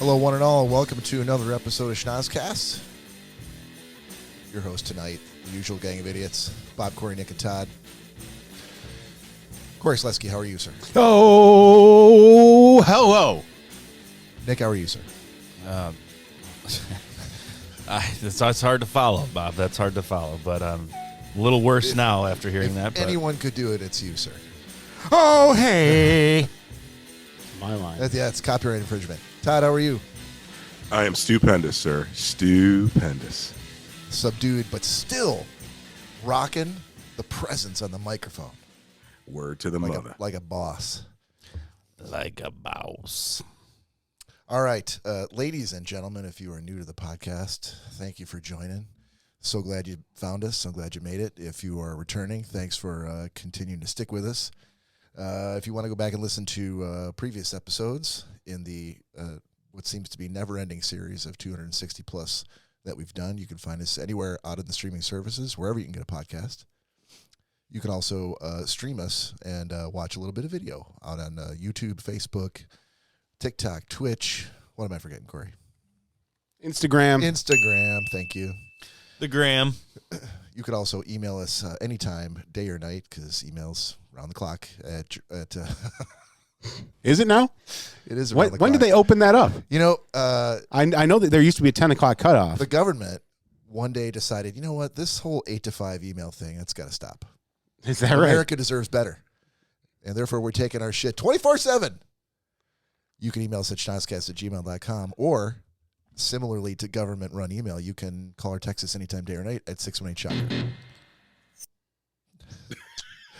Hello, one and all. Welcome to another episode of Schnozzcast. Your host tonight, the usual gang of idiots, Bob, Cory, Nick, and Todd. Cory Schnozzcast, how are you, sir? Oh, hello. Nick, how are you, sir? It's hard to follow, Bob. That's hard to follow, but a little worse now after hearing that. But Anyone could do it, it's you, sir. oh, hey. My line. It's copyright infringement. Todd, how are you? I am stupendous, sir. Stupendous. Subdued, but still rocking the presence on the microphone. Word to the mother. Like a boss. Like a mouse. All right, ladies and gentlemen, if you are new to the podcast, thank you for joining. So glad you found us. So glad you made it. If you are returning, thanks for continuing to stick with us. If you want to go back and listen to previous episodes in the what seems to be never-ending series of 260 plus that we've done, you can find us anywhere out in the streaming services, wherever you can get a podcast. You can also stream us and watch a little bit of video out on YouTube, Facebook, TikTok, Twitch. What am I forgetting, Cory? Instagram. Thank you. The Gram. You could also email us anytime, day or night, because emails around the clock at Is it now? it is around the clock. When did they open that up? You know, I know that there used to be a 10 o'clock cutoff. the government one day decided, you know what, this whole 8 to 5 email thing, that's got to stop. Is that right? America deserves better. And therefore, we're taking our shit 24/7. You can email us at schnozzcast@gmail.com, or similarly to government-run email, you can call or text us anytime, day or night, at 618-SHOCKER.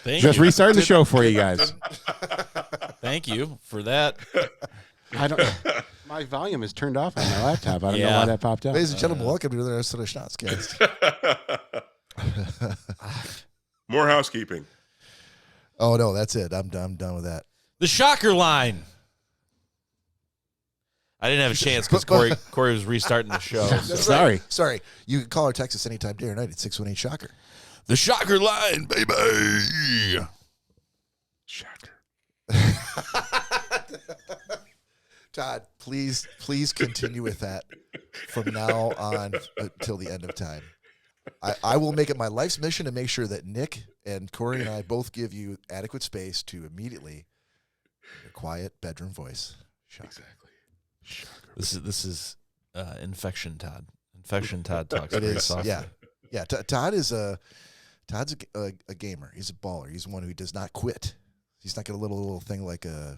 Just restarting the show for you guys. Thank you for that. I don't. My volume is turned off on my laptop. I don't know Yeah. why that popped up. Ladies and gentlemen, welcome to the rest of the Schnozzcast. More housekeeping. Oh, no, that's it. I'm done with that. The Shocker line. I didn't have a chance because Cory was restarting the show. Sorry. Sorry. You can call or text us anytime, day or night, at 618-SHOCKER. The Shocker line, baby. Shocker. Todd, please continue with that from now on until the end of time. I will make it my life's mission to make sure that Nick and Cory and I both give you adequate space to immediately your quiet bedroom voice. Shocker. Exactly. Shocker. This is infection, Todd. Infection, Todd talks It very is, softly. yeah. Todd's a gamer. He's a baller. He's one who does not quit. He's not got a little thing like a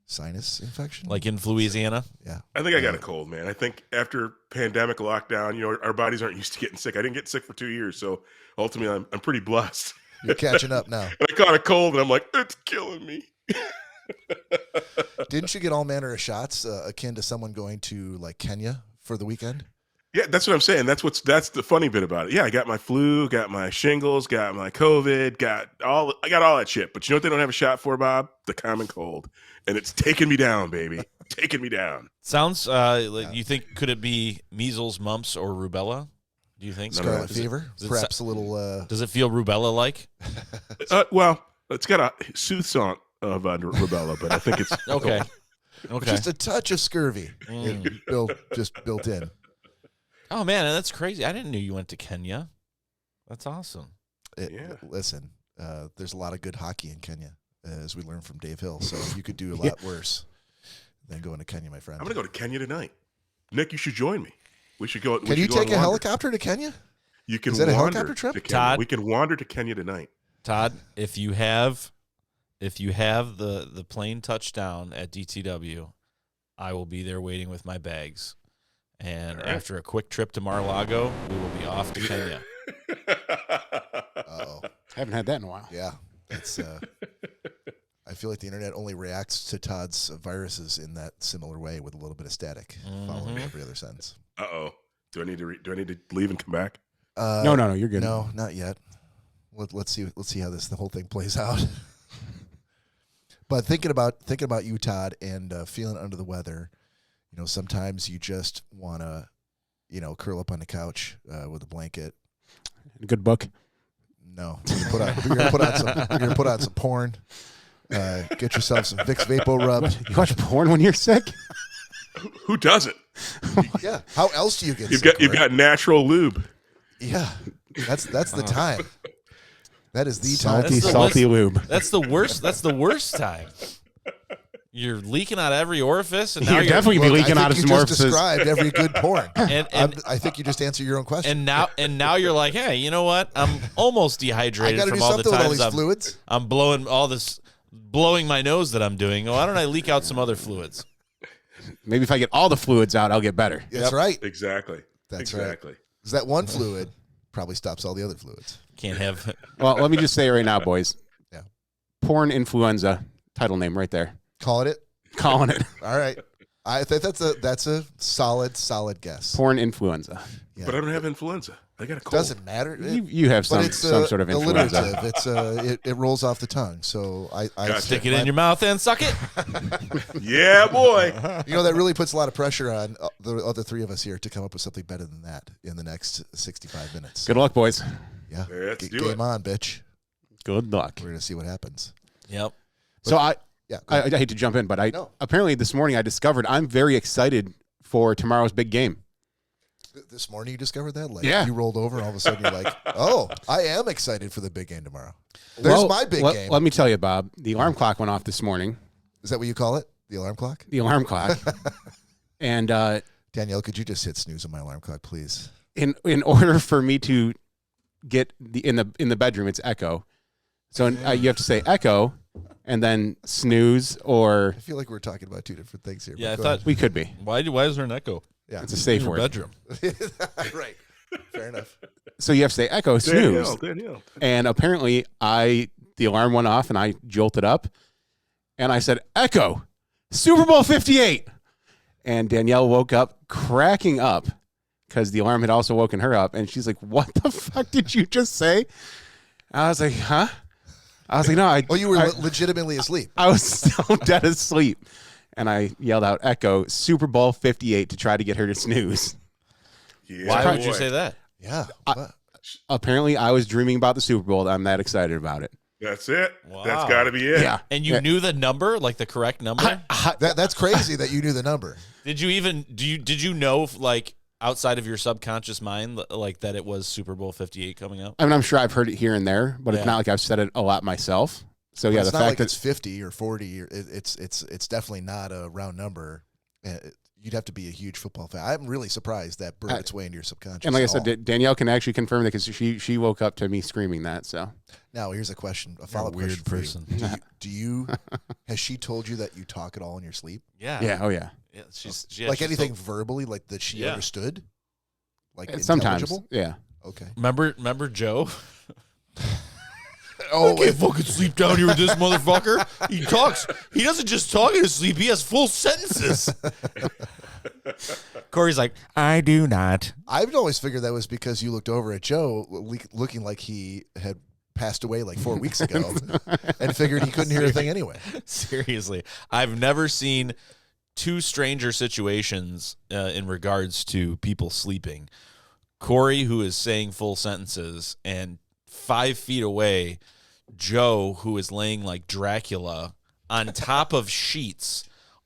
sinus infection, Like in Louisiana. Yeah. I think I got a cold, man. I think after pandemic lockdown, our bodies aren't used to getting sick. I didn't get sick for 2 years, so ultimately I'm pretty blessed. You're catching up now. And I caught a cold, and I'm like, it's killing me. Didn't you get all manner of shots akin to someone going to like Kenya for the weekend? Yeah, that's what I'm saying. That's the funny bit about it. Yeah, I got my flu, got my shingles, got my COVID, I got all that shit. But you know what they don't have a shot for, Bob? The common cold. And it's taking me down, baby. Taking me down. Sounds like you think, could it be measles, mumps, or rubella? Do you think? Scarlet Does fever? does Perhaps a little... Does it feel rubella-like? Well, it's got a soothsong of rubella, but I think it's Okay. Just a touch of scurvy Mm. built in. Oh, man, that's crazy. I didn't know you went to Kenya. That's awesome. Yeah. Listen, there's a lot of good hockey in Kenya, as we learned from Dave Hill. So you could do a lot worse than going to Kenya, my friend. I'm going to go to Kenya tonight. Nick, you should join me. We should go. Can you take a helicopter to Kenya? You can. Is that a wander helicopter trip? to Kenya. Todd? We can wander to Kenya tonight. Todd, if you have the plane touchdown at DTW, I will be there waiting with my bags. And All right. after a quick trip to Mar-a-Lago, we will be off to Kenya. Uh-oh. Haven't had that in a while. Yeah. It's, I feel like the internet only reacts to Todd's viruses in that similar way with a little bit of static following every other sentence. Uh-oh. Do I need to leave and come back? No, you're good. No, not yet. Let's see how the whole thing plays out. But thinking about you, Todd, and feeling under the weather, you know, sometimes you just want to, you know, curl up on the couch with a blanket. Good book. No, you're gonna put on some porn. Get yourself some Vicks Vapo Rub. You watch porn when you're sick? Who doesn't? Yeah. How else do you get You've sick? got natural lube. Yeah. That's the time. That is the Salty, time. salty lube. That's the worst. That's the worst time. You're leaking out every orifice, and now You're definitely be Look, leaking I out of think some you just orifices. described every good porn. and I think you just answered your own question. and now you're like, hey, you know what? I'm almost I dehydrated got to do from all the something with all times these fluids. I'm blowing my nose that I'm doing. Why don't I leak out some other fluids? Maybe if I get all the fluids out, I'll get better. That's right. Exactly. That's exactly. right. Because that one fluid probably stops all the other fluids. Can't have. Well, let me just say right now, boys. Yeah. Porn influenza, title name right there. Calling it. Calling it. All right. I think that's a solid guess. Porn influenza. Yeah. But I don't have influenza. I got a cold. Doesn't matter. You have But some it's sort of influenza. alliterative. It rolls off the tongue. So I Gotcha. Stick it in your mouth and suck it. Yeah, boy. You know, that really puts a lot of pressure on the other three of us here to come up with something better than that in the next 65 minutes. Good luck, boys. Yeah. Let's do Game it. on, bitch. Good luck. We're going to see what happens. Yep. So I Yeah. hate to jump in, but No. apparently this morning I discovered I'm very excited for tomorrow's big game. This morning you discovered that? Like, Yeah. you rolled over and all of a sudden you're like, oh, I am excited for the big game tomorrow. There's my big game. Let me tell you, Bob. The alarm clock went off this morning. Is that what you call it? The alarm clock? The alarm clock. And Danielle, could you just hit snooze on my alarm clock, please? in order for me to get in the bedroom, it's echo. So you have to say echo and then snooze, or I feel like we're talking about two different things here. Yeah, but I go thought. we could be. Why is there an echo ahead. It's a safe in your word. bedroom? Yeah. Right. Fair enough. So you have to say echo, snooze. Danielle. And apparently the alarm went off and I jolted up and I said, echo, Super Bowl 58. And Danielle woke up cracking up because the alarm had also woken her up. And she's like, what the fuck did you just say? I was like, huh? I was like, no, Oh, you were legitimately asleep. I was still dead asleep. And I yelled out, echo, Super Bowl 58 to try to get her to snooze. Yeah, Why would you boy. say that? Yeah. Apparently, I was dreaming about the Super Bowl. I'm that excited about it. That's it. Wow. That's got to be it. Yeah. And you knew the number, like the correct number? That's crazy that you knew the number. Did you know, like, outside of your subconscious mind, like, that it was Super Bowl 58 coming up? I mean, I'm sure I've heard it here and there, but it's Yeah. not like I've said it a lot myself. So But yeah, it's the not fact like that it's 50 or 40. Or it's definitely not a round number. You'd have to be a huge football fan. I'm really surprised that burned its way into your subconscious. and like I at all. said, Danielle can actually confirm that because she woke up to me screaming that. So Now, here's a question, a You're a follow-up weird question for you. person. Do you has she told you that you talk at all in your sleep? Yeah. oh yeah, She's Like anything verbally, like that she Yeah. understood? Like sometimes intelligible? yeah. Okay. Remember Joe? Oh, I can't fucking sleep down here with this motherfucker. He talks. He doesn't just talk in his sleep. He has full sentences. Corey's like, I do not. I've always figured that was because you looked over at Joe looking like he had passed away like 4 weeks ago and figured he couldn't hear a thing anyway. Seriously, I've never seen two stranger situations in regards to people sleeping. Corey, who is saying full sentences, and 5 feet away, Joe, who is laying like Dracula on top of sheets,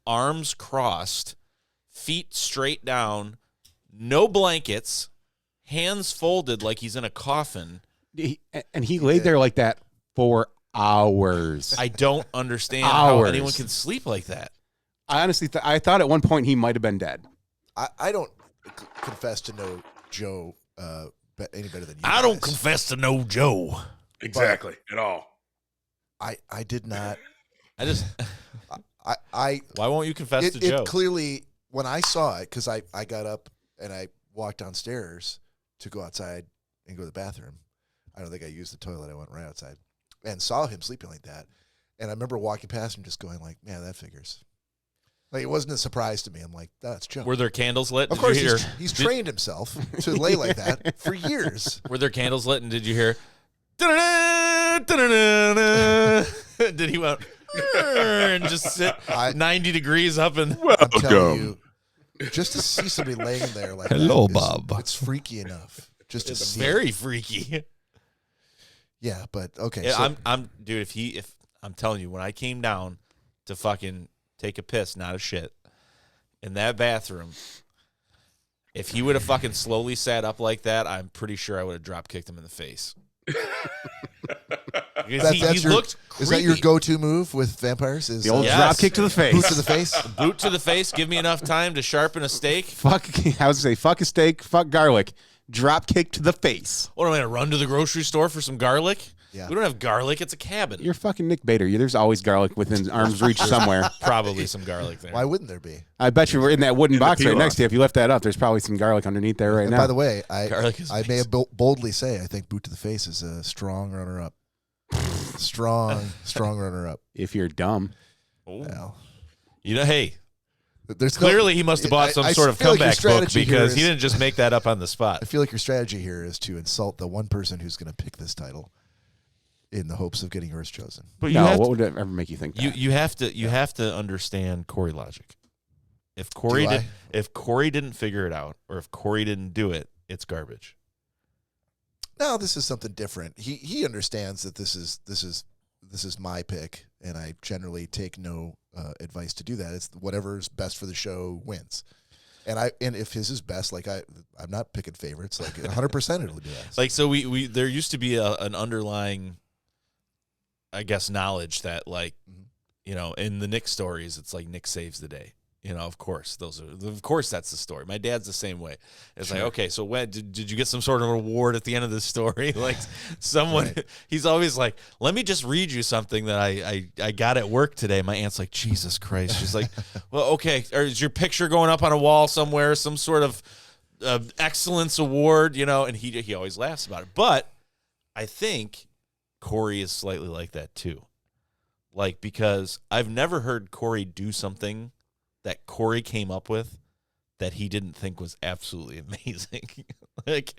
arms crossed, feet straight down, no blankets, hands folded like he's in a coffin. He laid there like that for hours. I don't understand how Hours. anyone can sleep like that. I honestly I thought at one point he might have been dead. I don't confess to know Joe any better than you. I don't guys. confess to know Joe. Exactly. At all. I did not. I just. I Why won't you confess to it Joe? clearly, when I saw it, because I got up and I walked downstairs to go outside and go to the bathroom. I don't think I used the toilet. I went right outside and saw him sleeping like that. And I remember walking past him just going like, man, that figures. Like, it wasn't a surprise to me. I'm like, that's Joe. Were there candles lit? Of Did course, you hear, he's trained himself to lay like that for years. Were there candles lit, and did you hear? "Da-da-da, da-da-da-da"? Did he went and just sit 90 degrees up and? I'm telling Welcome. you, just to see somebody laying there like Hello, that Bob. it's freaky enough. Just to It's see. very freaky. Yeah, but okay. Yeah, So, I'm dude. If I'm telling you, when I came down to fucking take a piss, not a shit, in that bathroom, if he would have fucking slowly sat up like that, I'm pretty sure I would have drop kicked him in the face. Because he looked creepy. Is that your go-to move with vampires? Is The old Yes. drop kick to the face. boot to the face? Boot to the face. Give me enough time to sharpen a steak. Fuck, I was gonna say, fuck a steak, fuck garlic, drop kick to the face. What am I gonna run to the grocery store for some garlic? Yeah. We don't have garlic. It's a cabin. You're fucking Nick Bader. There's always garlic within arm's reach somewhere. Probably some garlic there. Why wouldn't there be? I bet you we're in that wooden In the box right peel-off. next to you. If you lift that up, there's probably some garlic underneath there right And now. by the way, Garlic is I may have boldly say I think boot to the face is a strong runner-up. strong runner-up. If you're dumb. Oh. Well, You know, hey, there's clearly he must have bought some I sort of feel like your comeback book strategy here because he is- didn't just make that up on the spot. I feel like your strategy here is to insult the one person who's going to pick this title in the hopes of getting yours chosen. But No, what would ever make you think that? you have to understand Cory logic. If Cory Do I? did, if Cory didn't figure it out, or if Cory didn't do it, it's garbage. No, this is something different. He understands that this is my pick, and I generally take no advice to do that. It's whatever's best for the show wins. And if his is best, like I'm not picking favorites. Like 100% it'll be best. Like so, we there used to be an underlying, I guess, knowledge that like, you know, in the Nick stories, it's like Nick saves the day. You know, of course, that's the story. My dad's the same way. It's like, okay, so when did you get some sort of reward at the end of the story? Like someone, Right. He's always like, let me just read you something that I got at work today. My aunt's like, Jesus Christ. She's like, well, okay, or is your picture going up on a wall somewhere? Some sort of excellence award, you know? And he always laughs about it. But I think Cory is slightly like that too. Like, because I've never heard Cory do something that Cory came up with that he didn't think was absolutely amazing. Like,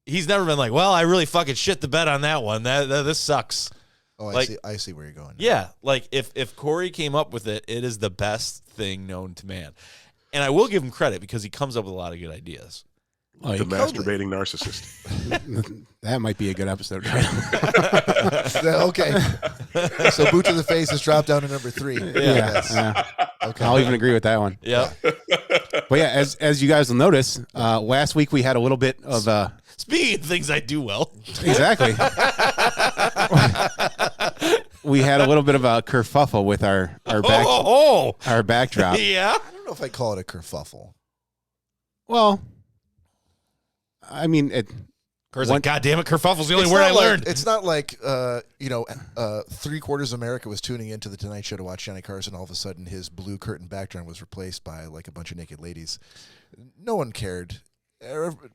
he's never been like, well, I really fucking shit the bed on that one. This sucks. Oh, like- I see where you're going. Yeah, like if Cory came up with it, it is the best thing known to man. And I will give him credit because he comes up with a lot of good ideas. Like, The masturbating narcissist. that might be a good episode. Okay. So boot to the face has dropped down to number 3. Yeah. Okay. I'll even agree with that one. Yeah. But yeah, as you guys will notice, last week we had a little bit of Speaking of things I do well. exactly. We had a little bit of a kerfuffle with our our backdrop. Yeah. I don't know if I call it a kerfuffle. Well, I mean, Cory's like, God damn it, kerfuffle's the only It's word I not like- learned. It's not like 3/4 of America was tuning into the Tonight Show to watch Johnny Carson. All of a sudden, his blue curtain background was replaced by like a bunch of naked ladies. No one cared.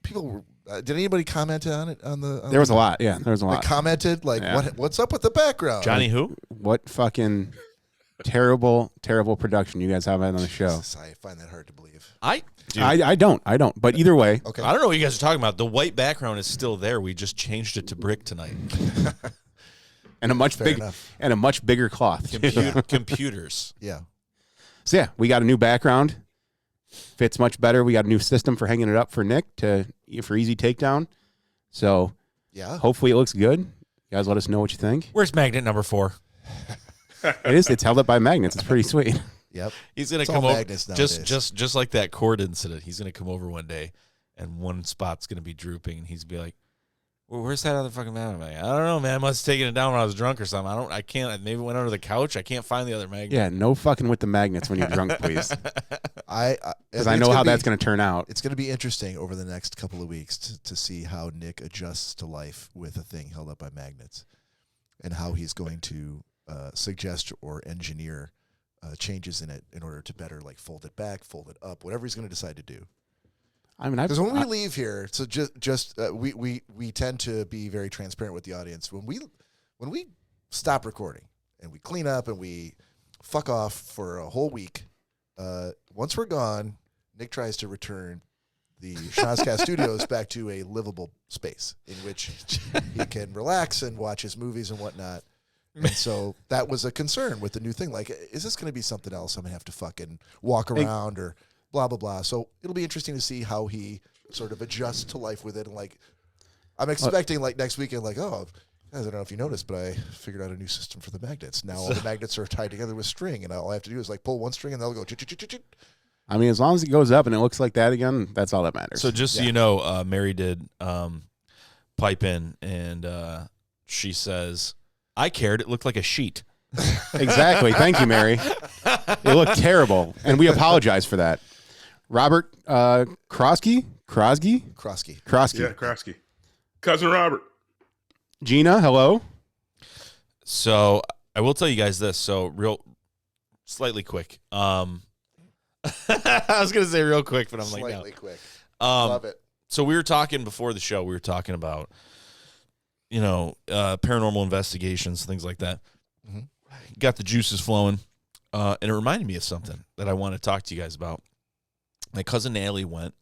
People were. Did anybody comment on it? there was a lot. Yeah, there was a Like lot. commented like, Yeah. what's up with the background? Johnny who? What fucking terrible production you guys have had on the show. Jesus, I find that hard to believe. Dude, I don't. But either way, Okay. I don't know what you guys are talking about. The white background is still there. We just changed it to brick tonight. and a much Fair enough. bigger cloth. Computers. Yeah. So yeah, we got a new background. Fits much better. We got a new system for hanging it up for Nick for easy takedown. So Yeah. hopefully it looks good. You guys let us know what you think. Where's magnet number 4? It's held up by magnets. It's pretty sweet. Yep. He's gonna It's come all over magnets nowadays. just like that cord incident. He's gonna come over one day, and one spot's gonna be drooping, and he's gonna be like, "Well, where's that other fucking magnet?" I'm like, I don't know, man. I must have taken it down when I was drunk or something. I can't. Maybe it went under the couch. I can't find the other magnet. Yeah, no fucking with the magnets when you're drunk, please. Because I know how that's going to turn out. It's going to be interesting over the next couple of weeks to see how Nick adjusts to life with a thing held up by magnets, and how he's going to suggest or engineer changes in it in order to better like fold it back, fold it up, whatever he's going to decide to do. I mean, Because when we leave here, so we tend to be very transparent with the audience. When we stop recording and we clean up and we fuck off for a whole week, once we're gone, Nick tries to return the Schnozzcast studios back to a livable space in which he can relax and watch his movies and whatnot. And so that was a concern with the new thing. Like, is this going to be something else I'm going to have to fucking walk around or blah, blah, blah. So it'll be interesting to see how he sort of adjusts to life with it. And like, I'm expecting like next weekend, like, oh, guys, I don't know if you noticed, but I figured out a new system for the magnets. Now all the magnets are tied together with string, and all I have to do is like pull one string and they'll go chit, chit, chit, chit, chit. I mean, as long as it goes up and it looks like that again, that's all that matters. So just so you know, Mary did pipe in, and she says, I cared. It looked like a sheet. Exactly. Thank you, Mary. It looked terrible, and we apologize for that. Robert Krosky? Krosky. Yeah, Krosky. Cousin Robert. Gina, hello. So I will tell you guys this. So slightly quick. I was going to say real quick, but I'm like, no. Slightly quick. Love it. So we were talking before the show. We were talking about, paranormal investigations, things like that. Mm-hmm. Got the juices flowing. And it reminded me of something that I want to talk to you guys about. My cousin Natalie went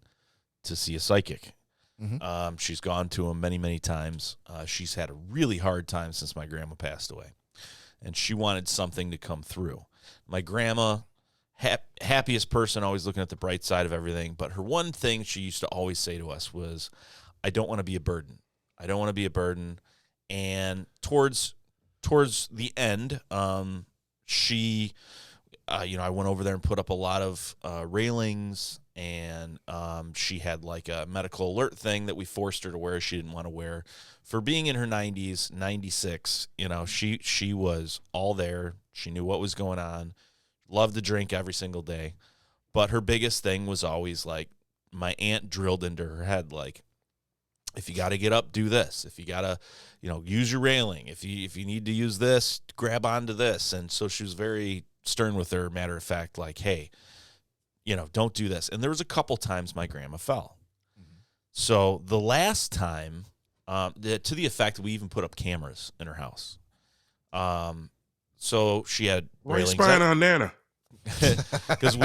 to see a psychic. Mm-hmm. She's gone to him many, many times. She's had a really hard time since my grandma passed away. And she wanted something to come through. My grandma, happiest person, always looking at the bright side of everything. But her one thing she used to always say to us was, I don't want to be a burden. I don't want to be a burden. And towards the end, she, I went over there and put up a lot of railings, and she had like a medical alert thing that we forced her to wear. She didn't want to wear. For being in her 90s, 96, she was all there. She knew what was going on. Loved to drink every single day. But her biggest thing was always like, my aunt drilled into her head, like, if you got to get up, do this. If you got to, use your railing. If you need to use this, grab onto this. And so she was very stern with her, matter of fact, like, hey, don't do this. And there was a couple times my grandma fell. Mm-hmm. So the last time, to the effect we even put up cameras in her house. So she had railings. Why are you spying on Nana? Because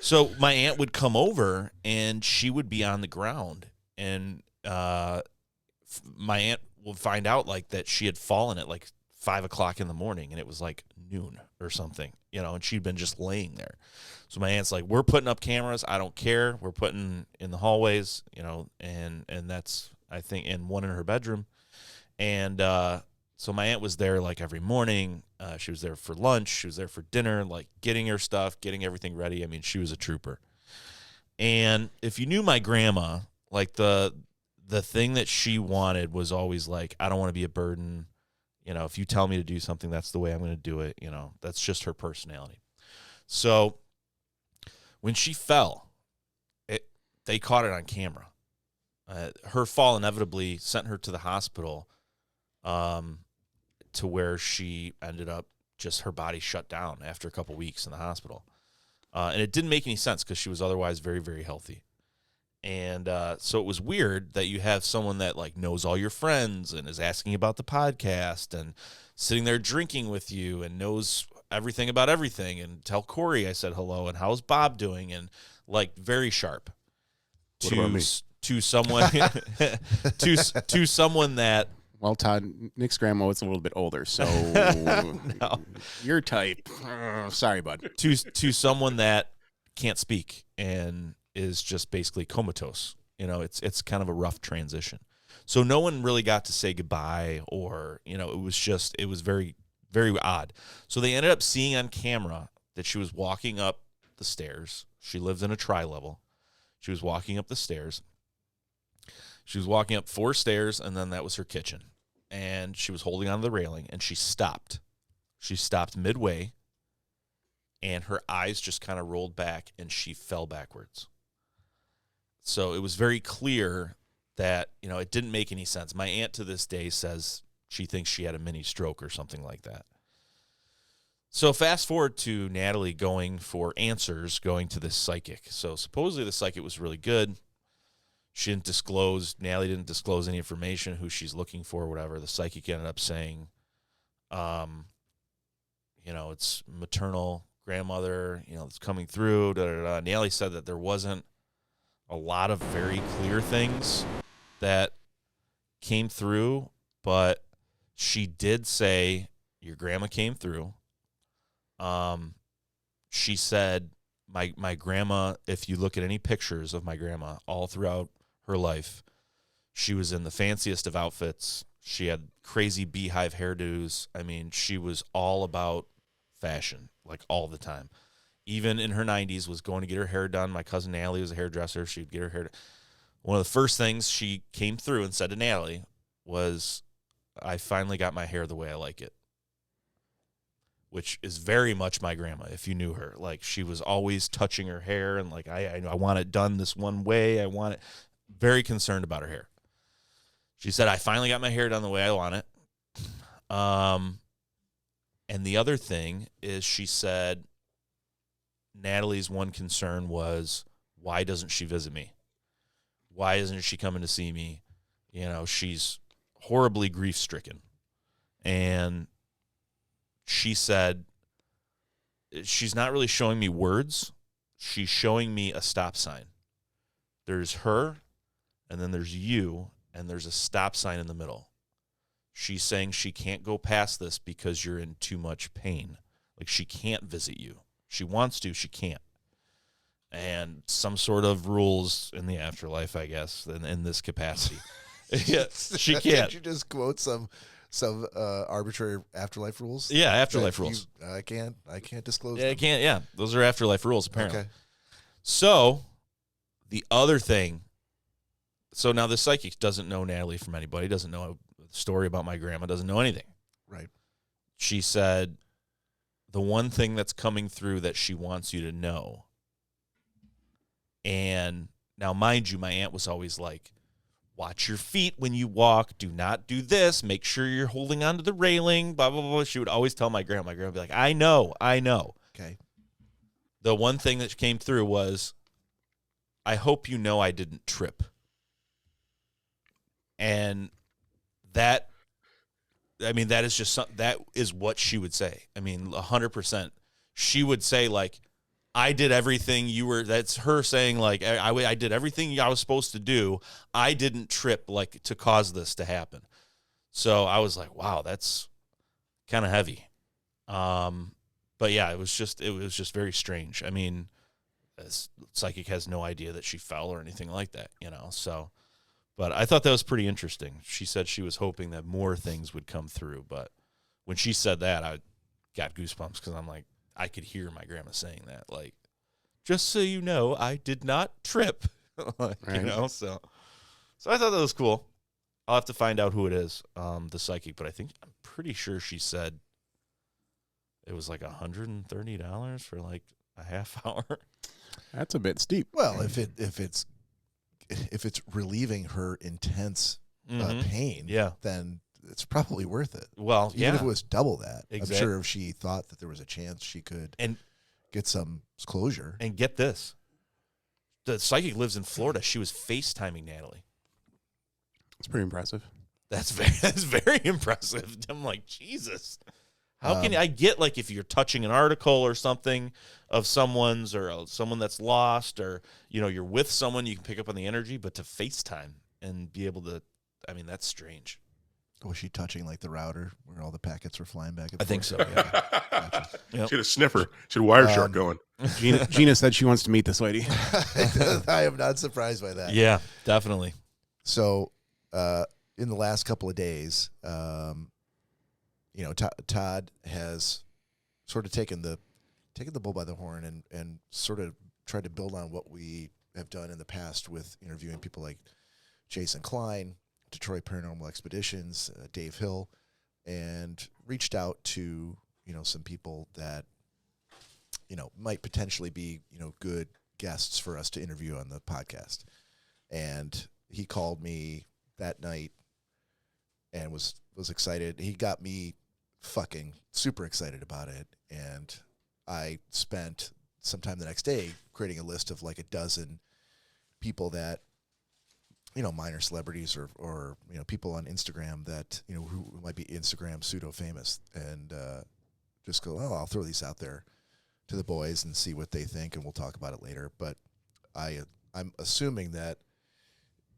so my aunt would come over and she would be on the ground, and my aunt would find out like that she had fallen at like 5 o'clock in the morning, and it was like noon or something, and she'd been just laying there. So my aunt's like, we're putting up cameras. I don't care. We're putting in the hallways, and that's, I think, in one in her bedroom. And so my aunt was there like every morning. She was there for lunch. She was there for dinner, like getting her stuff, getting everything ready. I mean, she was a trooper. And if you knew my grandma, like the thing that she wanted was always like, I don't want to be a burden. If you tell me to do something, that's the way I'm going to do it. That's just her personality. So when she fell, they caught it on camera. Her fall inevitably sent her to the hospital, to where she ended up just her body shut down after a couple weeks in the hospital. And it didn't make any sense because she was otherwise very, very healthy. And so it was weird that you have someone that like knows all your friends and is asking about the podcast and sitting there drinking with you and knows everything about everything, and tell Cory I said hello and how's Bob doing, and like very sharp to someone to someone that, well, Todd, Nick's grandma was a little bit older, so no. You're tight. Sorry, bud. To someone that can't speak and is just basically comatose. It's kind of a rough transition. So no one really got to say goodbye, or it was very, very odd. So they ended up seeing on camera that she was walking up the stairs. She lives in a tri-level. She was walking up the stairs. She was walking up 4 stairs, and then that was her kitchen. And she was holding onto the railing, and she stopped. She stopped midway, and her eyes just kind of rolled back, and she fell backwards. So it was very clear that, it didn't make any sense. My aunt to this day says she thinks she had a mini stroke or something like that. So fast forward to Natalie going for answers, going to this psychic. So supposedly the psychic was really good. Natalie didn't disclose any information, who she's looking for, whatever. The psychic ended up saying, it's maternal grandmother, it's coming through. Natalie said that there wasn't a lot of very clear things that came through, but she did say your grandma came through. She said my grandma, if you look at any pictures of my grandma all throughout her life, she was in the fanciest of outfits. She had crazy beehive hairdos. I mean, she was all about fashion, like all the time. even in her 90s, was going to get her hair done. My cousin Natalie was a hairdresser. She'd get her hair done. One of the first things she came through and said to Natalie was, I finally got my hair the way I like it, which is very much my grandma, if you knew her. Like, she was always touching her hair and like, I want it done this one way. I want it. Very concerned about her hair. She said, I finally got my hair done the way I want it. And the other thing is, she said Natalie's one concern was, why doesn't she visit me? Why isn't she coming to see me? You know, she's horribly grief-stricken. And she said, she's not really showing me words. She's showing me a stop sign. There's her, and then there's you, and there's a stop sign in the middle. She's saying she can't go past this because you're in too much pain. Like, she can't visit you. She wants to, she can't. And some sort of rules in the afterlife, I guess, in this capacity. Yeah, she can't. Did you just quote some arbitrary afterlife rules? Yeah, afterlife rules. I can't disclose Yeah, them. I can't. Yeah, those are afterlife rules, apparently. Okay. So, the other thing. So now the psychic doesn't know Natalie from anybody, doesn't know a story about my grandma, doesn't know anything. Right. She said, the one thing that's coming through that she wants you to know. And now, mind you, my aunt was always like, watch your feet when you walk. Do not do this. Make sure you're holding onto the railing, blah, blah, blah. She would always tell my grandma. My grandma would be like, I know. Okay. The one thing that came through was, I hope you know I didn't trip. And that, I mean, that is just that is what she would say. I mean, 100%. She would say, like, I did everything that's her saying, like, I did everything I was supposed to do. I didn't trip, like, to cause this to happen. So I was like, wow, that's kind of heavy. But yeah, it was just very strange. I mean, psychic has no idea that she fell or anything like that, you know, so. But I thought that was pretty interesting. She said she was hoping that more things would come through. But when she said that, I got goosebumps because I'm like, I could hear my grandma saying that. Like, just so you know, I did not trip. Right. You know, so I thought that was cool. I'll have to find out who it is, the psychic. But I'm pretty sure she said it was like $130 for like a half hour. That's a bit steep. Well, if it's relieving her intense pain, then it's probably worth it. Well, even if it was double that, exactly. I'm sure if she thought that there was a chance she could get some closure. And get this, the psychic lives in Florida. She was FaceTiming Natalie. It's pretty impressive. That's very impressive. I'm like, Jesus. How can I get, like, if you're touching an article or something of someone's or someone that's lost, or, you know, you're with someone, you can pick up on the energy, but to FaceTime and be able to, I mean, that's strange. Was she touching, like, the router where all the packets were flying back and forth? I think so, yeah. Gotcha. Yep. She had a sniffer. She had a wire shark going. Gina said she wants to meet this lady. I am not surprised by that. Yeah, definitely. So, in the last couple of days, you know, Todd has sort of taken the bull by the horn and sort of tried to build on what we have done in the past with interviewing people like Jason Klein, Detroit Paranormal Expeditions, Dave Hill, and reached out to, you know, some people that, you know, might potentially be, you know, good guests for us to interview on the podcast. And he called me that night and was excited. He got me fucking super excited about it. And I spent some time the next day creating a list of like a dozen people that, you know, minor celebrities or you know, people on Instagram that, you know, who might be Instagram pseudo famous, and just go, oh, I'll throw these out there to the boys and see what they think, and we'll talk about it later. But I'm assuming that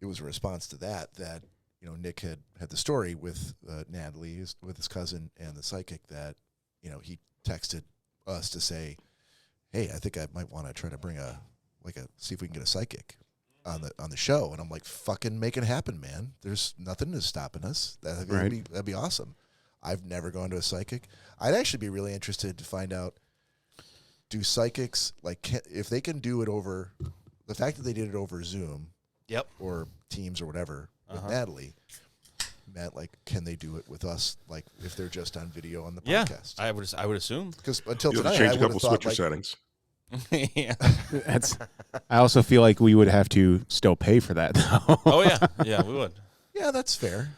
it was a response to that, you know, Nick had the story with Natalie, with his cousin and the psychic, that, you know, he texted us to say, hey, I think I might want to try to bring see if we can get a psychic on the show. And I'm like, fucking make it happen, man. There's nothing that's stopping us. That'd be awesome. I've never gone to a psychic. I'd actually be really interested to find out do psychics if they can do it over the fact that they did it over Zoom, or Teams or whatever with Natalie, Matt, like, can they do it with us? Like, if they're just on video on the podcast? I would assume. Because until You'll tonight, change I a would couple have thought switcher like, settings. Yeah. I also feel like we would have to still pay for that, though. Oh yeah, we would. yeah, that's fair.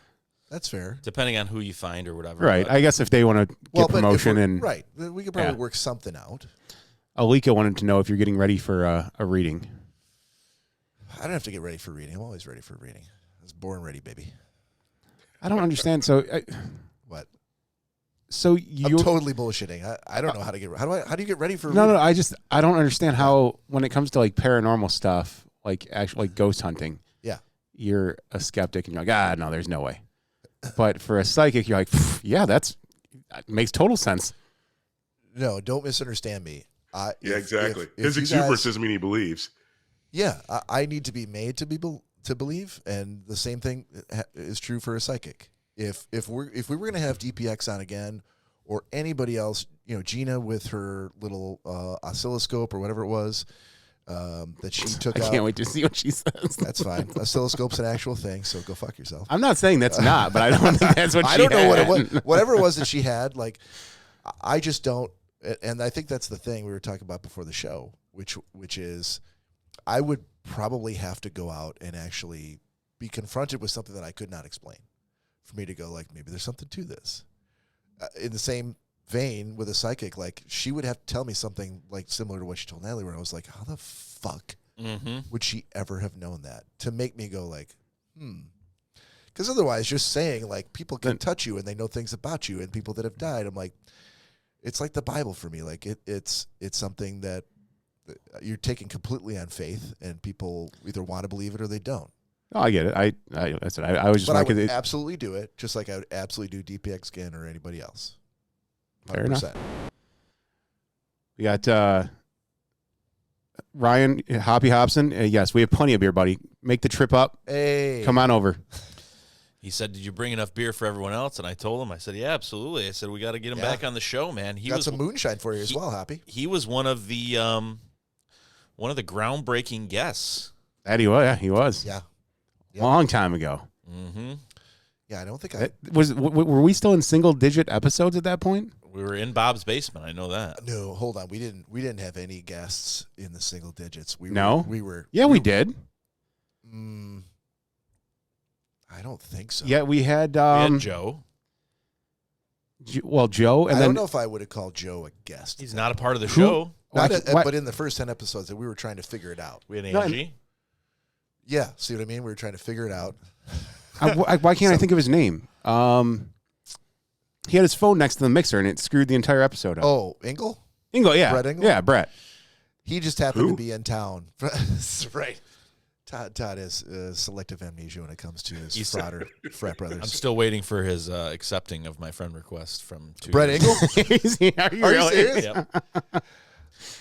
That's fair. Depending on who you find or whatever. Right. but- I guess if they want to get but if promotion we're- and right, we could probably Yeah. work something out. Alika wanted to know if you're getting ready for a reading. I don't have to get ready for reading. I'm always ready for reading. I was born ready, baby. I don't understand. So, What? so I'm you totally bullshitting. I don't know how to get. How do you get ready for? no, reading? I don't understand how when it comes to like paranormal stuff, like actually like ghost hunting. Yeah. You're a skeptic and you're like, no, there's no way. But for a psychic, you're like, yeah, that makes total sense. No, don't misunderstand me. Yeah, exactly. if His you exuberance guys- doesn't mean he believes. Yeah, I need to be made to believe, and the same thing is true for a psychic. If we were going to have DPX on again, or anybody else, Gina with her little oscilloscope or whatever it was that she took I out. can't wait to see what she says. That's fine. Oscilloscope's an actual thing, so go fuck yourself. I'm not saying that's not, but I don't think that's what I she don't know what it had. was. Whatever it was that she had, like, I just don't. And I think that's the thing we were talking about before the show, which is, I would probably have to go out and actually be confronted with something that I could not explain, for me to go like, maybe there's something to this. In the same vein with a psychic, like, she would have to tell me something like similar to what she told Natalie, where I was like, how the fuck would she ever have known that, to make me go like, because otherwise, just saying like people can touch you and they know things about you and people that have died, I'm like, it's like the Bible for me. Like it's something that you're taking completely on faith, and people either want to believe it or they don't. No, I get it. I that's it. I was just But I like, would absolutely do it, just like I would absolutely do DPX Skin or anybody else. 100%. Fair enough. We got Ryan Hoppy Hobson. Yes, we have plenty of beer, buddy. Make the trip up. Hey, Come on over. He said, "Did you bring enough beer for everyone else?" And I told him, I said, "Yeah, absolutely." I said, "We got to get him back on the show, man." He got was some moonshine for you as well, Hoppy. He was one of the groundbreaking guests. That he was. Yeah, he was. Yeah. Long time ago. Mm-hmm. Yeah, I don't think I Were we still in single digit episodes at that point? We were in Bob's basement. I know that. No, hold on. We didn't have any guests in the single digits. We were. Yeah, we did. I don't think so. Yeah, we had We had Joe. Joe, and I then don't know if I would have called Joe a guest. He's not a part of the Who? show. But in the first 10 episodes that we were trying to figure it out. We had No, Angie. Yeah, see what I mean? We were trying to figure it out. why can't I think of his name? He had his phone next to the mixer, and it screwed the entire episode up. Oh, Engel? Ingle, yeah. Brett Ingle? Yeah, Brett. He just happened Who? to be in town. Right. Todd has selective amnesia when it comes to his frat brothers. I'm still waiting for his accepting of my friend request from 2 Brett years Ingle? Are you Are you really? serious? Yep.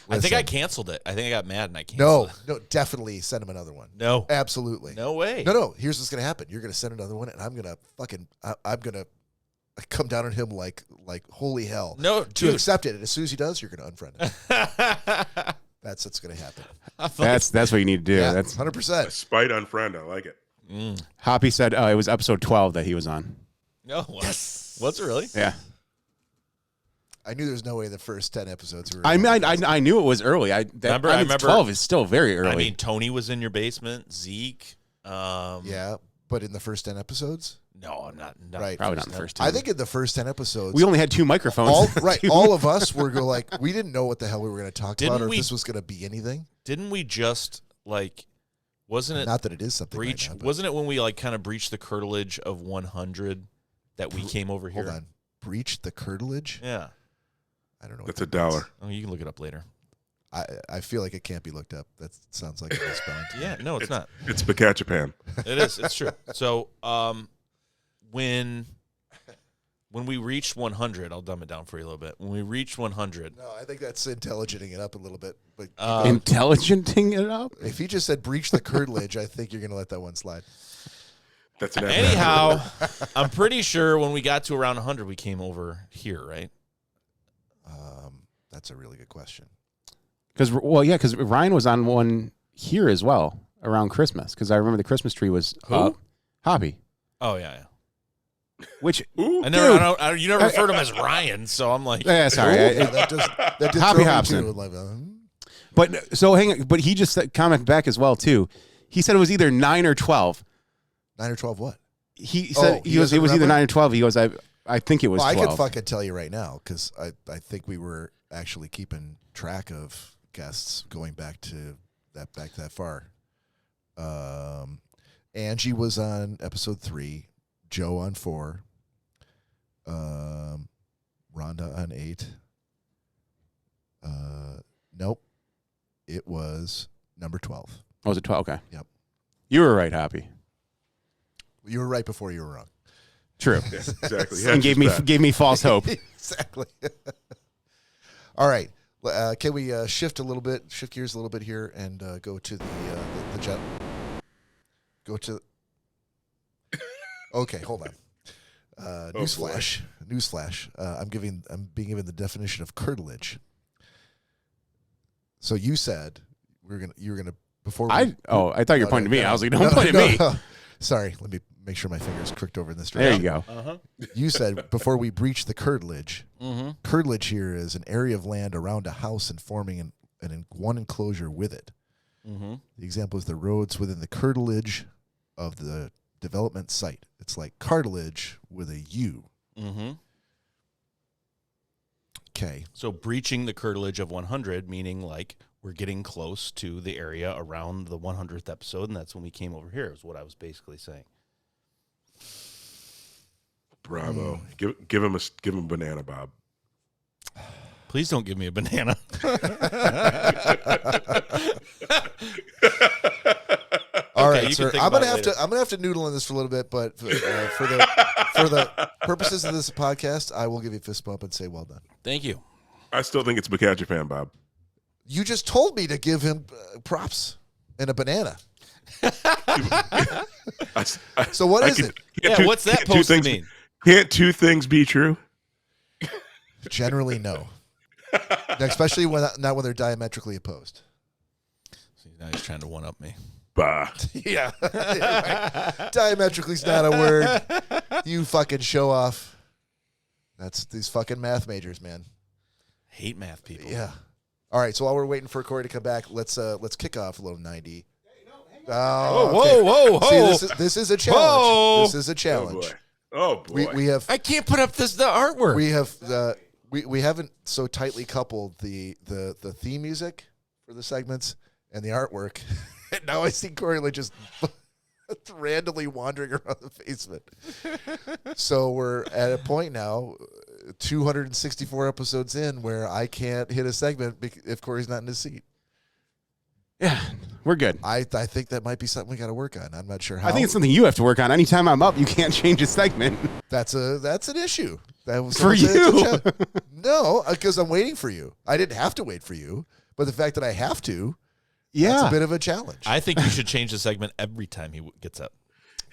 I think I canceled it. I think I got mad and I No, canceled it. no, definitely send him another one. No. Absolutely. No way. No. Here's what's going to happen. You're going to send another one, and I'm going to come down on him like holy hell. No, To dude. accept it. And as soon as he does, you're going to unfriend him. That's what's going to happen. That's what you need to do. Yeah, That's 100%. Spite unfriend. I like it. Hoppy said it was episode 12 that he was on. No. Yes. Was it really? Yeah. I knew there was no way the first 10 episodes were. I mean, I knew it was early. I remember 12 is still very early. I mean, Tony was in your basement. Zeke. Yeah, but in the first 10 episodes? No, not Right. probably not in the first time. I think in the first 10 episodes, we only had 2 microphones. all of us were like, we didn't know what the hell we were going to talk Didn't about or we- if this was going to be anything. Didn't we just wasn't it Not that it is something breach? right now, but Wasn't it when we kind of breached the curtilage of 100 that we came over here? hold on. Breached the curtilage? Yeah. I don't know. That's what $1. means. Oh, you can look it up later. I feel like it can't be looked up. That sounds like a misspelling. Yeah. No, it's not. It's Japan. It is. It's true. So, when we reached 100, I'll dumb it down for you a little bit. When we reached 100, No, I think that's intelligenting it up a little bit. But Intelligenting it up? if he just said breach the curtilage, I think you're going to let that one slide. That's an anyhow, I'm pretty sure when we got to around 100, we came over here, right? That's a really good question. Because Ryan was on one here as well around Christmas. Because I remember the Christmas tree was Hobby. Oh yeah. Which Ooh. I never. You never referred to him as Ryan, so I'm like, yeah, sorry. that did Hobby throw me Hobson. too, like, But so hang on. But he just commented back as well too. He said it was either 9 or 12. 9 or 12 what? He said he it was doesn't either remember? 9 or 12. He goes, I think it was Well, 12. I could fucking tell you right now because I think we were actually keeping track of guests going back that far. Angie was on episode 3, Joe on 4, Rhonda on 8. Nope, it was number 12. Oh, was it 12? Okay. Yep. You were right, Hoppy. You were right before you were wrong. True. Yeah, exactly. And gave me false hope. Exactly. All right. Can we shift gears a little bit here and go to the jet? Go to. Okay, hold on. Newsflash. I'm being given the definition of curtilage. So you said you were gonna before. I thought you were pointing to me. I was like, don't point at me. No. Sorry, let me make sure my finger's crooked over in this direction. There you go. uh-huh. You said before we breach the curtilage. Mm-hmm. Curtilage here is an area of land around a house and forming one enclosure with it. Mm-hmm. The example is the roads within the curtilage of the development site. It's like cartilage with a U. Mm-hmm. Okay. So breaching the curtilage of 100, meaning like we're getting close to the area around the 100th episode, and that's when we came over here, is what I was basically saying. Bravo. Give him a banana, Bob. Please don't give me a banana. All Okay, right, you sir. can think I'm about gonna it have to noodle on this for a little bit, but for the purposes of this podcast, I will give you a fist bump and say well done. Thank you. I still think it's Bacca Japan, Bob. You just told me to give him props and a banana. So what is it? What's that supposed to mean? Can't two things be true? Generally, no. Especially not when they're diametrically opposed. See, now he's trying to one-up me. Bah. Yeah. Right. Diametrically is not a word. You fucking show off. That's these fucking math majors, man. Hate math people. Yeah. All right, so while we're waiting for Cory to come back, let's kick off a little 90. Whoa. See, this is a challenge. Whoa. This is a challenge. Oh boy. We have I can't put up the artwork. we have we haven't so tightly coupled the theme music for the segments and the artwork. And now I see Cory like just randomly wandering around the basement. So we're at a point now, 264 episodes in, where I can't hit a segment if Cory's not in his seat. Yeah, we're good. I think that might be something we got to work on. I'm not sure how. I think it's something you have to work on. Anytime I'm up, you can't change a segment. That's an issue. That was For you. No, because I'm waiting for you. I didn't have to wait for you, but the fact that I have to, Yeah. that's a bit of a challenge. I think you should change the segment every time he gets up.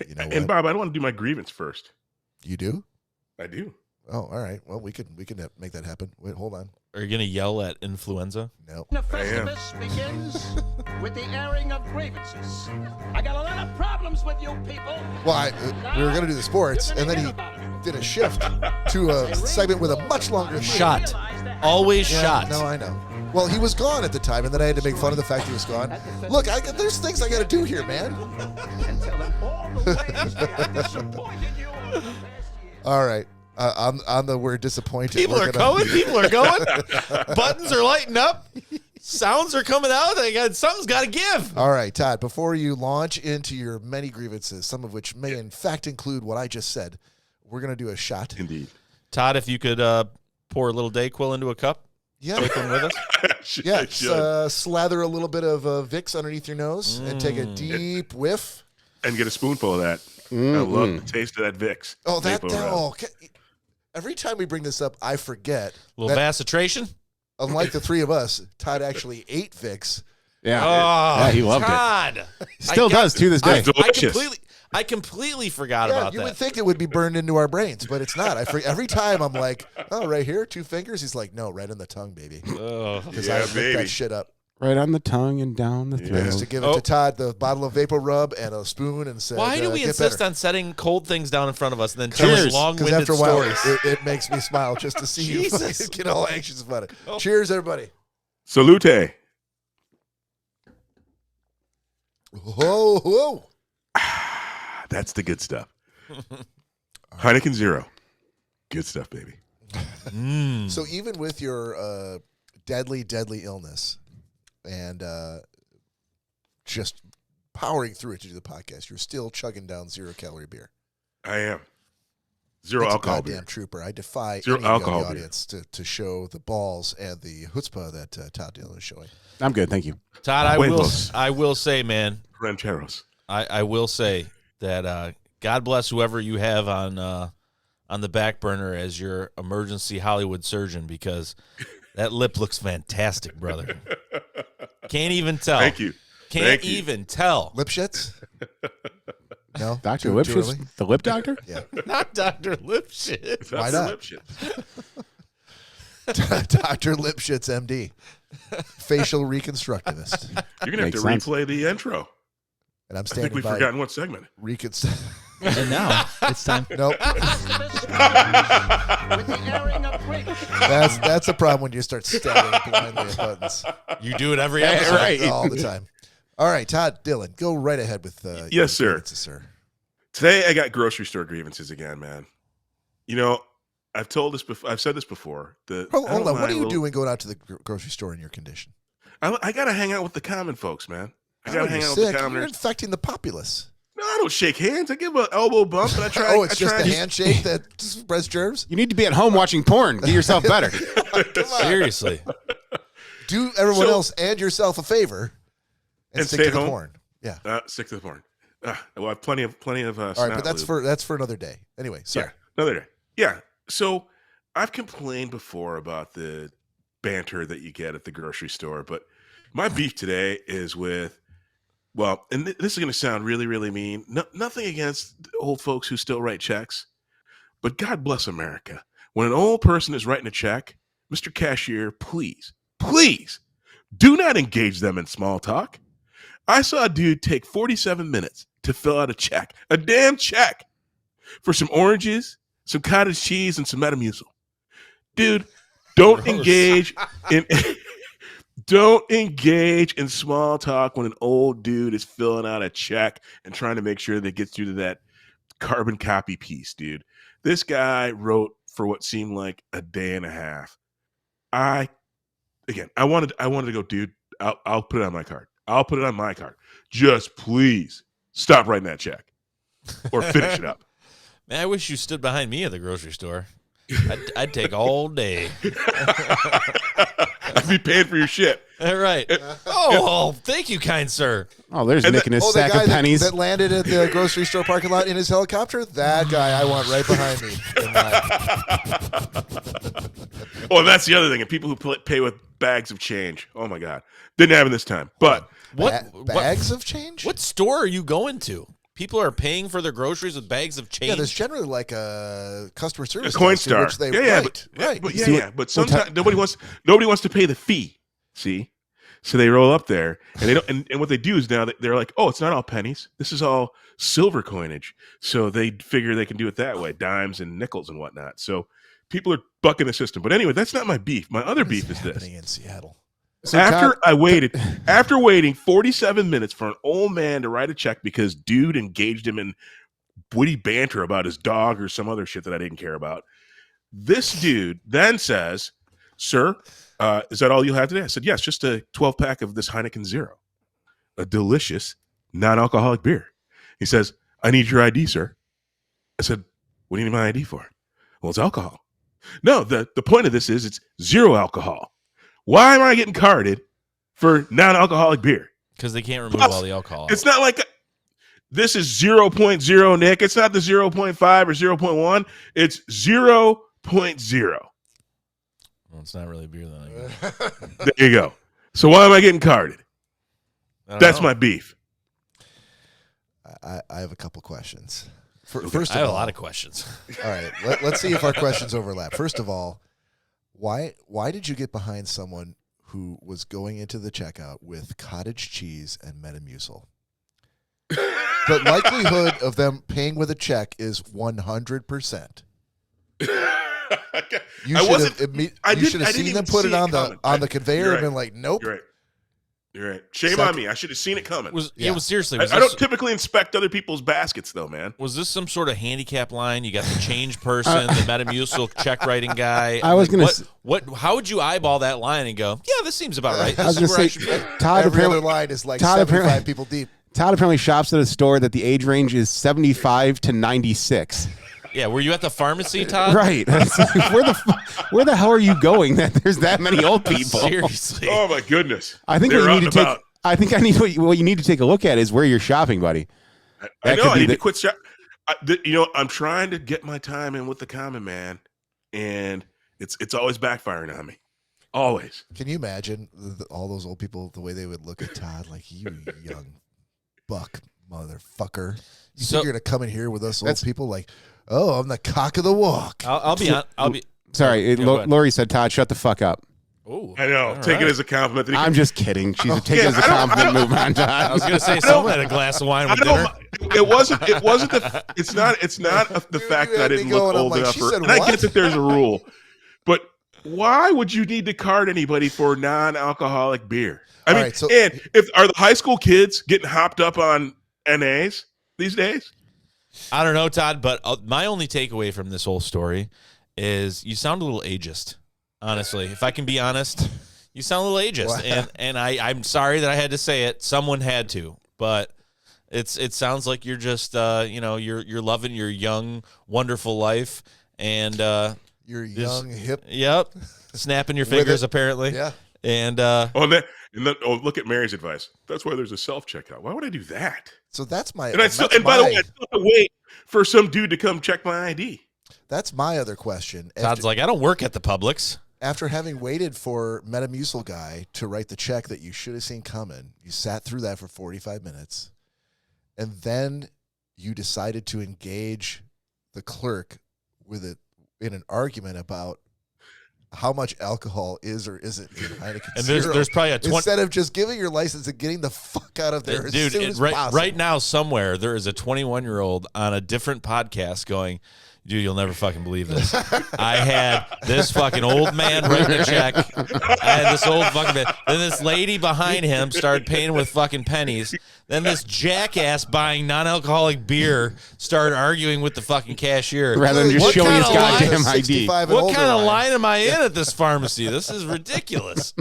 You know And what? Bob, I don't want to do my grievance first. You do? I do. Oh, all right. Well, we can make that happen. Wait, hold on. Are you going to yell at Influenza? No. The Festivus begins with the airing of grievances. I got a lot of problems with you people. Well, we were going to do the sports, and then he did a shift to a segment with a much longer theme. Shot. Always Yeah, shot. No, I know. Well, he was gone at the time, and then I had to make fun of the fact he was gone. Look, there's things I got to do here, man. And tell them all the ways I disappointed you last year. All right. On the word disappointed. People we're are gonna- going. People are going. Buttons are lighting up. Sounds are coming out. Something's got to give. All right, Todd, before you launch into your many grievances, some of which may in fact include what I just said, we're going to do a shot. Indeed. Todd, if you could pour a little Dayquil into a cup, Yeah. take one with us. Yeah. I should. Slather a little bit of Vicks underneath your nose and take a deep whiff. And get a spoonful of that. I love the taste of that Vicks. Oh, Maple Rub. every time we bring this up, I forget. Little that, vasitration. unlike the three of us, Todd actually ate Vicks. Yeah. Oh, Yeah, he loved it. Todd. Still does to this day. Delicious. I completely forgot Yeah, about you that. would think it would be burned into our brains, but it's not. Every time I'm like, oh, right here, 2 fingers. He's like, no, right in the tongue, baby. Because I looked that shit up. Right on the tongue and down the throat. Just to give it to Todd, the bottle of Vapor Rub and a spoon, and said, Why do we get insist better. on setting cold things down in front of us and then Cheers. telling Because long-winded after a while, stories? it makes me smile just to see you Jesus. fucking get all anxious about it. Cheers, everybody. Salute. Whoa, whoa. That's the good stuff. Heineken Zero. Good stuff, baby. So even with your deadly, deadly illness and just powering through it to do the podcast, you're still chugging down 0-calorie beer. I am. Zero That's alcohol a goddamn beer. trooper. I defy Zero any of you alcohol in the beer. audience to show the balls and the chutzpah that Todd Dillon is showing. I'm good, thank you. Todd, I will say, man, Rancheros. I will say that God bless whoever you have on the back burner as your emergency Hollywood surgeon, because that lip looks fantastic, brother. Can't even tell. Thank you. Can't Thank you. even tell. Lip shits? No? Dr. Too Lipschitz, early? the lip doctor? Yeah. Not Dr. Lipshit. Why That's not? lip shit. Dr. Lipschitz, MD. Facial reconstructivist. You're going to have Makes to sense. replay the intro. And I'm I think standing we've by forgotten what segment. And now it's time. Nope. With the airing of grievances. That's a problem when you start stabbing blindly at buttons. You do it every Yeah, episode. right. All the time. All right, Todd Dillon, go right ahead with Yes, your sir. grievances, sir. Today I got grocery store grievances again, man. You know, I've said this before. Hold on. What are you doing going out to the grocery store in your condition? I got to hang out with the common folks, man. I got to Oh, hang you're out with sick. the You're commoners. infecting the populace. No, I don't shake hands. I give an elbow bump, and I try. Oh, it's I just try the handshake that spreads germs? You need to be at home watching porn. Get yourself better. Seriously. Do everyone So- else and yourself a favor and stick stay to the home? porn. Yeah. Stick to the porn. Well, I have plenty of. All right, but that's for another day. Anyway, sorry. Yeah, another day. Yeah. So I've complained before about the banter that you get at the grocery store, but my beef today is with, well, and this is going to sound really, really mean. Nothing against old folks who still write checks, but God bless America. When an old person is writing a check, Mr. Cashier, please do not engage them in small talk. I saw a dude take 47 minutes to fill out a damn check for some oranges, some cottage cheese, and some Metamucil. Dude, don't engage in small talk when an old dude is filling out a check and trying to make sure that it gets through to that carbon copy piece, dude. This guy wrote for what seemed like a day and a half. I wanted to go, dude, I'll put it on my card. I'll put it on my card. Just please stop writing that check or finish it up. Man, I wish you stood behind me at the grocery store. I'd take all day. I'd be paying for your shit. All right. Oh, thank you, kind sir. Oh, there's And Nick and his Oh, the sack guy of pennies. that landed at the grocery store parking lot in his helicopter? That guy I want right behind me. Oh, that's the other thing. And people who pay with bags of change. Oh, my God. Didn't happen this time. But Bags of change? What store are you going to? People are paying for their groceries with bags of change. Yeah, there's generally like a customer service a coin desk in star. which they But right. But sometimes nobody wants to pay the fee. See? So they roll up there and they don't and what they do is now they're like, oh, it's not all pennies. This is all silver coinage. So they figure they can do it that way, dimes and nickels and whatnot. So people are bucking the system. But anyway, that's not my beef. My other beef is this. happening in Seattle. So After waiting 47 minutes for an old man to write a check because dude engaged him in witty banter about his dog or some other shit that I didn't care about, this dude then says, sir, is that all you have today? I said, yes, just a 12-pack of this Heineken Zero, a delicious non-alcoholic beer. He says, I need your ID, sir. I said, what do you need my ID for? Well, it's alcohol. No, the point of this is it's zero alcohol. Why am I getting carded for non-alcoholic beer? Because they can't remove all the alcohol. It's not like this is 0.0, Nick. It's not the 0.5 or 0.1. It's 0.0. Well, it's not really beer then. I guess. There you go. So why am I getting carded? I don't That's know. my beef. I have a couple questions. I have a lot of questions. All right, let's see if our questions overlap. First of all, why did you get behind someone who was going into the checkout with cottage cheese and Metamucil? The likelihood of them paying with a check is 100%. You should have seen them put it on the conveyor and been like, nope. You're right. Shame on me. I should have seen it coming. Seriously. I don't typically inspect other people's baskets, though, man. Was this some sort of handicap line? You got the change person, the Metamucil check writing guy. I was going to. How would you eyeball that line and go, yeah, this seems about right? I was going to say, Todd every other line is like 75 people deep. Todd apparently shops at a store that the age range is 75 to 96. Yeah, were you at the pharmacy, Todd? Right. Where the hell are you going that there's that many old people? Seriously. Oh my goodness. I think what you need to take a look at is where you're shopping, buddy. I know. I need to quit shopping. I'm trying to get my time in with the common man, and it's always backfiring on me. Always. Can you imagine all those old people, the way they would look at Todd, like, you young buck motherfucker? You think you're gonna come in here with us old people like, oh, I'm the cock of the walk? I'll be. Sorry, Lori said, Todd, shut the fuck up. Oh, I know. Take it as a compliment. I'm just kidding. She's taking it as a compliment. Move on, Todd. I was going to say someone had a glass of wine with dinner. It wasn't. It's not the fact that I didn't look old enough. And I get that there's a rule, but why would you need to card anybody for non-alcoholic beer? I mean, and are the high school kids getting hopped up on NAs these days? I don't know, Todd, but my only takeaway from this whole story is you sound a little ageist. Honestly, if I can be honest, you sound a little ageist, and I'm sorry that I had to say it. Someone had to, but it sounds like you're just you're loving your young, wonderful life, and you're young, hip. Yep, snapping your fingers apparently. Yeah, and look at Mary's advice. That's why there's a self checkout. Why would I do that? So that's my. And by the way, I still have to wait for some dude to come check my ID. That's my other question. Todd's like, I don't work at the Publix. After having waited for Metamucil guy to write the check that you should have seen coming, you sat through that for 45 minutes, and then you decided to engage the clerk with it in an argument about how much alcohol is or isn't in Heineken and Zero. There's probably instead of just giving your license and getting the fuck out of there as soon as possible. Right now, somewhere there is a 21-year-old on a different podcast going, dude, you'll never fucking believe this. I had this fucking old man writing a check. I had this old fucking man. Then this lady behind him started paying with fucking pennies. Then this jackass buying non-alcoholic beer started arguing with the fucking cashier. Rather than just showing his goddamn ID. What kind of line am I in at this pharmacy? This is ridiculous.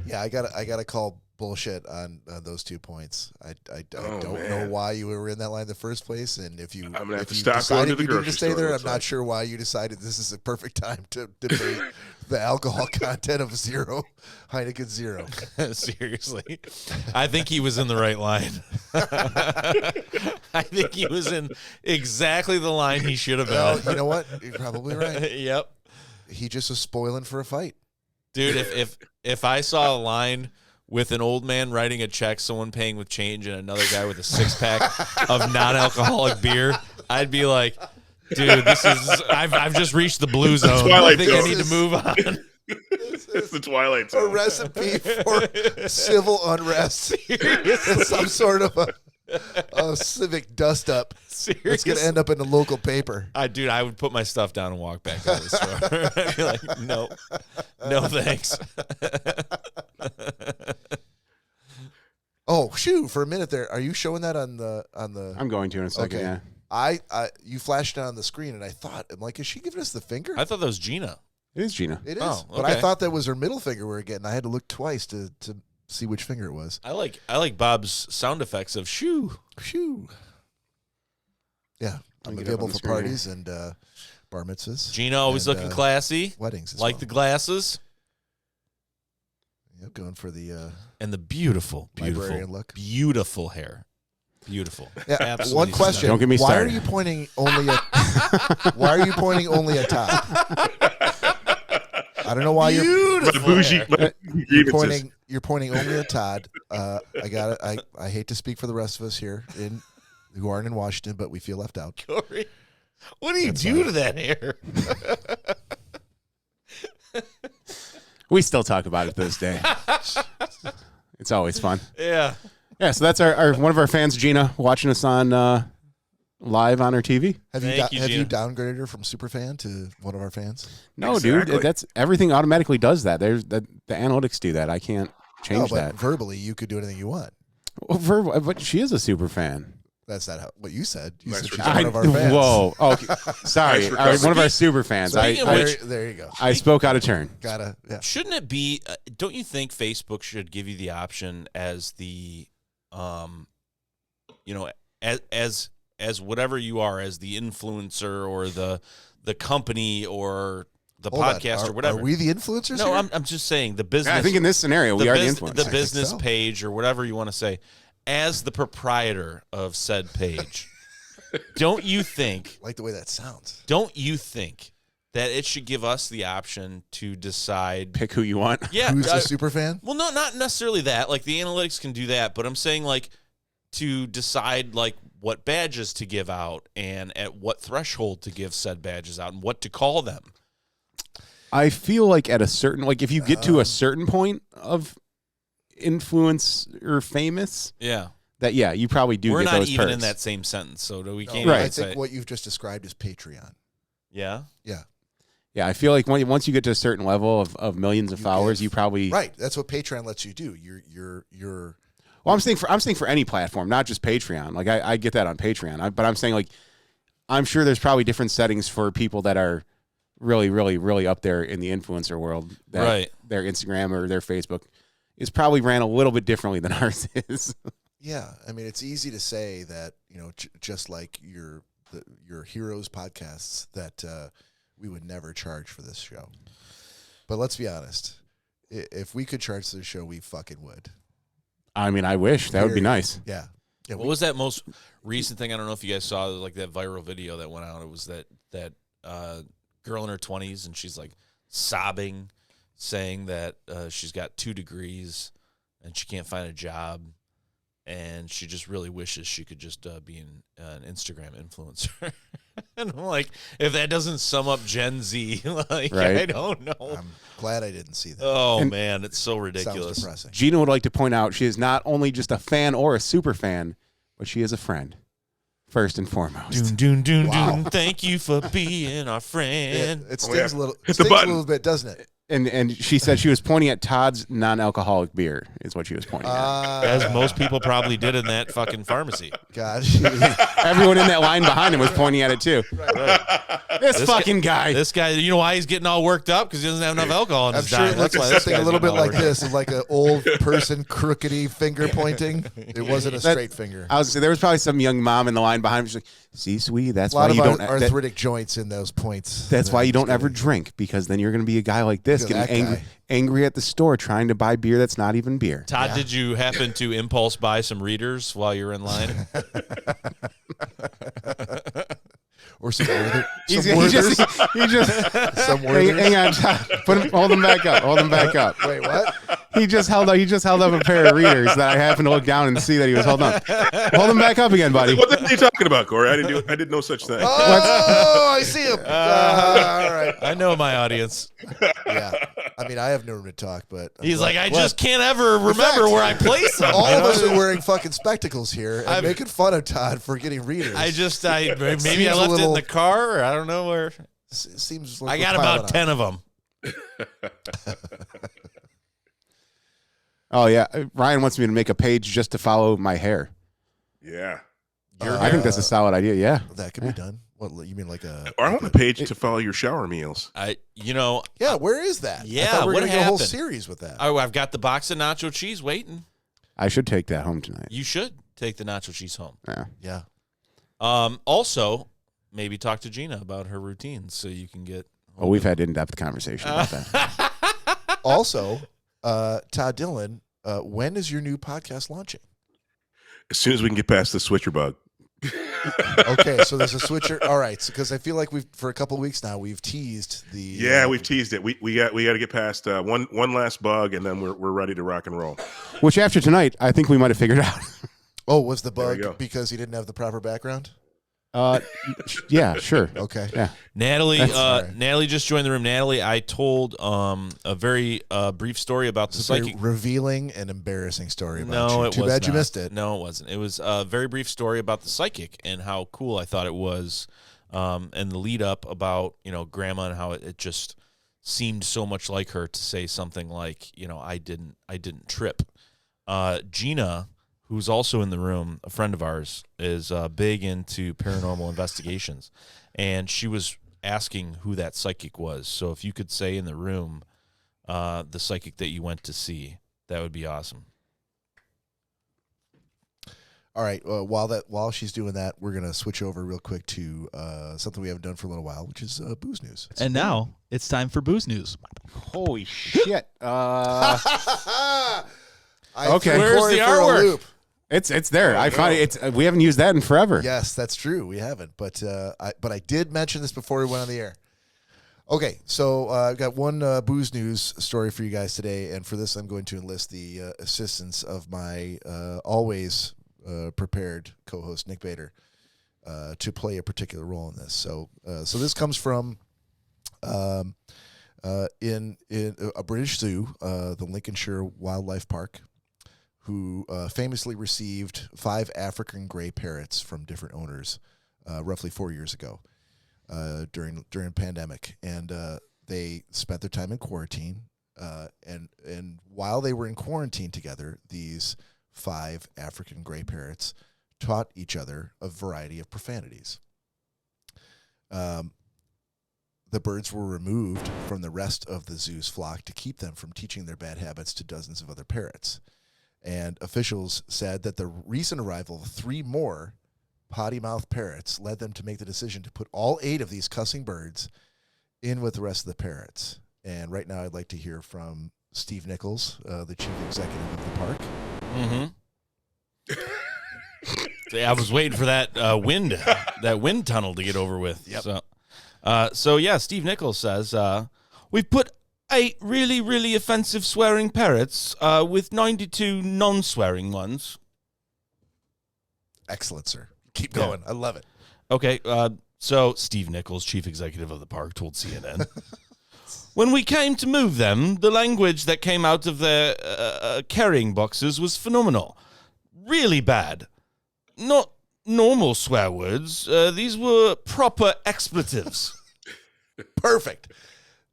Yeah, I gotta call bullshit on those 2 points. I don't know why you were in that line in the first place, and if you I'm gonna have to stop stop going to the you needed to stay grocery store, there, I'm not sure why you decided this is a perfect time to debate the alcohol content of Heineken Zero. Seriously, I think he was in the right line. I think he was in exactly the line he should have been. Well, you know what? You're probably right. Yep. He just was spoiling for a fight. Dude, if I saw a line with an old man writing a check, someone paying with change, and another guy with a 6-pack of non-alcoholic beer, I'd be like, dude, I've just reached the blue zone. I think I need to move on. It's the Twilight Zone. A recipe for civil unrest. It's some sort of a civic dust-up. Seriously? It's going to end up in the local paper. I would put my stuff down and walk back out of the store. I'd be like, no thanks. Oh, shoot, for a minute there. Are you showing that on the I'm going to in a second, okay. Yeah. You flashed it on the screen, and I thought, I'm like, is she giving us the finger? I thought that was Gina. It is Gina. It is. Oh, But I okay. thought that was her middle finger we were getting. I had to look twice to see which finger it was. I like Bob's sound effects of shoo. Shoo. Yeah, I'm available for parties and bar mitzvahs. Gina always looking classy. Weddings as like well. the glasses. Yep, going for the and the beautiful librarian look. Beautiful hair. Beautiful. Yeah. Absolutely. One question. Don't get me started. Why are you pointing only at Todd? I don't know why you're My bougie pointing You're pointing only at Todd. I got it. I hate to speak for the rest of us here who aren't in Washington, but we feel left out. Cory, what do you do to that hair? We still talk about it to this day. It's always fun. Yeah. Yeah, so that's our one of our fans, Gina, watching us on live on her TV. Have Thank you you, Gina. downgraded her from superfan to one of our fans? No, Exactly. dude, that's everything automatically does that. The analytics do that. I can't change but that. verbally, you could do anything you want. Well, but she is a super fan. That's not what you said. You Nice said she's recovery. one of our fans. Whoa. Okay. Sorry. Nice recovery. One of our super fans. Speaking of which- There you go. I spoke out of turn. Yeah. Shouldn't it be? Don't you think Facebook should give you the option as the, as whatever you are, as the influencer or the company or the Hold on. podcast Are- or whatever? Are we the influencers No, here? I'm just saying the business. I think in this scenario, we are the influencers. The business so. page or whatever you want to say, as the proprietor of said page. Don't you think? Like the way that sounds. Don't you think that it should give us the option to decide? Pick who you want. Yeah, Who's a super fan? well, no, not necessarily that. Like the analytics can do that, but I'm saying like to decide like what badges to give out and at what threshold to give said badges out and what to call them. I feel like at a certain, like if you get to a certain point of influence or famous, Yeah, that you probably do we're get not those even perks. in that same sentence, so we No, can't. Right. even I say, think what you've just described is Patreon. yeah. Yeah. Yeah, I feel like once you get to a certain level of millions of followers, give- you probably Right. That's what Patreon lets you do. You're Well, I'm saying for any platform, not just Patreon. Like I get that on Patreon, but I'm saying like I'm sure there's probably different settings for people that are really, really, really up there in the influencer world. That Right. Their Instagram or their Facebook is probably ran a little bit differently than ours is. Yeah, I mean, it's easy to say that, just like your heroes podcasts, that we would never charge for this show. But let's be honest, if we could charge for this show, we fucking would. I mean, I wish that would be Period. nice. Yeah. Yeah. What was that most recent thing? I don't know if you guys saw like that viral video that went out. It was that girl in her 20s and she's like sobbing, saying that she's got 2 degrees and she can't find a job, and she just really wishes she could just be an Instagram influencer. And I'm like, if that doesn't sum up Gen Z, like Right. I don't know. I'm glad I didn't see that. Oh And- man, it's so Sounds ridiculous. depressing. Gina would like to point out she is not only just a fan or a super fan, but she is a friend, first and foremost. Doon. Wow. Thank you for being our friend. It Oh, stings yeah. a little. Hit the Stings a button. little bit, doesn't it? And she said she was pointing at Todd's non-alcoholic beer is what she was pointing at. As most people probably did in that fucking pharmacy. God. Everyone in that line behind him was pointing at it too. This fucking guy. This guy, you know why he's getting all worked up? Because he doesn't have enough alcohol in I'm his sure diet. it looked That's why this something a guy's little bit getting all like worked up. this, of like an old person crookedy finger pointing. It wasn't a straight finger. I was there was probably some young mom in the line behind me. She's like, "See, sweetie, that's A lot why of you don't. arthritic joints in those points. that's why you don't ever Just drink because then you're going to be a guy like this, Look at getting that guy. angry at the store trying to buy beer that's not even beer." Todd, did you happen to impulse buy some readers while you're in line? kidding. Or some Werther. He Some just Werthers. Some hang Werthers. on, Todd. Hold him back up. Hold him back up. Wait, what? He just held up a pair of readers that I happened to look down and see that he was holding up. Hold him back up again, buddy. What the hell are you talking about, Corey? I did no such thing. Oh, I see him. All right. I know my audience. Yeah. I mean, I have no room to talk, but He's like, I What? just can't ever remember fact, where I place them. All of us are wearing fucking spectacles here and I've- making fun of Todd for getting readers. maybe Seems I a left it in little- the car, or I don't know where. Seems like I we're got piling about on. 10 of them. Oh yeah, Ryan wants me to make a page just to follow my hair. Yeah. I think that's a solid idea. Yeah. That could be done. What you mean, like a? Or I want a page to follow your shower meals. Yeah, where is that? Yeah, I thought we were what gonna get a whole happened? series with that. I've got the box of nacho cheese waiting. I should take that home tonight. You should take the nacho cheese home. Yeah. Yeah. Also, maybe talk to Gina about her routines so you can get. Oh, we've had in-depth conversation about that. Also, Todd Dillon, when is your new podcast launching? As soon as we can get past the switcher bug. Okay, so there's a switcher. All right, because I feel like for a couple of weeks now we've teased the. Yeah, we've teased it. We got to get past one last bug, and then we're ready to rock and roll. Which after tonight, I think we might have figured out. Oh, was the There we go. bug because he didn't have the proper background? Yeah, sure. Okay. Yeah. Natalie, all right. Natalie just joined the room. Natalie, I told a very brief story about the It's a very psychic. revealing and embarrassing story about No, you. it Too was bad you not. missed it. No, it wasn't. It was a very brief story about the psychic and how cool I thought it was, and the lead up about Grandma and how it just seemed so much like her to say something like I didn't trip. Gina, who's also in the room, a friend of ours, is big into paranormal investigations, and she was asking who that psychic was. So if you could say in the room the psychic that you went to see, that would be awesome. All right. While she's doing that, we're gonna switch over real quick to something we haven't done for a little while, which is booze news. And now it's time for booze news. Holy shit. I Okay. threw Where's Cory the for a artwork? loop. It's there. I find it's we haven't used that in forever. Yes, that's true. We haven't, but I did mention this before we went on the air. Okay, so I've got one booze news story for you guys today, and for this, I'm going to enlist the assistance of my always prepared co-host Nick Bader to play a particular role in this. So this comes from in a British zoo, the Lincolnshire Wildlife Park, who famously received 5 African gray parrots from different owners roughly 4 years ago during a pandemic. And they spent their time in quarantine. And while they were in quarantine together, these 5 African gray parrots taught each other a variety of profanities. The birds were removed from the rest of the zoo's flock to keep them from teaching their bad habits to dozens of other parrots. And officials said that the recent arrival of 3 more potty-mouthed parrots led them to make the decision to put all 8 of these cussing birds in with the rest of the parrots. And right now I'd like to hear from Steve Nichols, the chief executive of the park. Mm-hmm. I was waiting for that wind tunnel to get over with. Yep. So yeah, Steve Nichols says, we've put 8 really, really offensive swearing parrots with 92 non-swearing ones. Excellent, sir. Keep going. I love it. Okay, so Steve Nichols, chief executive of the park, told CNN, when we came to move them, the language that came out of their carrying boxes was phenomenal. Really bad. Not normal swear words. These were proper expletives. Perfect.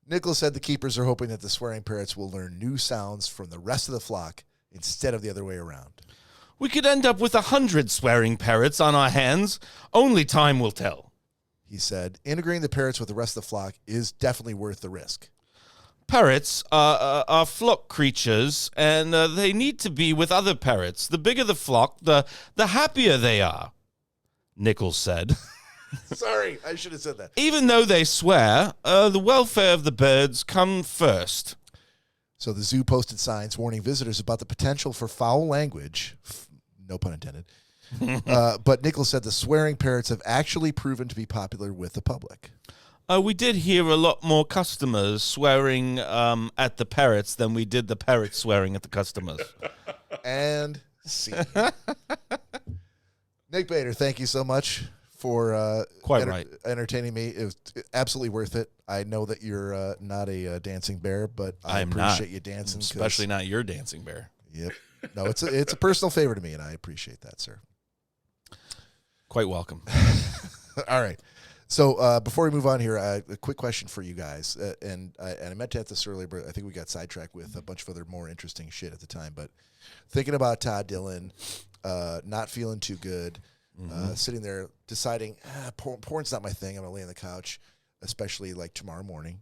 Nichols said the keepers are hoping that the swearing parrots will learn new sounds from the rest of the flock instead of the other way around. We could end up with 100 swearing parrots on our hands. Only time will tell. He said, integrating the parrots with the rest of the flock is definitely worth the risk. Parrots are flock creatures, and they need to be with other parrots. The bigger the flock, the happier they are, Nichols said. Sorry, I should have said that. Even though they swear, the welfare of the birds come first. So the zoo posted signs warning visitors about the potential for foul language. No pun intended. But Nichols said the swearing parrots have actually proven to be popular with the public. We did hear a lot more customers swearing at the parrots than we did the parrots swearing at the customers. And see. Nick Bader, thank you so much for entertaining me. It was absolutely worth it. I know that you're not a dancing bear, but I appreciate you dancing. Especially not your dancing bear. Yep. No, it's a personal favor to me, and I appreciate that, sir. Quite welcome. All right. So before we move on here, a quick question for you guys. And I meant to ask this earlier, but I think we got sidetracked with a bunch of other more interesting shit at the time. But thinking about Todd Dillon, not feeling too good, sitting there deciding, porn's not my thing. I'm going to lay on the couch, especially like tomorrow morning.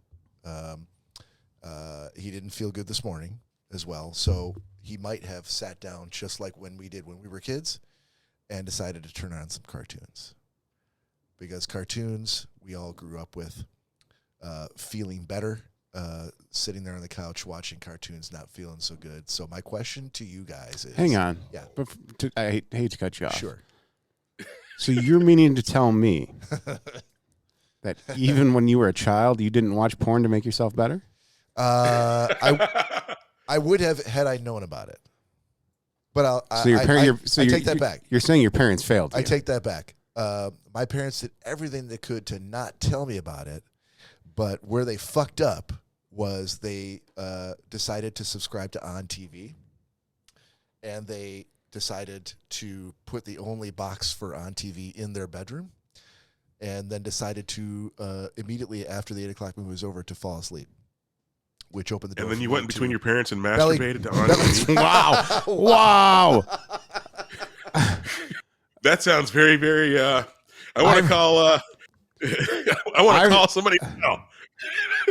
He didn't feel good this morning as well. So he might have sat down just like when we did when we were kids and decided to turn on some cartoons. Because cartoons, we all grew up with, feeling better, sitting there on the couch watching cartoons, not feeling so good. So my question to you guys is... Hang on. Yeah. I hate to cut you off. Sure. So you're meaning to tell me that even when you were a child, you didn't watch porn to make yourself better? I would have had I known about it. But I take that back. You're saying your parents failed you. I take that back. My parents did everything they could to not tell me about it, but where they fucked up was they decided to subscribe to On TV, and they decided to put the only box for On TV in their bedroom, and then decided to immediately after the 8 o'clock movie was over to fall asleep, which opened the door. And then for you me went between to your parents and masturbated to On belly- TV. Wow. That sounds very, very. I want to call. I want to call somebody. No.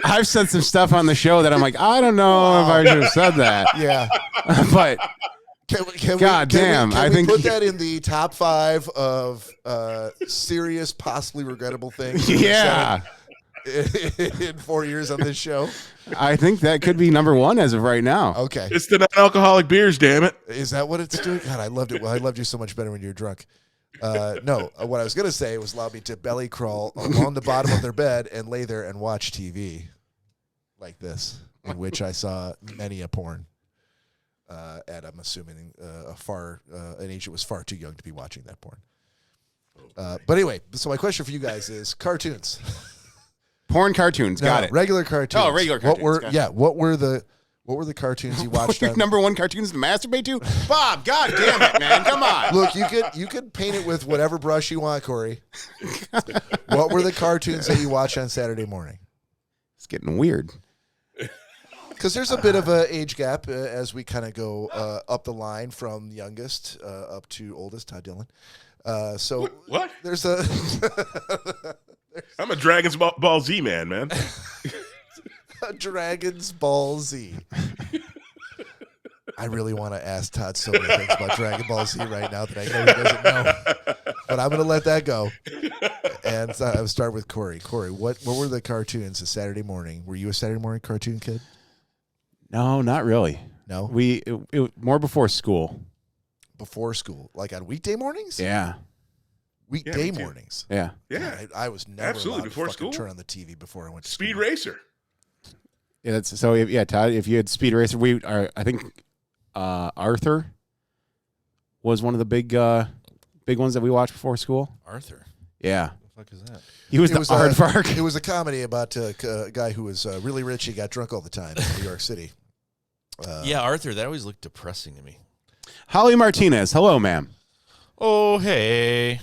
I've said some stuff on the show that I'm like, I don't know if I should have said that. Yeah. But I think put that in the top 5 of serious, possibly regrettable things. Yeah. In 4 years on this show. I think that could be number 1 as of right now. Okay. It's the non-alcoholic beers, damn it. Is that what it's doing? God, I loved it. Well, I loved you so much better when you were drunk. No, what I was going to say was allow me to belly crawl along the bottom of their bed and lay there and watch TV like this, in which I saw many a porn at, I'm assuming, an age that was far too young to be watching that porn. But anyway, so my question for you guys is cartoons. Porn cartoons, got it. Regular cartoons. Oh, regular cartoons. What were the cartoons you watched? Your number 1 cartoons to masturbate to? Bob, god damn it, man. Come on. Look, you could paint it with whatever brush you want, Corey. What were the cartoons that you watched on Saturday morning? It's getting weird. Because there's a bit of an age gap as we kind of go up the line from youngest up to oldest, Todd Dillon. So what? There's a. I'm a Dragon's Ball Z man. A Dragon's Ball Z. I really want to ask Todd so many things about Dragon Ball Z right now that I know he doesn't know. But I'm going to let that go. And I'll start with Corey. Corey, what were the cartoons a Saturday morning? Were you a Saturday morning cartoon kid? No, not really. No? It more before school. Before school? Like on weekday mornings? Yeah. Weekday mornings? Yeah. Yeah. I was never absolutely allowed before to fucking school. turn on the TV before I went to Speed school. Racer. Yeah, Todd, if you had Speed Racer, I think Arthur was one of the big ones that we watched before school. Arthur. Yeah. What the fuck is that? He was the aardvark. It was a comedy about a guy who was really rich. He got drunk all the time in New York City. Yeah, Arthur. That always looked depressing to me. Holly Martinez. Hello, ma'am. Oh, hey.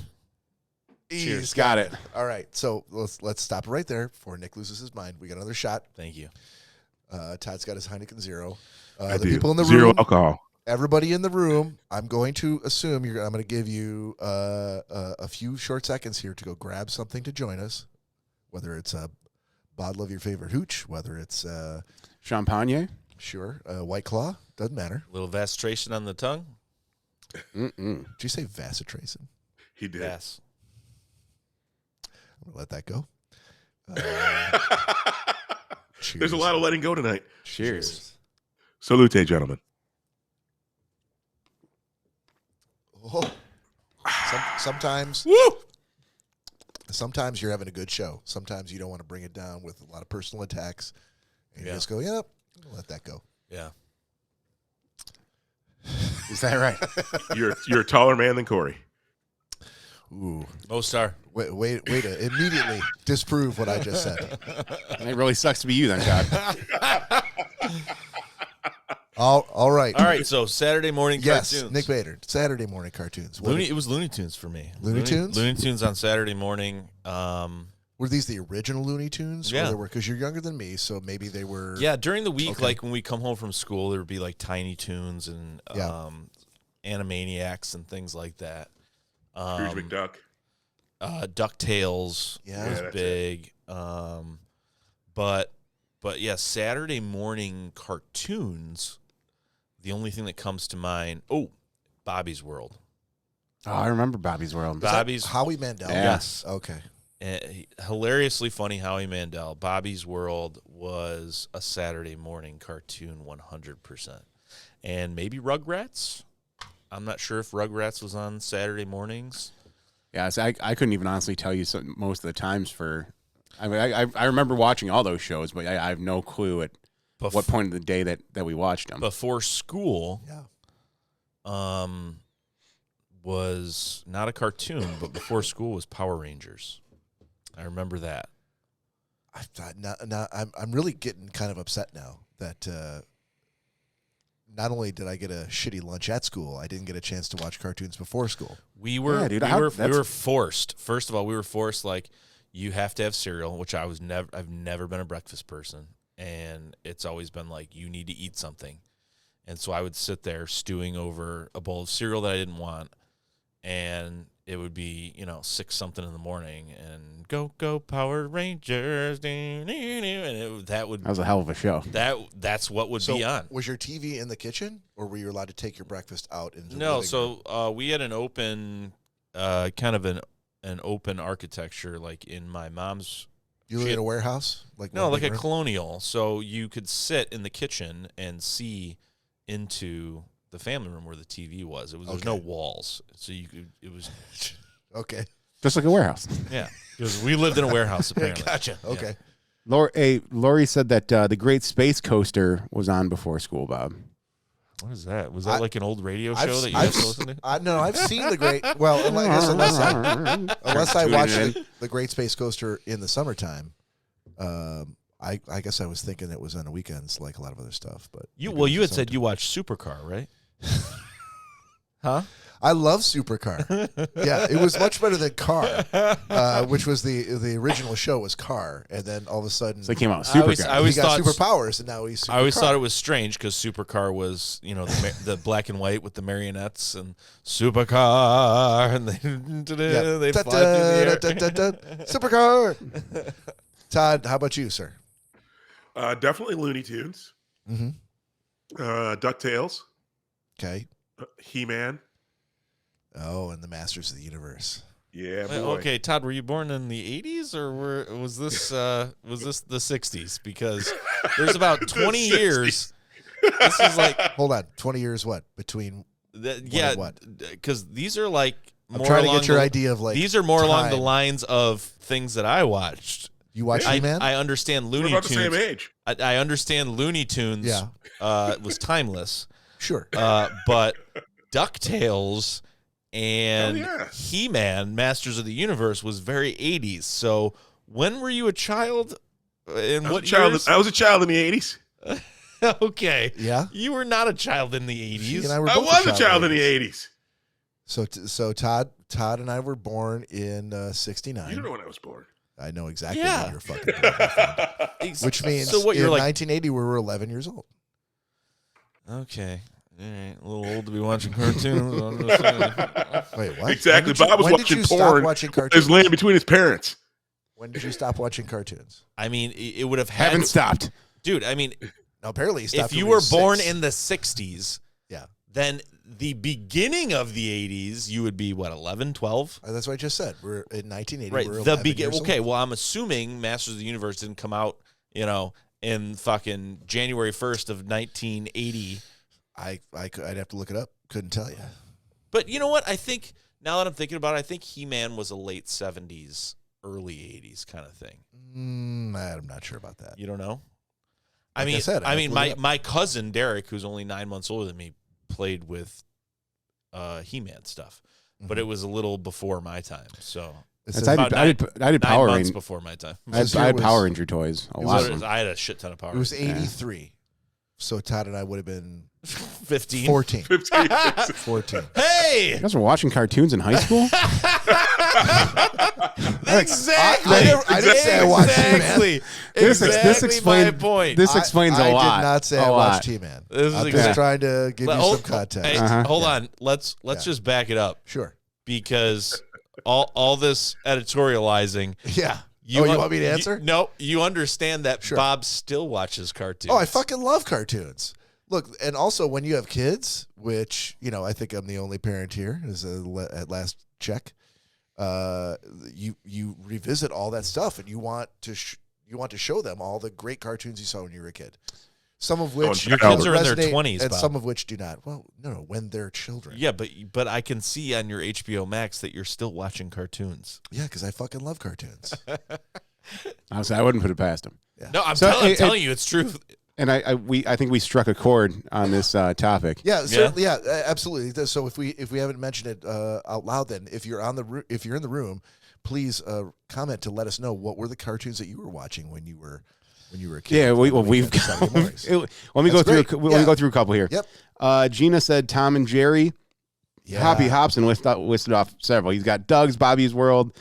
Cheers. Got it. All right. So let's stop it right there before Nick loses his mind. We got another shot. Thank you. Todd's got his Heineken Zero. I The do. people in the Zero room, alcohol. everybody in the room, I'm going to assume I'm going to give you a few short seconds here to go grab something to join us, whether it's a bottle of your favorite hooch, whether it's Champagne. sure White Claw, doesn't matter. A little vastration on the tongue. Mm-mm. Did you say Vacitracin? He did. Yes. I'm going to let that go. Cheers. There's a lot of letting go tonight. Cheers. Salute, gentlemen. Oh. Sometimes, sometimes you're having a good show. Sometimes you don't want to bring it down with a lot of personal attacks. And you just go, yep, let that go. Yeah. Is that right? You're a taller man than Cory. Ooh. Mo-Star. Wait to immediately disprove what I just said. It really sucks to be you then, Todd. All right. All right, so Saturday morning Yes, cartoons. Nick Bader, Saturday morning cartoons. What It was Looney Tunes for me. Looney Tunes? Looney Tunes on Saturday morning. were these the original Looney Tunes? Yeah. Because you're younger than me, so maybe they were. Yeah, during the week, Okay. like when we come home from school, there would be like Tiny Toons and Yeah. Animaniacs and things like that. Scrooge McDuck. DuckTales Yeah. was Yeah, that's big. But yeah, Saturday morning cartoons. The only thing that comes to mind, Bobby's World. Oh, I remember Bobby's World. Is that Bobby's Howie Mandel. Yeah. Yes. Okay. Hilariously funny Howie Mandel. Bobby's World was a Saturday morning cartoon 100%. And maybe Rugrats. I'm not sure if Rugrats was on Saturday mornings. Yeah, so I couldn't even honestly tell you most of the times for. I mean, I remember watching all those shows, but I have no clue at what point of the day that we watched them. Before school, Yeah. was not a cartoon, but before school was Power Rangers. I remember that. I'm really getting kind of upset now that not only did I get a shitty lunch at school, I didn't get a chance to watch cartoons before school. We were Yeah, dude, we were forced. First of all, we were forced, like, you have to have cereal, which I've never been a breakfast person, and it's always been like, you need to eat something. And so I would sit there stewing over a bowl of cereal that I didn't want, and it would be, 6 something in the morning, and go Power Rangers, and that was a hell of a show. That's what would be on. Was your TV in the kitchen, or were you allowed to take your breakfast out into the No, living room? so we had an open, kind of an open architecture, like in my mom's. You live in a warehouse? No, like a room? colonial. So you could sit in the kitchen and see into the family room where the TV was. There was no walls, so it was Okay. Just like a warehouse. Yeah, because we lived in a warehouse apparently. Gotcha. Okay. Lori said that the Great Space Coaster was on before school, Bob. What is that? Was that like an old radio show that you I've, have to listen to? No, I've seen the Great. Well, unless I watched the Great Space Coaster in the summertime. I guess I was thinking it was on the weekends, like a lot of other stuff. But You had said you watched Supercar, right? Huh? I love Supercar. Yeah, it was much better than Car, which was the original show was Car, and then all of a sudden So they came out with Supercar. I always he got thought superpowers, and now he's Supercar. I always thought it was strange because Supercar was, the black and white with the marionettes and Supercar, and they fly through the air. Supercar. Todd, how about you, sir? Definitely Looney Tunes. Mm-hmm. DuckTales. Okay. He-Man. Oh, and the Masters of the Universe. Yeah, boy. Okay, Todd, were you born in the 80s or was this the 60s? Because there's about 20 years. This is like, Hold on, 20 years what? Between what? Because these are like I'm more trying to along get your the- idea of like These are more along the time. lines of things that I watched. You watch He-Man? I understand We're Looney about the Tunes. same age. I understand Looney Tunes. Yeah. Was timeless. Sure. But DuckTales and Hell yeah. He-Man, Masters of the Universe, was very 80s. So when were you a child? In what years? I was a child in the 80s. Okay. Yeah. You were not a child in the 80s. And I were I both was a child in the 80s. So Todd and I were born in 69. You don't know when I was born. I know exactly Yeah. when you're fucking born, my friend. Which means so what, in you're like 1980 we were 11 years old. okay. All right, a little old to be watching cartoons. I'm just saying. Wait, what? Exactly. When did you- Bob was when did watching you stop porn. watching His cartoons? land between his parents. When did you stop watching cartoons? I mean, it would have had Haven't stopped. dude. I mean, No, apparently he stopped if you when he were was born 6. in the 60s, Yeah. then the beginning of the 80s, you would be what, 11, 12? That's what I just said. We're in 1980. Right. We're The 11 begin. years Okay. old. Well, I'm assuming Masters of the Universe didn't come out, in fucking January 1st of 1980. I'd have to look it up. Couldn't tell you. But you know what? I think now that I'm thinking about it, I think He-Man was a late 70s, early 80s kind of thing. I'm not sure about that. You don't know? Like I said, I have to look it up. my cousin Derek, who's only 9 months older than me, played with He-Man stuff, but it was a little before my time. So It That's- says I did 9 Power months Rangers. before my time. I This year had was- Power Ranger toys. A it lot was- of them. I had a shit ton of Power it was Rangers. 83. So Todd and I would have been 15. 14. 15 years. 14. Hey! You guys were watching cartoons in high school? Exactly. I didn't say I watched He-Man. This Exactly explains my point. This explains I a lot. did not say a I lot. watched He-Man. This is I'm just exact- trying to give you Hold- some context. Hey, Uh-huh. hold on. Let's Yeah. just back it up Sure. because all this editorializing. Yeah. You want me to answer? No, you understand that Sure. Bob still watches cartoons. Oh, I fucking love cartoons. Look, and also when you have kids, which, I think I'm the only parent here at last check, you revisit all that stuff and you want to show them all the great cartoons you saw when you were a kid. Some of which Your kids are in their resonate, 20s, and Bob. some of which do not. Well, no, when they're children. Yeah, but I can see on your HBO Max that you're still watching cartoons. Yeah, because I fucking love cartoons. Honestly, I wouldn't put it past him. Yeah. No, I'm So, telling you, it's true. And I think we struck a chord on this topic. Yeah, certainly. Yeah, absolutely. So if we haven't mentioned it out loud, then if you're in the room, please comment to let us know what were the cartoons that you were watching when you were a kid. Yeah, we've Saturday mornings. let me go That's through. great. Let me go through a couple here. Yep. Gina said Tom and Jerry. Yeah. Hoppy Hobson listed off several. He's got Doug's Bobby's World,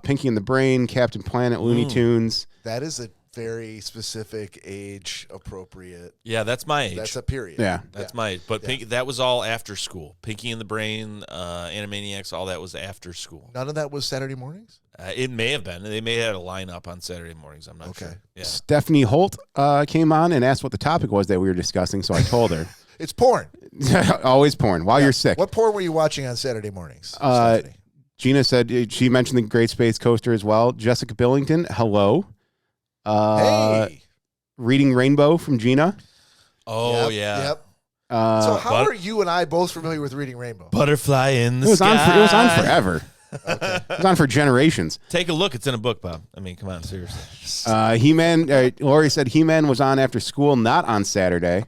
Pinky and the Brain, Captain Planet, Looney Tunes. That is a very specific age appropriate. Yeah, that's my age. That's a period. Yeah. That's my age. But Pinky, that was all after school. Pinky and the Brain, Animaniacs, all that was after school. None of that was Saturday mornings? It may have been. They may have had a lineup on Saturday mornings. I'm not sure. Yeah. Stephanie Holt came on and asked what the topic was that we were discussing, so I told her. It's porn. Always porn while you're sick. What porn were you watching on Saturday mornings, Stephanie? Gina said she mentioned the Great Space Coaster as well. Jessica Billington, hello. Hey. Reading Rainbow from Gina. Oh, Yep, yeah. Yep. Uh, So how are you and I both familiar with Reading Rainbow? Butterfly in the it was sky. it was on forever. It was on for generations. Take a look. It's in a book, Bob. I mean, come on, seriously. He-Man. Lori said He-Man was on after school, not on Saturday.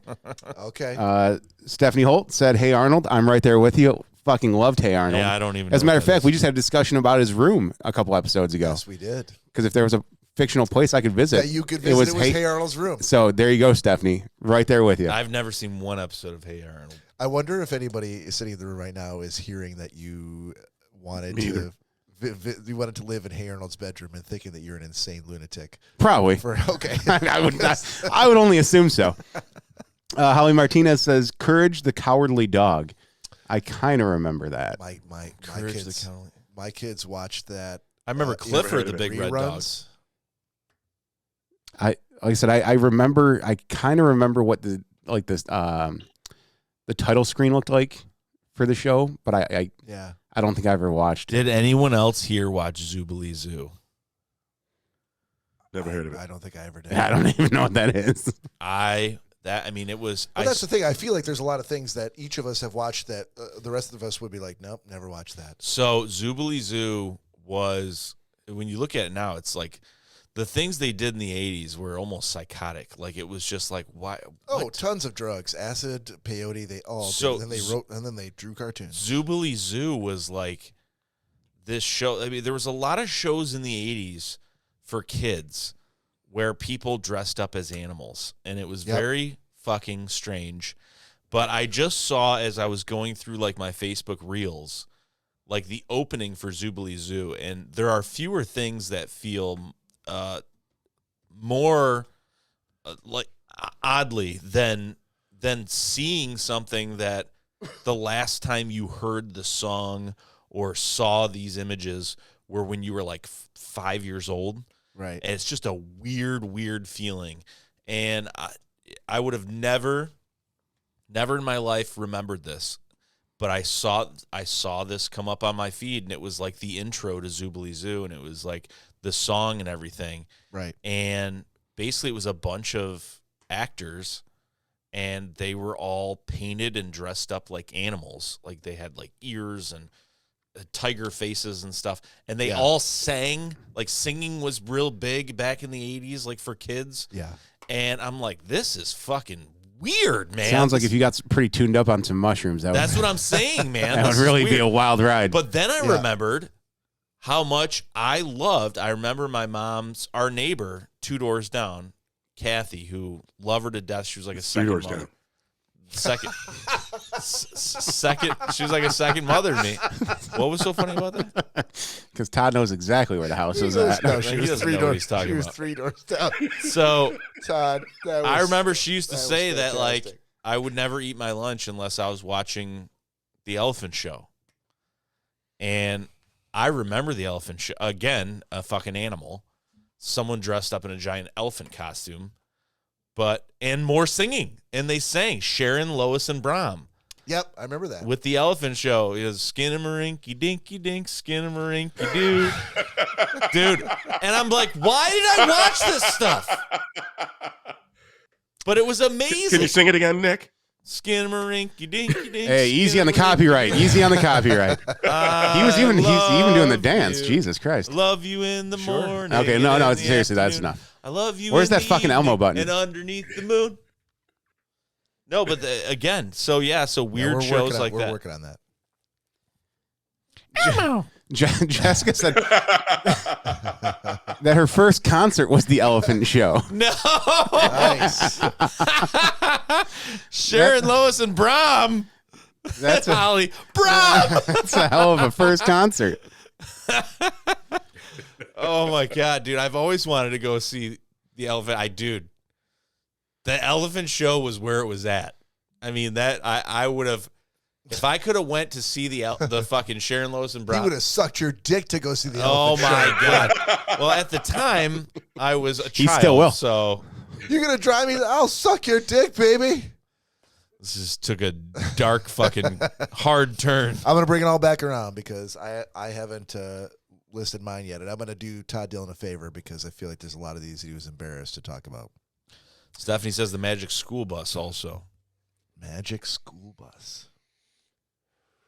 Okay. Stephanie Holt said, "Hey Arnold, I'm right there with you." Fucking loved Hey Arnold. Yeah, I don't even. As a know matter what of that fact, is. we just had a discussion about his room a couple episodes ago. Yes, we did. Because if there was a fictional place I could visit, That you could visit. It was Hey Arnold's room. So there you go, Stephanie. Right there with you. I've never seen one episode of Hey Arnold. I wonder if anybody sitting in the room right now is hearing that you wanted to you wanted to live in Hey Arnold's bedroom and thinking that you're an insane lunatic. Probably. Okay. I would only assume so. Holly Martinez says, "Courage the Cowardly Dog." I kind of remember that. My kids watched that. I remember Clifford the Big Red Dog. reruns. Like I said, I remember. I kind of remember what the title screen looked like for the show, but I don't think I ever watched it. Did anyone else here watch Zoobilee Zoo? Never heard of it. I don't think I ever did. I don't even know what that is. It was. Well, that's the thing. I feel like there's a lot of things that each of us have watched that the rest of us would be like, nope, never watched that. So Zoobilee Zoo was, when you look at it now, it's like the things they did in the 80s were almost psychotic. Like it was just like, why? Oh, what? tons of drugs, acid, peyote. They all did. And then they drew cartoons. Zoobilee Zoo was like this show. I mean, there was a lot of shows in the 80s for kids where people dressed up as animals, and it was very fucking strange. But I just saw, as I was going through like my Facebook reels, like the opening for Zoobilee Zoo, and there are fewer things that feel more like oddly than seeing something that the last time you heard the song or saw these images were when you were like 5 years old. Right. And it's just a weird feeling. And I would have never in my life remembered this. But I saw this come up on my feed, and it was like the intro to Zoobilee Zoo, and it was like the song and everything. Right. And basically it was a bunch of actors, and they were all painted and dressed up like animals. Like they had like ears and tiger faces and stuff, and they all sang. Like singing was real big back in the 80s, like for kids. Yeah. And I'm like, this is fucking weird, man. Sounds like if you got pretty tuned up on some mushrooms, that's what I'm saying, man. that would really be a wild ride. But then I remembered how much I remember our neighbor 2 doors down, Kathy, who loved her to death. She was like a second doors mother. down. Second, she was like a second mother to me. What was so funny about that? Because Todd knows exactly where the house is at. No, she He was doesn't 3 know what doors. he's talking She was about. 3 doors down. So Todd, that was, I remember she used to that was say that like fantastic. I would never eat my lunch unless I was watching the Elephant Show. And I remember the Elephant Show. Again, a fucking animal. Someone dressed up in a giant elephant costume. And more singing. And they sang Sharon, Lois, and Brom. Yep, I remember that. With the Elephant Show, it was skin-a-marinky dinky dink, skin-a-marinky doo. Dude. And I'm like, why did I watch this stuff? But it was amazing. Can you sing it again, Nick? Skinamarink, dinky dink. Hey, easy on the copyright. Easy on the copyright. He's even doing the dance. Jesus Christ. Love you in the morning. Okay, no, seriously, that's enough. I love you. Where's in that the fucking Elmo evening button? And underneath the moon. No, but again, so weird we're shows like that. We're working on that. Elmo. Jessica said that her first concert was the Elephant Show. No. Nice. Sharon, Lois, and Brom. That's a, Holly. Brom. that's a hell of a first concert. Oh my God, dude. I've always wanted to go see the Elephant. The Elephant Show was where it was at. I mean, that I would have, if I could have went to see the fucking Sharon, Lois, and He Brom. would have sucked your dick to go see the Oh Elephant my Show. God. Well, at the time, I was a child. He still will. So You're gonna drive me? I'll suck your dick, baby. this just took a dark fucking hard turn. I'm gonna bring it all back around because I haven't listed mine yet, and I'm gonna do Todd Dillon a favor because I feel like there's a lot of these he was embarrassed to talk about. Stephanie says the Magic School Bus also. Magic School Bus.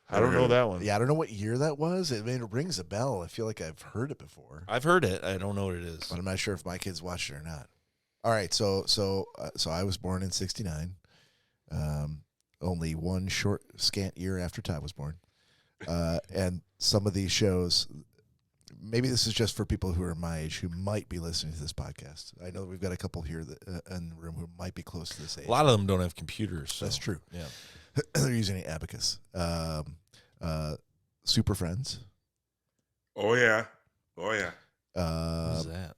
I don't know that one. Yeah, I don't know what year that was. I mean, it rings a bell. I feel like I've heard it before, I've heard it. I don't know what it is. but I'm not sure if my kids watched it or not. All right, so I was born in '69. Only one scant year after Todd was born, and some of these shows. Maybe this is just for people who are my age who might be listening to this podcast. I know we've got a couple here in the room who might be close to this age. A lot of them don't have computers. So. That's true. Yeah. They're using an abacus. Super Friends. Oh yeah. What is that?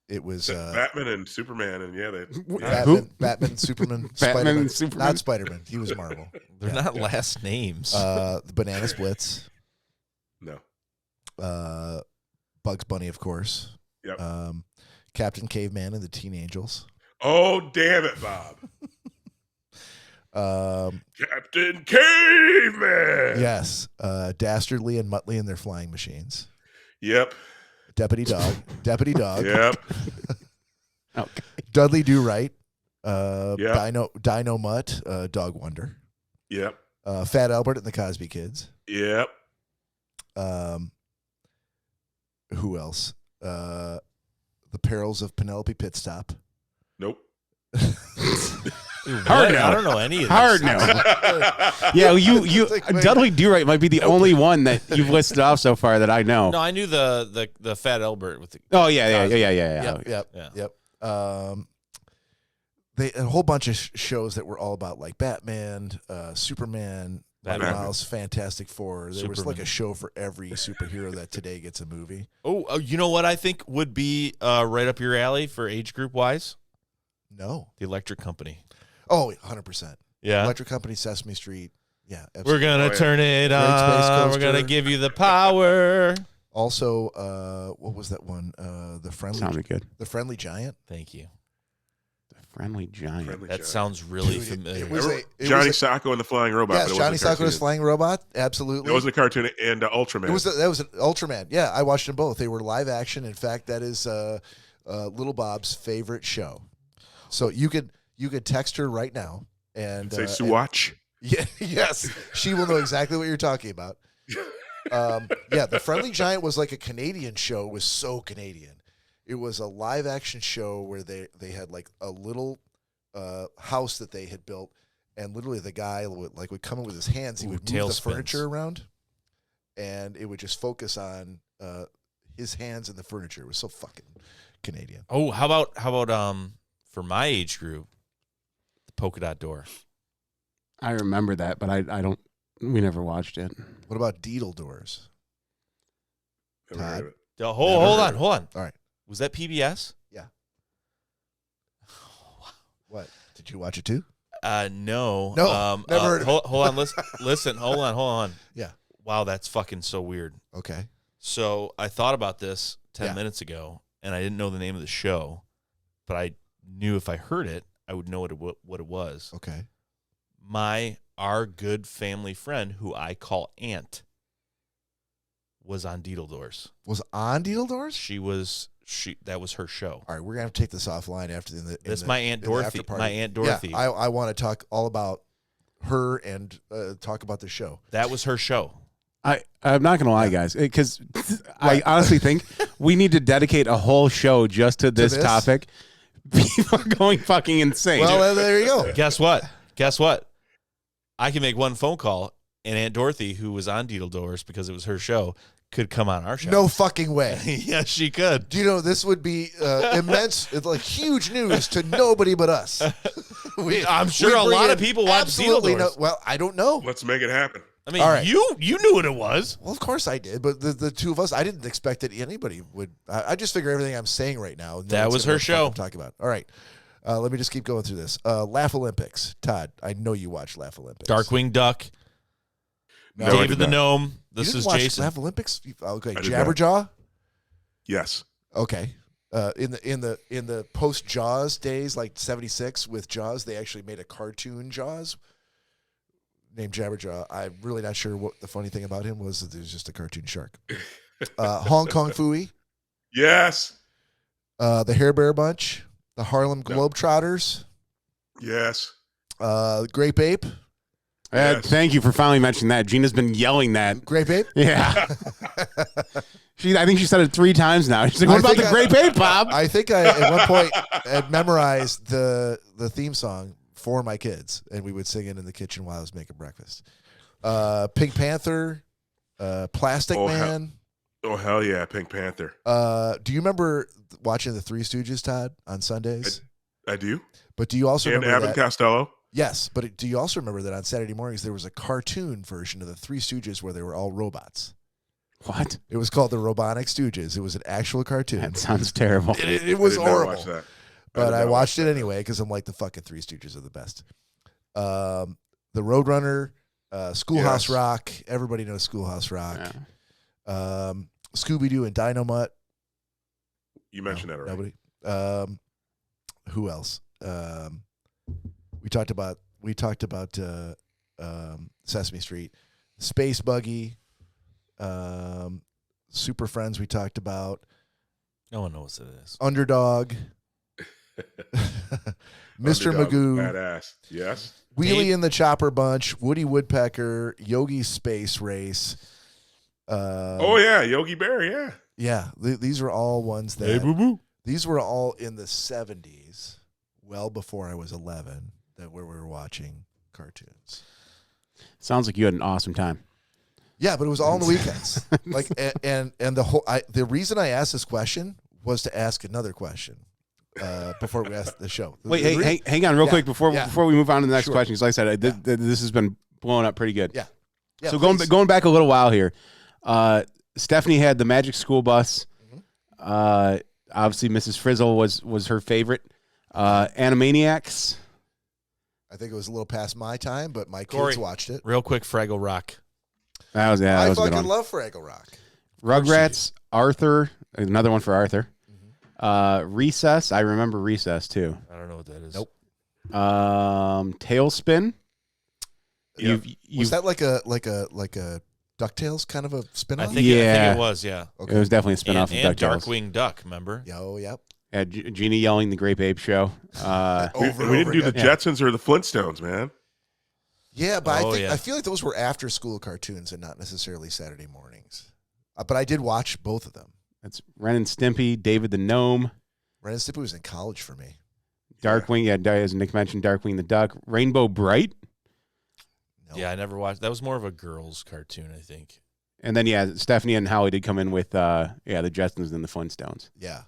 It was Batman and Superman, and Batman, Superman, Batman Spider-Man. and Superman? Not Spider-Man. He was Marvel. They're not last names. The Banana Splits. no. Bugs Bunny, of course. Yep. Captain Caveman and the Teen Angels. Oh damn it, Bob. Captain Caveman. Yes. Dastardly and Muttley and their flying machines. Yep. Deputy Dog. Deputy Dog. Yep. Okay. Dudley Do Right. Yep. Dino Mutt. Dog Wonder. Yep. Fat Albert and the Cosby Kids. Yep. Who else? The Perils of Penelope Pitstop. Nope. Hard no. I don't know any of this. Hard no. Yeah, you Like, wait. Dudley Do Right might be the only one that you've listed off so far that I know. No, I knew the Fat Albert with the. Oh yeah. Yep. They a whole bunch of shows that were all about like Batman, Superman, Batman. Miles, Fantastic Four. There was like Superman. a show for every superhero that today gets a movie. Oh, you know what I think would be right up your alley for age group wise? No. The Electric Company. Oh, 100%. Yeah. Electric Company, Sesame Street. Yeah, We're absolutely. gonna Oh, yeah. turn it Great Space on. We're Coaster. gonna give you the power. Also, what was that one? The Sounded good. Friendly Giant. Thank you. The Friendly Giant. Friendly That Giant. sounds really Dude, familiar. it was a- Johnny was a- Sacco and the Flying Robot. Yes, but it Johnny wasn't a Sacco's cartoon. Flying Robot. Absolutely. It wasn't a cartoon, and Ultraman. That was an Ultraman. Yeah, I watched them both. They were live action. In fact, that is Little Bob's favorite show. So you could text her right now and Say Suwatch. yeah, yes, she will know exactly what you're talking about. Yeah, the Friendly Giant was like a Canadian show. It was so Canadian. It was a live action show where they had like a little house that they had built, and literally the guy would come in with his hands. He would move the tailspins. furniture around, and it would just focus on his hands and the furniture. It was so fucking Canadian. Oh, how about for my age group, the Polka Dot Door. I remember that, but I don't. We never watched it. What about Deedle Doors? Never heard of it. Hold on. All right. Was that PBS? What? Did you watch it too? No. No, never heard of it. Hold on. Listen. Hold on. Yeah. Wow, that's fucking so weird. Okay. So I thought about this 10 Yeah. minutes ago, and I didn't know the name of the show, but I knew if I heard it, I would know what it was. Okay. Our good family friend, who I call Aunt, was on Deedle Doors. Was on Deedle Doors? That was her show. All right, we're gonna have to take this offline after My Aunt Dorothy. My Aunt Dorothy. Yeah, I want to talk all about her and talk about the show. That was her show. I'm not going to lie, guys, because I honestly think we need to dedicate a whole show just to this topic. People are going fucking insane. Well, there you go. Guess what? I can make one phone call, and Aunt Dorothy, who was on Deedle Doors because it was her show, could come on our show. No fucking way. Yes, she could. Do you know this would be immense, like huge news to nobody but us? I'm sure a lot of people watch Deedle Doors. Well, I don't know. Let's make it happen. I mean, All right. you knew what it was. Well, of course I did, but the two of us, I didn't expect that anybody would. I just figure everything I'm saying right now. That was her show. I'm talking about. All right, let me just keep going through this. Laugh Olympics, Todd. I know you watch Laugh Olympics. Darkwing Duck. No, I did David the not. Gnome. You This didn't is watch Jason. Laugh Olympics. Okay, did not. Jabberjaw. Yes. Okay. In the post Jaws days, like '76 with Jaws, they actually made a cartoon Jaws named Jabberjaw. I'm really not sure what the funny thing about him was. That there's just a cartoon shark. Hong Kong Phooey, Yes. the Hair Bear Bunch, the Harlem Globetrotters, Yes. Grape Ape. Yes. Thank you for finally mentioning that. Gina's been yelling that. Grape Ape. Yeah. I think she said it 3 times now. She's like, what about the Grape Ape, Bob? I think I at one point had memorized the theme song for my kids, and we would sing it in the kitchen while I was making breakfast. Pink Panther, Plastic Man. Oh, hell yeah, Pink Panther. Do you remember watching the Three Stooges, Todd, on Sundays? I do. But do you also And remember Abbott that? Costello. Yes, but do you also remember that on Saturday mornings there was a cartoon version of the Three Stooges where they were all robots? What? It was called the Robonic Stooges. It was an actual cartoon. That sounds terrible. It was I did not horrible. watch that. But I watched it anyway because I'm like, the fucking Three Stooges are the best. The Roadrunner, Schoolhouse Yes. Rock. Everybody knows Schoolhouse Rock. Yeah. Scooby-Doo and Dynamite. You mentioned that already. Nobody. Who else? We talked about Sesame Street, Space Buggy, Super Friends. We talked about No one knows what it is. Underdog, Mr. Underdog was Magoo, Badass. Yes. Wheelie and the Chopper Bunch, Woody Woodpecker, Yogi's Space Race. Oh yeah, Yogi Bear. Yeah. Yeah, these are all ones that. Hey, boo boo. These were all in the 70s, well before I was 11, where we were watching cartoons. Sounds like you had an awesome time. Yeah, but it was all on the weekends. Like, and the reason I asked this question was to ask another question before we asked the show. Wait, hang on real quick before we move on to the next Sure. question. Because like I said, this has been blowing up pretty good. Yeah. So please. going back a little while here, Stephanie had the Magic School Bus. Obviously, Mrs. Frizzle was her favorite. Animaniacs. I think it was a little past my time, but my Cory, kids watched it. Real quick, Fraggle Rock. That was I a good fucking one. love Fraggle Rock. Rugrats, Arthur, another one for Arthur. Recess, I remember Recess too. I don't know what that is. Nope. Tailspin. Yep. Was that like a DuckTales kind of a spin-off? I think Yeah. it was, yeah. It was definitely a spin-off And of DuckTales. Darkwing Duck, remember? Yo, yep. Yeah, Genie yelling the Grape Ape Show. We didn't do the again. Jetsons or the Flintstones, man. Yeah, but Oh, yeah. I feel like those were after-school cartoons and not necessarily Saturday mornings. But I did watch both of them. That's Ren and Stimpy, David the Gnome, Ren and Stimpy was in college for me. Darkwing. Yeah, as Nick mentioned, Darkwing the Duck, Rainbow Bright, No. Yeah, I never watched. That was more of a girls' cartoon, I think. and then Stephanie and Howie did come in with the Jetsons and the Flintstones. Yeah.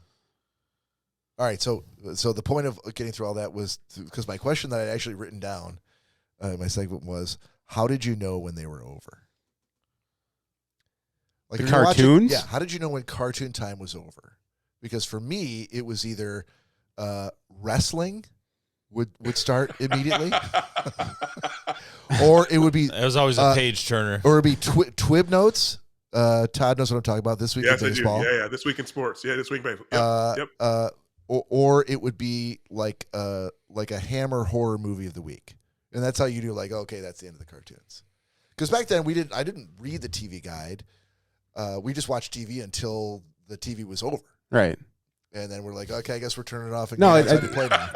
All right, so the point of getting through all that was because my question that I'd actually written down, my segment was, how did you know when they were over? Like The if you're watching- cartoons? yeah, how did you know when cartoon time was over? Because for me, it was either wrestling would start immediately, or it would be It was always a page turner. or it'd be Twib notes. Todd knows what I'm talking about this week Yes, in I do. baseball. Yeah. This week in sports. Yeah, this week in baseball. Yep. Or it would be like a Hammer horror movie of the week, and that's how you do. Like, okay, that's the end of the cartoons. Because back then I didn't read the TV guide. we just watched TV until the TV was over. Right. And then we're like, okay, I guess we're turning it off again. No, It's time to play now.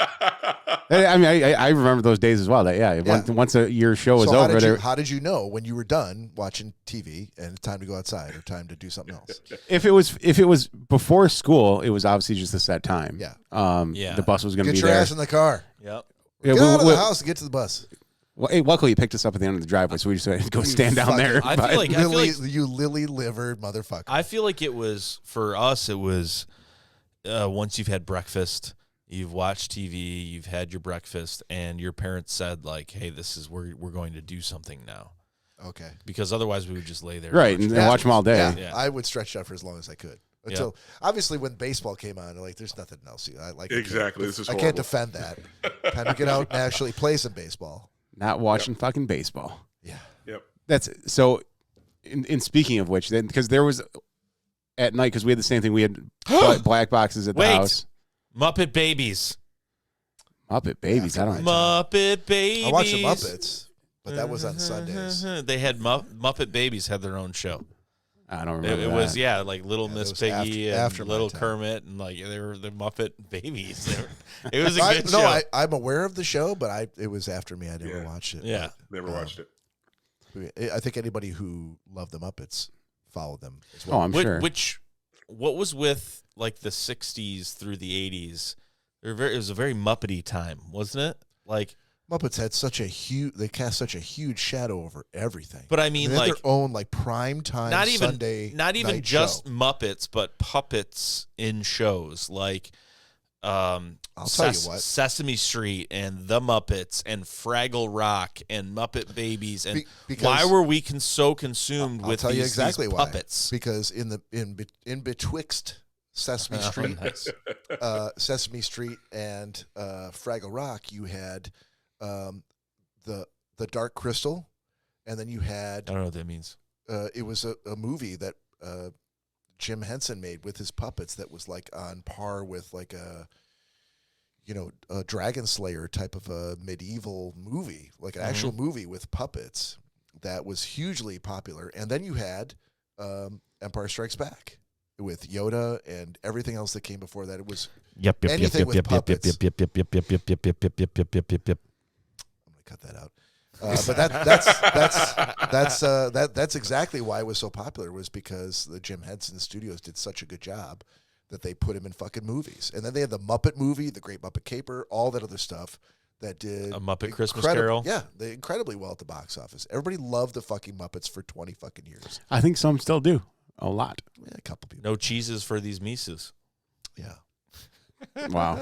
I mean, I remember those days as well. That once your show was So over, how did you know when you were done watching TV and it's time to go outside or time to do something else? if it was before school, it was obviously just a set time. Yeah. The bus was going to Get be your there. ass in the car. Yep. Yeah, Get out of the house and get to the bus. Well, hey, luckily, you picked us up at the end of the driveway, so we just had to go You stand down there. I feel like You lily-livered motherfucker. I feel like it was for us. It was once you've had breakfast, you've watched TV, you've had your breakfast, and your parents said like, "Hey, this is we're going to do something now." Okay. Because otherwise, we would just lay there, Right, and watch them all day. Yeah, I would stretch out for as long as I could. Until obviously when baseball came on, like there's nothing else. I like Exactly. This is I horrible. can't defend that. Time to get out and actually play some baseball. Not watching fucking baseball. Yeah. Yep. That's so. In speaking of which, then because there was at night because we had the same thing. We had black boxes at the house. Muppet Babies. Muppet Babies. After I don't. Muppet Babies. I watched the Muppets, but that was on Sundays. They had Muppet Babies had their own show. I don't remember. It was like Little Yeah, Miss it was Piggy after and my Little time. Kermit and like they were the Muppet Babies. It was a good show. No, I'm aware of the show, but it was after me. I never watched it. Yeah. Never watched it. I think anybody who loved the Muppets followed them as well. Oh, I'm sure. What was with like the 60s through the 80s? It was a very Muppety time, wasn't it? Like Muppets had they cast such a huge shadow over everything. But I mean, they had like their own like prime time Sunday not even night just show. Muppets, but puppets in shows like I'll tell you what. Sesame Street and The Muppets and Fraggle Rock and Muppet Babies and because why were we so consumed I'll with tell you these exactly why. puppets? Because in betwixt Sesame Street, Nice. Sesame Street and Fraggle Rock, you had the Dark Crystal, and then you I had don't know what that means. it was a movie that Jim Henson made with his puppets that was like on par with like a Dragon Slayer type of a medieval movie, like an actual movie with puppets that was hugely popular. And then you had Empire Strikes Back with Yoda and everything else that came before that. It was anything with puppets. I'm gonna cut that out. But that's exactly why it was so popular, was because the Jim Henson Studios did such a good job that they put him in fucking movies. And then they had the Muppet movie, the Great Muppet Caper, all that other stuff that did A Muppet Christmas Carol. Yeah, they incredibly well at the box office. Everybody loved the fucking Muppets for 20 fucking years. I think some still do a lot. Yeah, a couple people. No cheeses for these Mises. Yeah. Wow.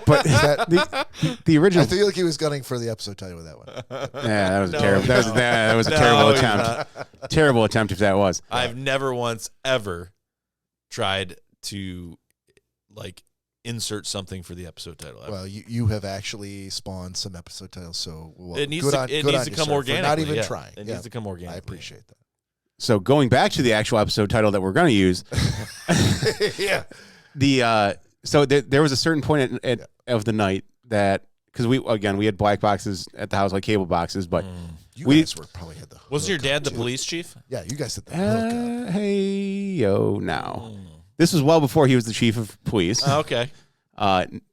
But the original. I feel like he was gunning for the episode title with that one. Yeah, that was No, a terrible. That was a No, terrible he's attempt. Terrible attempt if that was. I've never once ever tried to like insert something for the episode title. Ever. Well, you have actually spawned some episode titles, so It needs good to on come you, sir, for organically. not even yeah. trying. It Yeah, needs to come organically. I appreciate So going back to the actual episode title that we're going to use. that. Yeah. There was a certain point of the night that, because we had black boxes at the house, like cable boxes, but You We- guys probably had the Wasn't your hook dad up, the too. police chief? Yeah, you guys had the hook up. hey yo now. This was well before he was the chief of police. Oh, okay.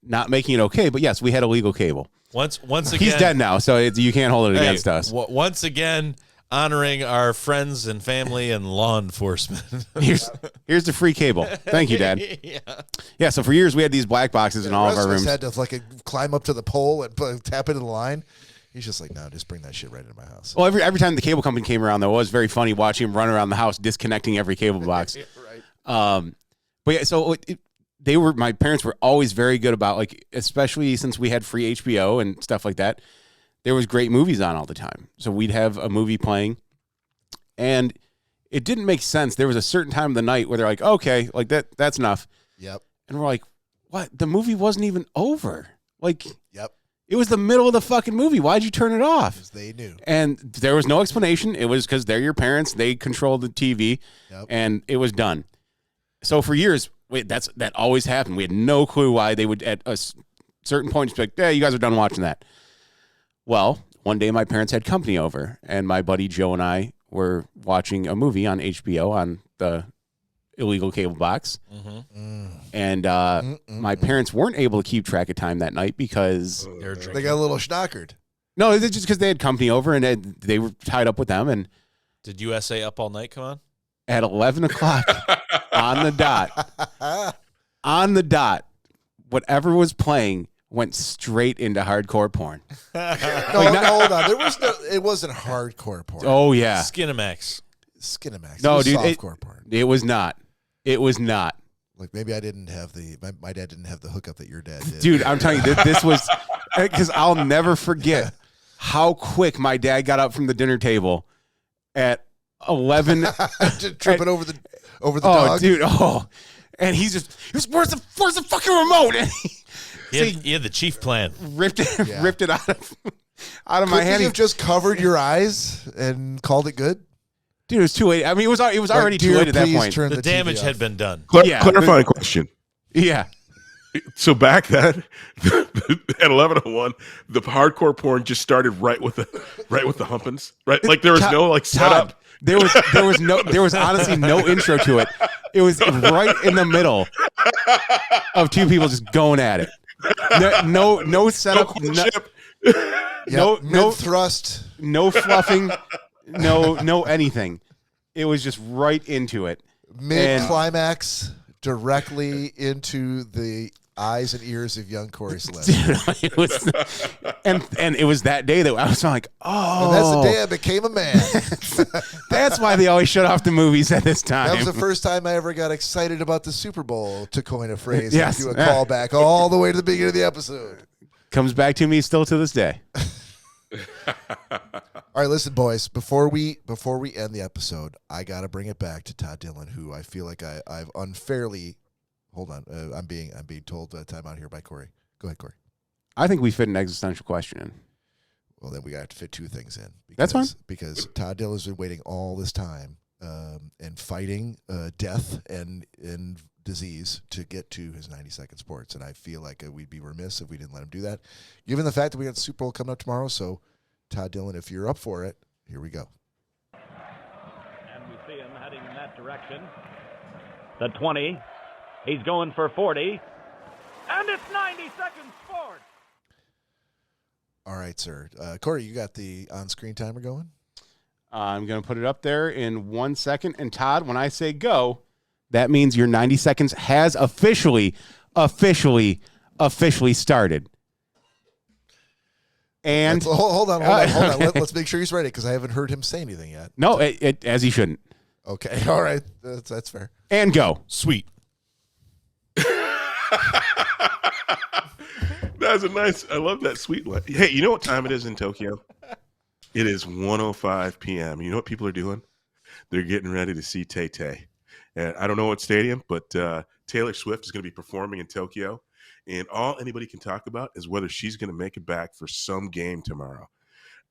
Not making it okay, but yes, we had illegal cable. Once again, He's dead now, so you can't hold it against us. Once again, honoring our friends and family and law enforcement. Here's the free cable. Thank you, Dad. Yeah, so for years we had these black boxes in all of our rooms. Had to like climb up to the pole and tap into the line. He's just like, no, just bring that shit right into my house. Well, every time the cable company came around, though, it was very funny watching him run around the house disconnecting every cable box. Right. But yeah, so my parents were always very good about, like, especially since we had free HBO and stuff like that, there was great movies on all the time. So we'd have a movie playing, and it didn't make sense. There was a certain time of the night where they're like, okay, like that's enough. Yep. And we're like, what? The movie wasn't even over. Like, Yep. it was the middle of the fucking movie. Why'd you turn it off? Because they knew. And there was no explanation. It was because they're your parents. They control the TV, and it was done. So for years, that always happened. We had no clue why they would, at a certain point, just be like, yeah, you guys are done watching that. Well, one day my parents had company over, and my buddy Joe and I were watching a movie on HBO on the illegal cable box. And my parents weren't able to keep track of time that night because They got a little schnockered. no, it's just because they had company over and they were tied up with them. And Did USA Up All Night come on? at 11 o'clock on the dot, whatever was playing went straight into hardcore porn. No, hold on. It wasn't hardcore porn. Oh yeah, Skinamax. Skinamax. No, It was dude, softcore porn. it was not. It was not. Like maybe I didn't have my dad didn't have the hookup that your dad did. Dude, I'm telling you, this was because I'll never forget how quick my dad got up from the dinner table at 11. Just tripping over the Oh, dog. dude. Oh, and he was, where's the fucking remote? And He had the chief plan. ripped it out of my Couldn't hand. you have just covered your eyes and called it good? Dude, it was too late. I mean, it was already too Dear, late at that please point. turn The TV damage off. had been done. Yeah, Clarifying question. Yeah. So back then, at 11:01, the hardcore porn just started right with the humpins, right? Like there was no like setup. Todd, there was honestly no intro to it. It was right in the middle of two people just going at it. No setup. No thrust. no fluffing. No anything. It was just right into it. Mid climax directly into the eyes and ears of young Cory Slim. It was, and it was that day that I was like, oh, And that's the day I became a man. that's why they always shut off the movies at this time. That was the first time I ever got excited about the Super Bowl, to coin a phrase. Yes. And do a callback all the way to the beginning of the episode. Comes back to me still to this day. All right, listen, boys. Before we end the episode, I got to bring it back to Todd Dillon, who I feel like I've unfairly. Hold on, I'm being told time out here by Cory. Go ahead, Cory. I think we fit an existential question in. Well, then we got to fit two things in. That's fine. Because Todd Dillon's been waiting all this time and fighting death and disease to get to his 90-second sports. And I feel like we'd be remiss if we didn't let him do that, given the fact that we got the Super Bowl coming up tomorrow. So, Todd Dillon, if you're up for it, here we go. And we see him heading in that direction. The 20. He's going for 40. And it's 90 seconds forward. All right, sir. Cory, you got the on-screen timer going? I'm going to put it up there in 1 second. And Todd, when I say go, that means your 90 seconds has officially started. And Hold on. Let's make sure he's ready, because I haven't heard him say anything yet. no, as he shouldn't. Okay, all right. That's fair. And go. Sweet. That's a nice. I love that sweet line. Hey, you know what time it is in Tokyo? It is 1:05 p.m. You know what people are doing? They're getting ready to see Tay-Tay. And I don't know what stadium, but Taylor Swift is going to be performing in Tokyo. And all anybody can talk about is whether she's going to make it back for some game tomorrow.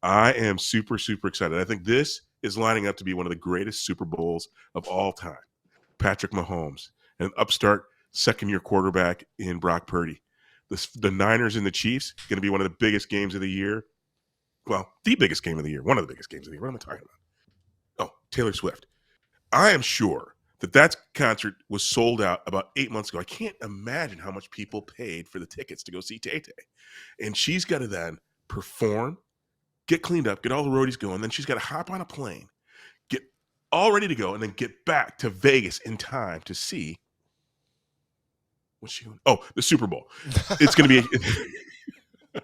I am super, super excited. I think this is lining up to be one of the greatest Super Bowls of all time. Patrick Mahomes, an upstart second-year quarterback in Brock Purdy. The Niners and the Chiefs, going to be one of the biggest games of the year. Well, the biggest game of the year. One of the biggest games of the year. What am I talking about? Oh, Taylor Swift. I am sure that concert was sold out about 8 months ago. I can't imagine how much people paid for the tickets to go see Tay-Tay. And she's got to then perform, get cleaned up, get all the roadies going. Then she's got to hop on a plane, get all ready to go, and then get back to Vegas in time to see what's she doing? Oh, the Super Bowl. It's going to be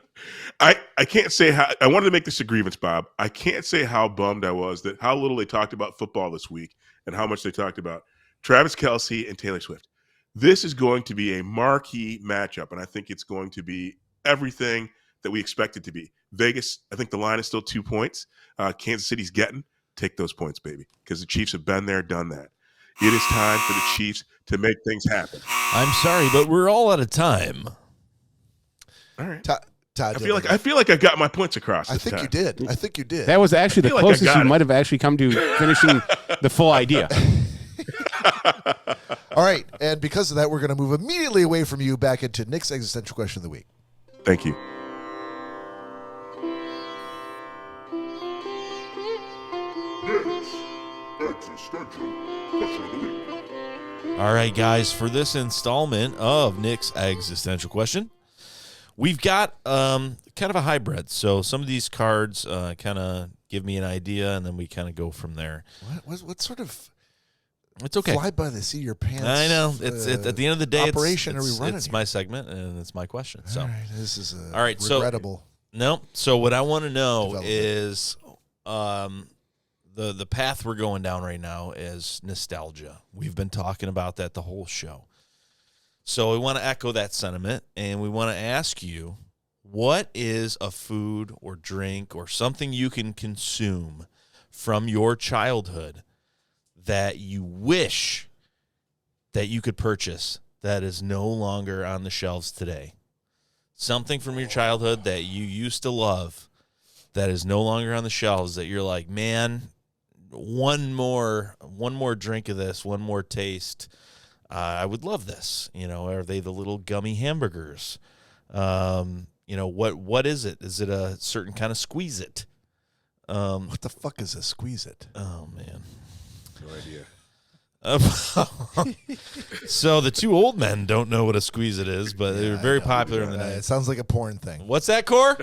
I can't say how I wanted to make this a grievance, Bob. I can't say how bummed I was that how little they talked about football this week and how much they talked about Travis Kelce and Taylor Swift. This is going to be a marquee matchup, and I think it's going to be everything that we expect it to be. Vegas, I think the line is still 2 points. Kansas City's getting. Take those points, baby, because the Chiefs have been there, done that. It is time for the Chiefs to make things happen. I'm sorry, but we're all out of time. All right. Todd I feel like I got my points across. I think you did. That was actually the feel like I closest got you it. might have actually come to finishing the full idea. All right, and because of that, we're going to move immediately away from you back into Nick's existential question of the week. Thank you. This All right, guys, for this installment of Nick's Existential Question, we've got kind of a hybrid. So some of these cards kind of give me an idea, and then we kind of go from there. What sort of It's okay. fly by the seat of your pants? I know. It's at the end of the day, operation are we running it's here? my segment, and it's my question. So, All right, this is all right, regrettable. no. So what I want to know Development. is the path we're going down right now is nostalgia. We've been talking about that the whole show. So we want to echo that sentiment, and we want to ask you, what is a food or drink or something you can consume from your childhood that you wish that you could purchase that is no longer on the shelves today? Something from your childhood that you used to love that is no longer on the shelves that you're like, man, one more drink of this, one more taste. I would love this. Are they the little gummy hamburgers? What is it? Is it a certain kind of Squeeze It? What the fuck is a Squeeze It? Oh, man. No idea. So the two old men don't know what a Squeeze It is, but they were very popular in the It 90s. sounds like a porn thing. What's that, Cor?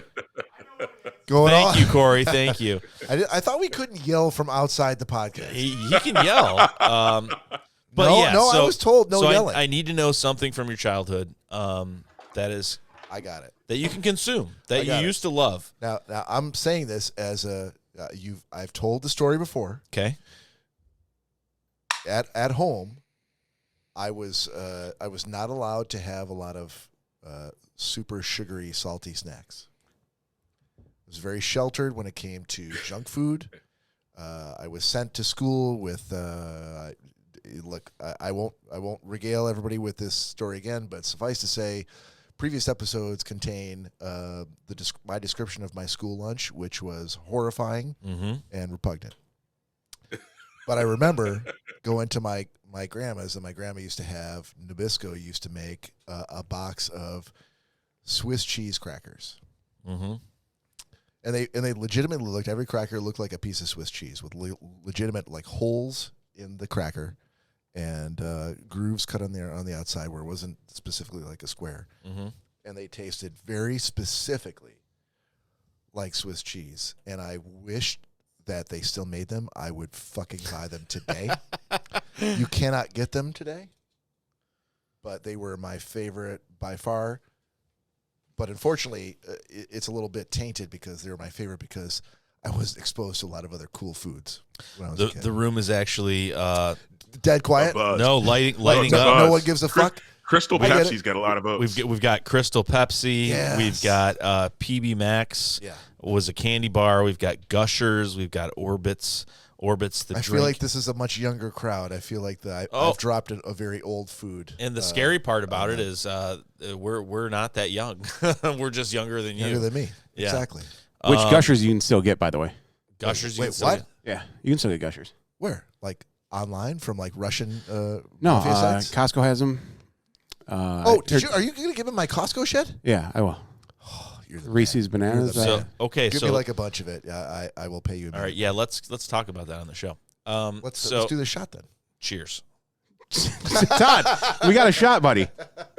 Going on. Thank you, Corey. Thank you. I thought we couldn't yell from outside the podcast. He can yell. But No, yeah, no, so, I was told no so yelling. I need to know something from your childhood that I got it. you can consume, I that you got it. used to love. Now I'm saying this as I've told the story before. Okay. At home, I was not allowed to have a lot of super sugary, salty snacks. I was very sheltered when it came to junk food. I was sent to school with. Look, I won't regale everybody with this story again, but suffice to say, previous episodes contain my description of my school lunch, which was horrifying and repugnant. But I remember going to my grandma's, and my grandma used to have, Nabisco used to make a box of Swiss cheese crackers. Mm-hmm. And they legitimately every cracker looked like a piece of Swiss cheese with legitimate like holes in the cracker and grooves cut on the outside where it wasn't specifically like a square. Mm-hmm. And they tasted very specifically like Swiss cheese. And I wished that they still made them. I would fucking buy them today. You cannot get them today. But they were my favorite by far. But unfortunately, it's a little bit tainted because they were my favorite because I was exposed to a lot of other cool foods when I was a kid. The room is actually Dead quiet. no lighting No up. one gives a fuck. Crystal I get Pepsi's got a lot of votes. We've got Crystal Pepsi. Yes. We've got PB Max. Yeah. Was a candy bar. We've got Gushers. We've got Orbits. The I drink. feel like this is a much younger crowd. I feel like I've dropped a very old food. And the scary part about it is we're not that young. We're just younger than you. Younger than me. Yeah. Exactly. Which Gushers you can still get, by the way. Gushers. you Wait, can still what? get. Yeah, you can still get Gushers. Where? Like online from like Russian No, mafia sites? Costco has them. Are you going to give him my Costco shit? Yeah, I will. You're the Reese's man. Bananas. You're the So man. okay, Give so me like a bunch of it. Yeah, I will pay you. all right, yeah. Let's talk about that on the show. Let's do the shot then. Cheers. Todd, we got a shot, buddy.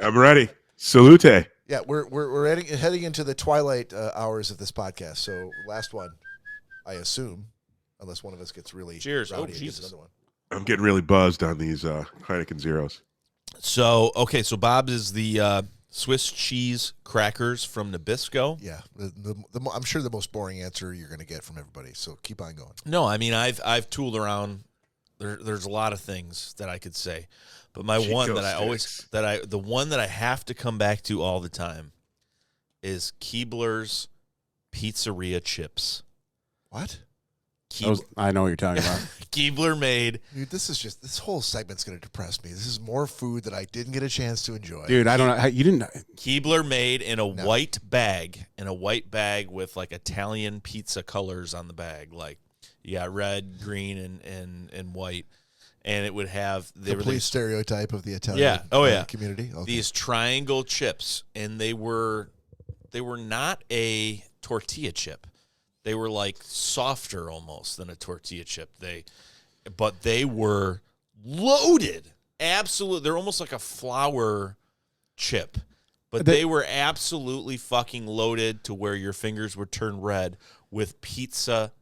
I'm ready. Salute. Yeah, we're heading into the twilight hours of this podcast. So last one, I assume, unless one of us gets really Cheers. rowdy Oh, and gets Jesus. another one. I'm getting really buzzed on these Heineken Zeros. So okay, so Bob's is the Swiss cheese crackers from Nabisco. Yeah, I'm sure the most boring answer you're going to get from everybody. So keep on going. No, I mean I've tooled around. There's a lot of things that I could say, but my Chico one that I sticks. always the one that I have to come back to all the time is Keebler's Pizzeria chips. What? I know what you're talking about. Keebler made. Dude, this whole segment's going to depress me. This is more food that I didn't get a chance to enjoy. Dude, I don't know. You didn't. Keebler made in a white bag, with like Italian pizza colors on the bag. Like you got red, green, and white. And it would have Complete stereotype of the Italian community. Okay. These triangle chips, and they were not a tortilla chip. They were like softer almost than a tortilla chip. But they were loaded absolute. They're almost like a flour chip, but they were absolutely fucking loaded to where your fingers would turn red with pizza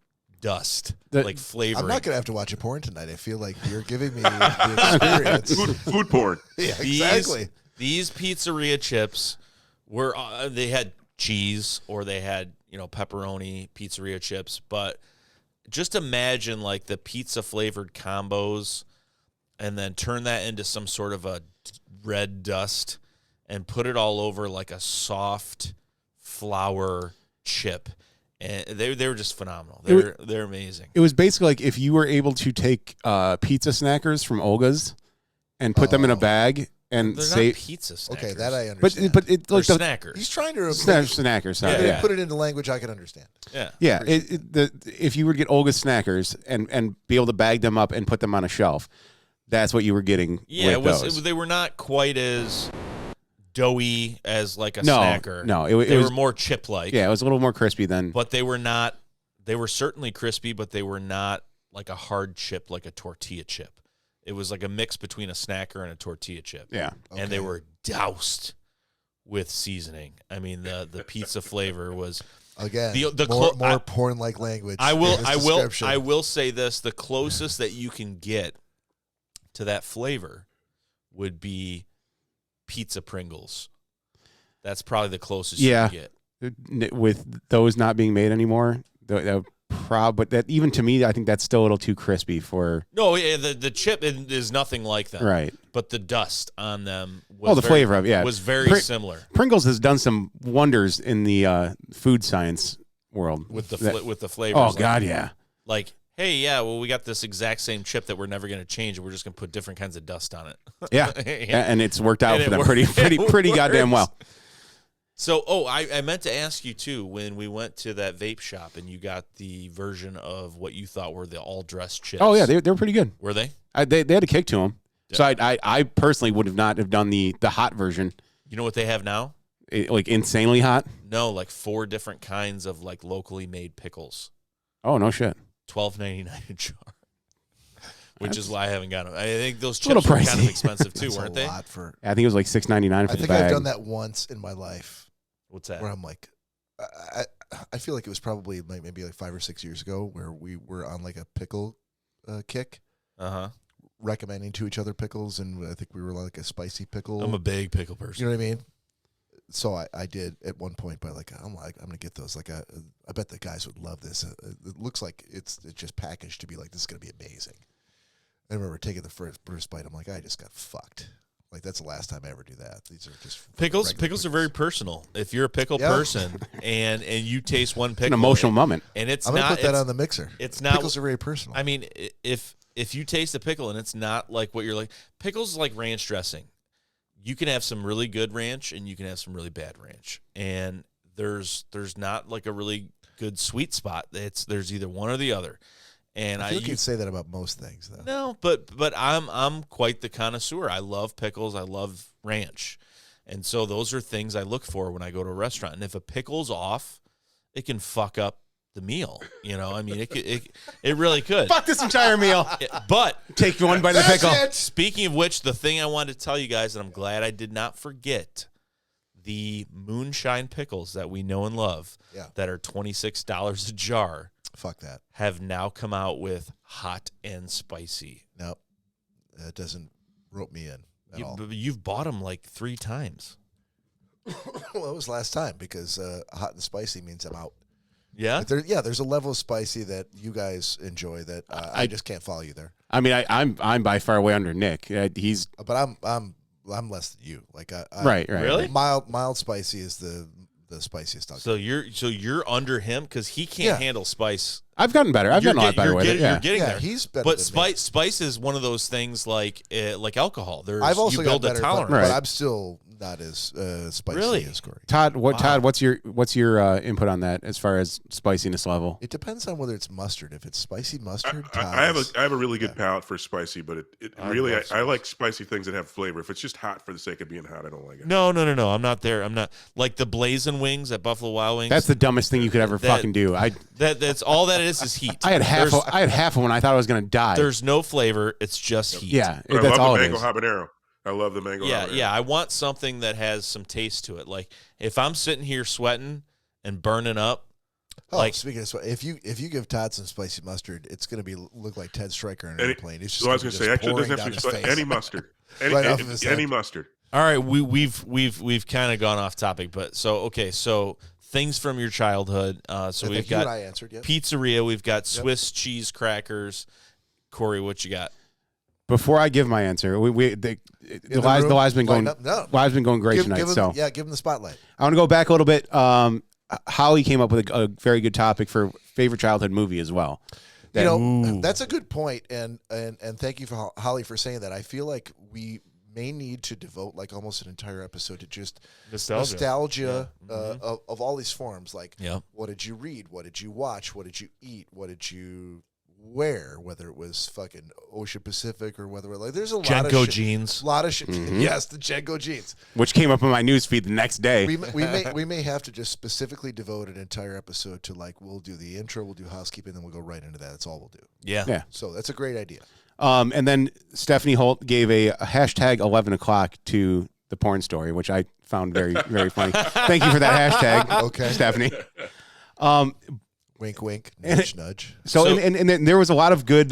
dust, like flavoring. I'm not gonna have to watch a porn tonight. I feel like you're giving me the experience. Food porn. Yeah, exactly. These pizzeria chips were they had cheese or they had pepperoni pizzeria chips, but just imagine like the pizza flavored combos, and then turn that into some sort of a red dust and put it all over like a soft flour chip. And they were just phenomenal. They're amazing. It was basically like if you were able to take pizza snackers from Olga's and put them in a bag and They're not pizza snackers. Okay, that I understand. But it's like They're snackers. He's trying to snackers. Sorry, Yeah. put it into language I can understand. Yeah. If you were to get Olga's snackers and be able to bag them up and put them on a shelf, that's what you were getting. Yeah, with those. they were not quite as doughy as like a No, snacker. no, they it were was more chip-like. Yeah, it was a little more crispy than. But they were not. They were certainly crispy, but they were not like a hard chip, like a tortilla chip. It was like a mix between a snacker and a tortilla chip. Yeah, and they were doused with seasoning. I mean, the pizza flavor was again the more porn-like language. I will say this: the closest that you can get to that flavor would be pizza Pringles. That's probably the closest you can get. With those not being made anymore, but that even to me, I think that's still a little too crispy for. No, yeah, the chip is nothing like them, right? But the dust on them, was flavor of was very similar. Pringles has done some wonders in the food science world with the flavors. Oh God, yeah. Like, hey, yeah, well, we got this exact same chip that we're never going to change, and we're just going to put different kinds of dust on it. Yeah, and it's worked out for them pretty goddamn well. So, I meant to ask you, too, when we went to that vape shop and you got the version of what you thought were the all-dressed chips. Oh, yeah, they were pretty good. Were they? They had a kick to them. Yeah. So I personally would not have done the hot version. You know what they have now? Like insanely hot? No, like 4 different kinds of like locally made pickles. Oh, no shit. $12.99 a jar. Which is why I haven't gotten them. I think those chips were kind of expensive, too, weren't they? I think it was like $6.99 for the bag. I think I've done that once in my life. What's that? Where I'm like, I feel like it was probably maybe like 5 or 6 years ago where we were on like a pickle kick. Recommending to each other pickles, and I think we were like a spicy pickle. I'm a big pickle person. You know what I mean? So I did at one point, but I'm gonna get those. Like I bet the guys would love this. It looks like it's just packaged to be like, this is gonna be amazing. I remember taking the first bite. I'm like, I just got fucked. Like, that's the last time I ever do that. These are just pickles. Pickles are very personal. If you're a pickle person and you taste one pickle, an emotional moment, and it's I'm not, gonna put that on the mixer. It's not. Pickles are very personal. I mean, if you taste a pickle and it's not like what you're like, pickles is like ranch dressing. You can have some really good ranch and you can have some really bad ranch, and there's not like a really good sweet spot. There's either one or the other. And I feel like you'd say that about most things, though. No, but I'm quite the connoisseur. I love pickles. I love ranch, and so those are things I look for when I go to a restaurant. And if a pickle's off, it can fuck up the meal. You know, I mean, it really could. Fuck this entire meal. But take one bite of the pickle. Speaking of which, the thing I wanted to tell you guys, and I'm glad I did not forget, the moonshine pickles that we know and love, that are $26 a jar. Fuck that. Have now come out with hot and spicy. Nope. It doesn't rope me in at all. You've bought them like 3 times. Well, it was last time because hot and spicy means I'm out. Yeah? There's a level of spicy that you guys enjoy that I just can't follow you there. I mean, I'm by far way under Nick. He's but I'm less than you. Like right. Really? Mild spicy is the spiciest. So you're under him because he can't handle spice. I've gotten better. I've gotten a lot better with it. You're getting there. He's better. But than spice is one of those things like alcohol. I've also you build got better, a tolerance. but I'm still not as spicy Really? as Cory. Todd, what's your input on that as far as spiciness level? It depends on whether it's mustard. If it's spicy mustard, I have a really good palate for spicy, but it really I like spicy things that have flavor. If it's just hot for the sake of being hot, I don't like it. No. I'm not there. I'm not like the blazing wings at Buffalo Wild Wings. That's the dumbest thing you could ever fucking do. That's all that is heat. I had half of one. I thought I was gonna die. There's no flavor. It's just heat. Yeah, But that's all I love the it mango is. habanero. I love the mango habanero. Yeah. I want something that has some taste to it. Like if I'm sitting here sweating and burning up, speaking of sweat, if you give Todd some spicy mustard, it's going to look like Ted Stryker on an airplane. It's just So I was going to say, actually, it doesn't have to be any mustard. Any mustard. all right, we've kind of gone off topic, but so things from your childhood. So we've got I answered, yep. pizzeria, we've got Swiss cheese crackers. Cory, what you got? Before I give my answer, the lie's been going great tonight. Give him the spotlight. I want to go back a little bit. Holly came up with a very good topic for favorite childhood movie as well. That's a good point, and thank you for Holly for saying that. I feel like we may need to devote like almost an entire episode to just nostalgia of all these forms. Like, what did you read? What did you watch? What did you eat? What did you wear? Whether it was fucking Ocean Pacific or whether like there's a Jenko jeans. A lot of shit. Yes, the Jenko jeans, which came up on my news feed the next day. We may have to just specifically devote an entire episode to like we'll do the intro, we'll do housekeeping, then we'll go right into that. That's all we'll do. Yeah. So that's a great idea. And then Stephanie Holt gave a hashtag 11 o'clock to the porn story, which I found very, very funny. Thank you for that hashtag, okay, Stephanie. Wink, wink, nudge, nudge. So and there was a lot of good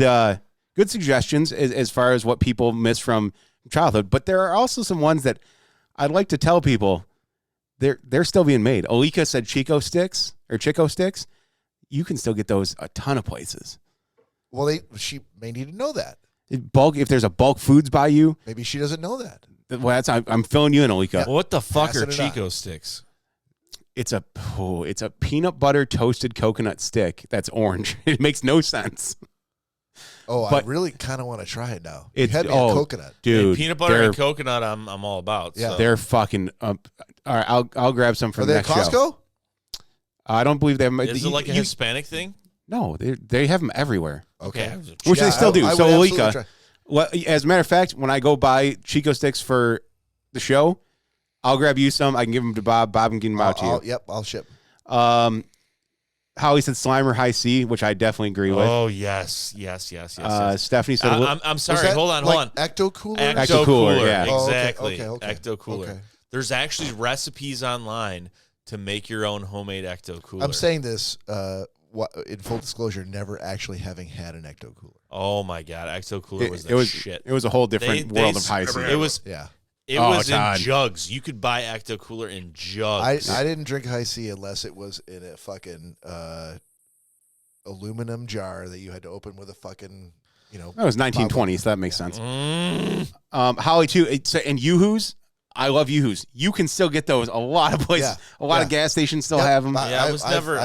suggestions as far as what people miss from childhood, but there are also some ones that I'd like to tell people they're still being made. Alika said Chico sticks. You can still get those a ton of places. Well, she may need to know that. If there's a bulk foods by you, maybe she doesn't know that. Well, I'm filling you in, Alika. Yeah. What the fuck Passing are Chico sticks? It's a peanut butter toasted coconut stick that's orange. It makes no sense. Oh, but I really kind of want to try it now. It had me a coconut, dude. Peanut butter and coconut, I'm all about. Yeah, so. They're fucking. All right, I'll grab some for the next show. Are they at Costco? I don't believe they have. Is it like a Hispanic thing? No, they have them everywhere. Okay, which they still do. So Alika, well, as a matter of fact, when I go buy Chico sticks for the show, I'll grab you some. I can give them to Bob. Bob can give them out to you. Yep, I'll ship. Holly said Slimer High C, which I definitely agree with. Oh yes. Stephanie said, I'm sorry. Hold on. Ecto Cooler. Ecto Cooler, yeah. Exactly. Okay. Ecto Cooler. Okay. There's actually recipes online to make your own homemade Ecto Cooler. I'm saying this in full disclosure, never actually having had an Ecto Cooler. Oh my god, Ecto Cooler was shit. It was a whole different world of High C. It was. Yeah. It was Todd. in jugs. You could buy Ecto Cooler in jugs. I didn't drink High C unless it was in a fucking aluminum jar that you had to open with a fucking, That was 1920, so that makes sense. Mm. Holly too, and Yoo-Hoo's. I love Yoo-Hoo's. You can still get those. A lot of places, a lot of gas stations still have them. I've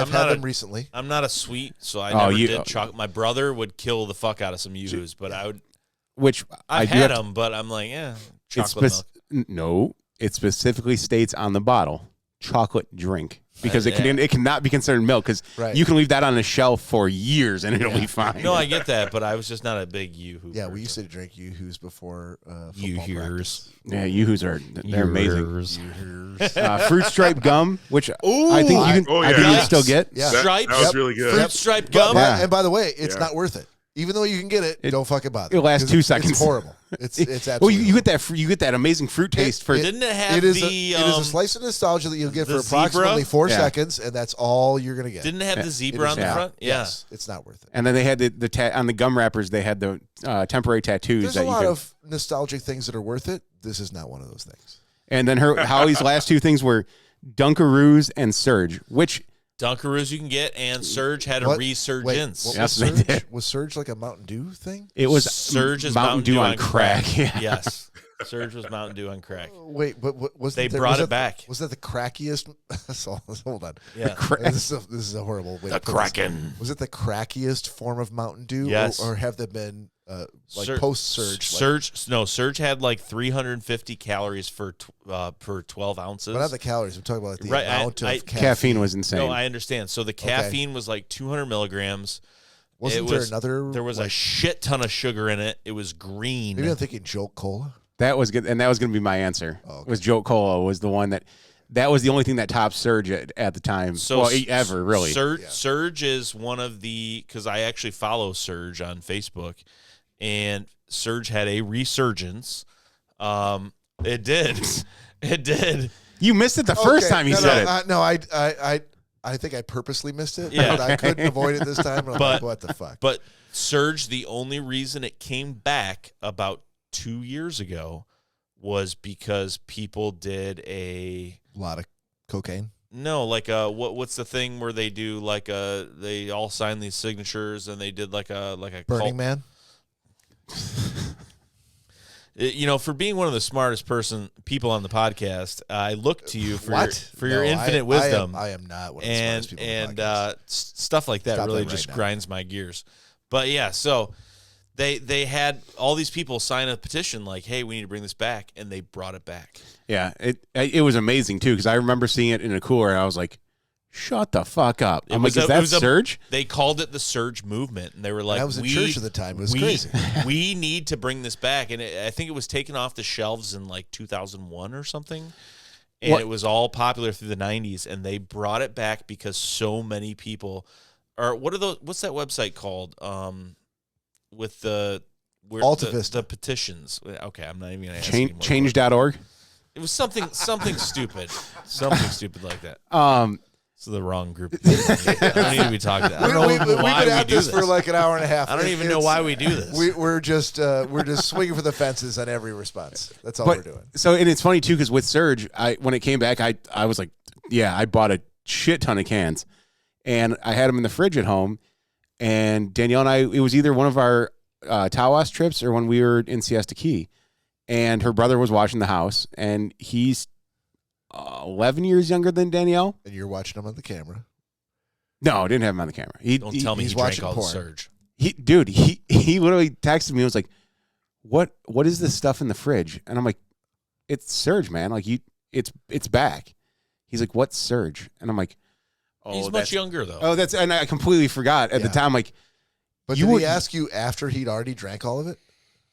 had them recently. I'm not a sweet, so I never did chocolate. My brother would kill the fuck out of some Yoo-Hoo's, but I would. Which I've had them, but I'm like, chocolate milk. No, it specifically states on the bottle, chocolate drink. Because it cannot be considered milk because you can leave that on a shelf for years and it'll be fine. No, I get that, but I was just not a big Yoo-Hoo. Yeah, we used to drink Yoo-Hoos before Yoo-Hoos. Yeah, Yoo-Hoos they're amazing. Fruit stripe gum, which I think you can still get. Yeah. Stripes, that was really good. Fruit stripe gum. And by the way, it's not worth it. Even though you can get it, don't fucking bother. It'll last 2 seconds. It's horrible. It's absolutely. Well, you get that amazing fruit taste for. Didn't it have it is a slice of nostalgia that you'll get for approximately 4 seconds, and that's all you're gonna get. Didn't it have the zebra on the front? Yes, it's not worth it. And then they had on the gum wrappers. They had the temporary tattoos. There's a lot of nostalgic things that are worth it. This is not one of those things. And then Holly's last 2 things were Dunkaroos and Surge, which. Dunkaroos you can get, and Surge had a resurgence. Yes, they did. Was Surge like a Mountain Dew thing? It was Surge is Mountain Dew on crack. Yes. Surge was Mountain Dew on crack. Wait, but was They brought it back. Was that the crackiest? Hold on. Yeah. This is a horrible way. The to put Kraken. this. Was it the crackiest form of Mountain Dew? Yes. Or have there been post surge? Surge had like 350 calories per 12 ounces. But not the calories. I'm talking about the Right, amount of caffeine was insane. No, I understand. So the caffeine was like 200 milligrams. Wasn't there another? There was a shit ton of sugar in it. It was green. Maybe I'm thinking Jolt Cola. That was good, and that was going to be my answer. Oh, okay. Was Jolt Cola was the one that was the only thing that topped Surge at the time. So well, ever really. Surge is one of the, because I actually follow Surge on Facebook, and Surge had a resurgence. It did. It did. You missed it the first time you said it. I think I purposely missed it. Yeah. But I couldn't avoid it this time. And I'm like, what the fuck? But Surge, the only reason it came back about 2 years ago was because people did a lot of cocaine. No, like what's the thing where they do like they all sign these signatures and they did like a Burning cult. Man. For being one of the smartest people on the podcast, I look to you for your No, infinite wisdom. I am not one of the smartest people on the podcast. Stuff like that really just grinds my gears. But yeah, so they had all these people sign a petition like, "Hey, we need to bring this back," and they brought it back. Yeah, it was amazing too because I remember seeing it in a cooler and I was like, "Shut the fuck up!" I'm like, "Is that Surge?" They called it the Surge movement, and they were like, I was in church at the time. It was crazy. We need to bring this back, and I think it was taken off the shelves in like 2001 or something, and it was all popular through the 90s, and they brought it back because so many people. Or what's that website called? With the petitions. Okay, I'm not even going to ask anymore. Change.org. It was something stupid. Something stupid like that. So the wrong group. I don't need to be talking about. I don't know We've been at do this for like an hour and a half. I don't even know why we do this. We're just swinging for the fences on every response. That's all we're doing. So, and it's funny too because with Surge, when it came back, I was like, yeah, I bought a shit ton of cans, and I had them in the fridge at home. And Danielle and I, it was either one of our Tawas trips or when we were in Siesta Key, and her brother was watching the house, and he's 11 years younger than Danielle. And you're watching him on the camera. No, I didn't have him on the camera. Don't tell me he's he drank watching all the porn. Surge. He literally texted me and was like, what is this stuff in the fridge? And I'm like, it's Surge, man. Like it's back. He's like, what's Surge? And I'm like, oh, he's much younger though. Oh, and I completely forgot at the time. Like, but did he ask you after he'd already drank all of it?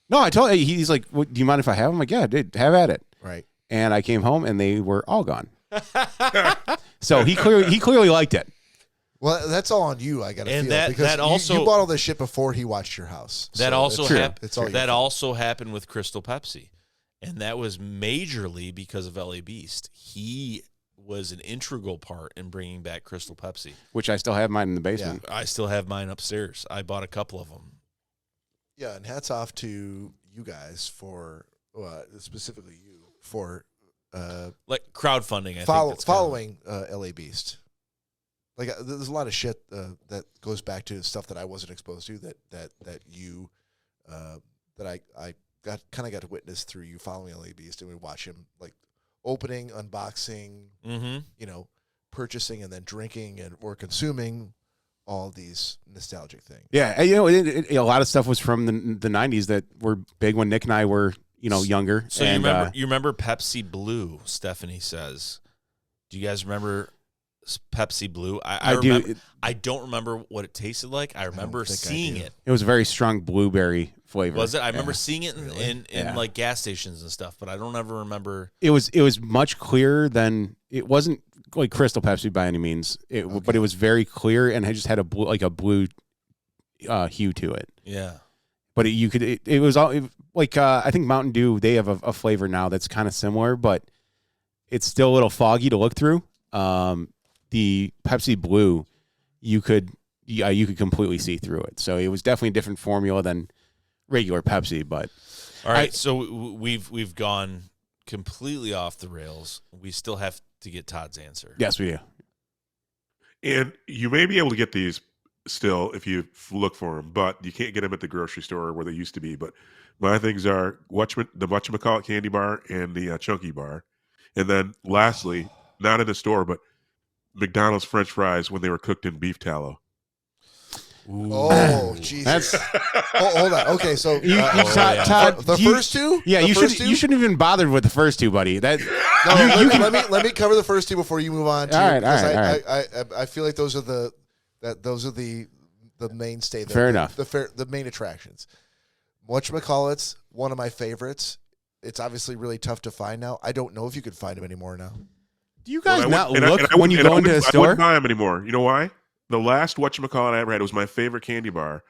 No, I told he's like, do you mind if I have them? I'm like, yeah, dude, have at it. Right. And I came home and they were all gone. So he clearly liked it. Well, that's all on you. I got to feel because you bought all this shit before he watched your house. That so also happened with Crystal Pepsi, and that was majorly because of LA Beast. He was an integral part in bringing back Crystal Pepsi, which I still have mine in the basement. Yeah. I still have mine upstairs. I bought a couple of them. Yeah, and hats off to you guys for specifically you for like crowdfunding. Following LA Beast. Like there's a lot of shit that goes back to stuff that I wasn't exposed to that you that I got to witness through you following LA Beast, and we watch him like opening, unboxing, purchasing, and then drinking or consuming all these nostalgic things. Yeah, a lot of stuff was from the 90s that were big when Nick and I were younger. So you remember Pepsi Blue? Stephanie says, "Do you guys remember Pepsi Blue?" I remember, do. I don't remember what it tasted like. I remember seeing it. It was a very strong blueberry flavor. Was it? I remember seeing it in like gas stations and stuff, but I don't ever remember. It was much clearer than it wasn't like Crystal Pepsi by any means. But it was very clear and it just had a blue hue to it. Yeah. But it was all like I think Mountain Dew. They have a flavor now that's kind of similar, but it's still a little foggy to look through. The Pepsi Blue, you could completely see through it. So it was definitely a different formula than regular Pepsi. But all right, so we've gone completely off the rails. We still have to get Todd's answer. Yes, we do. And you may be able to get these still if you look for them, but you can't get them at the grocery store where they used to be. But my things are the whatchamacallit candy bar and the chunky bar. And then lastly, not in the store, but McDonald's French fries when they were cooked in beef tallow. Oh, Jesus. Hold on. Okay, so Todd, the first two? Yeah, The you first you shouldn't have even bothered with the first two, buddy. That let me cover the first two before you move on. All right. I feel like those are the mainstay. Fair enough. The main attractions. Whatchamacallit's one of my favorites. It's obviously really tough to find now. I don't know if you could find them anymore now. Do you guys when you go into a store? I wouldn't buy them anymore. You know why? The last whatchamacallit I ever had, it was my favorite candy bar.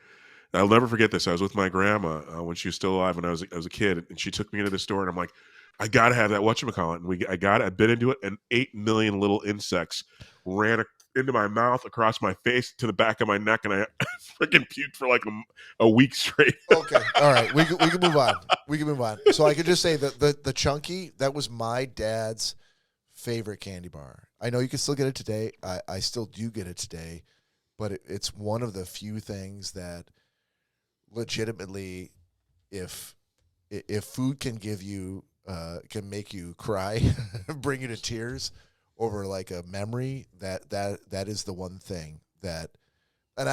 I'll never forget this. I was with my grandma when she was still alive when I was a kid, and she took me into the store, and I'm like, I got to have that whatchamacallit. And I bit into it, and 8 million little insects ran into my mouth, across my face, to the back of my neck, and I freaking puked for like a week straight. Okay. All right. We can move on. We can move on. So I could just say that the Chunky, that was my dad's favorite candy bar. I know you can still get it today. I still do get it today, but it's one of the few things that legitimately, if food can give you, can make you cry, bring you to tears over like a memory, that is the one thing that, and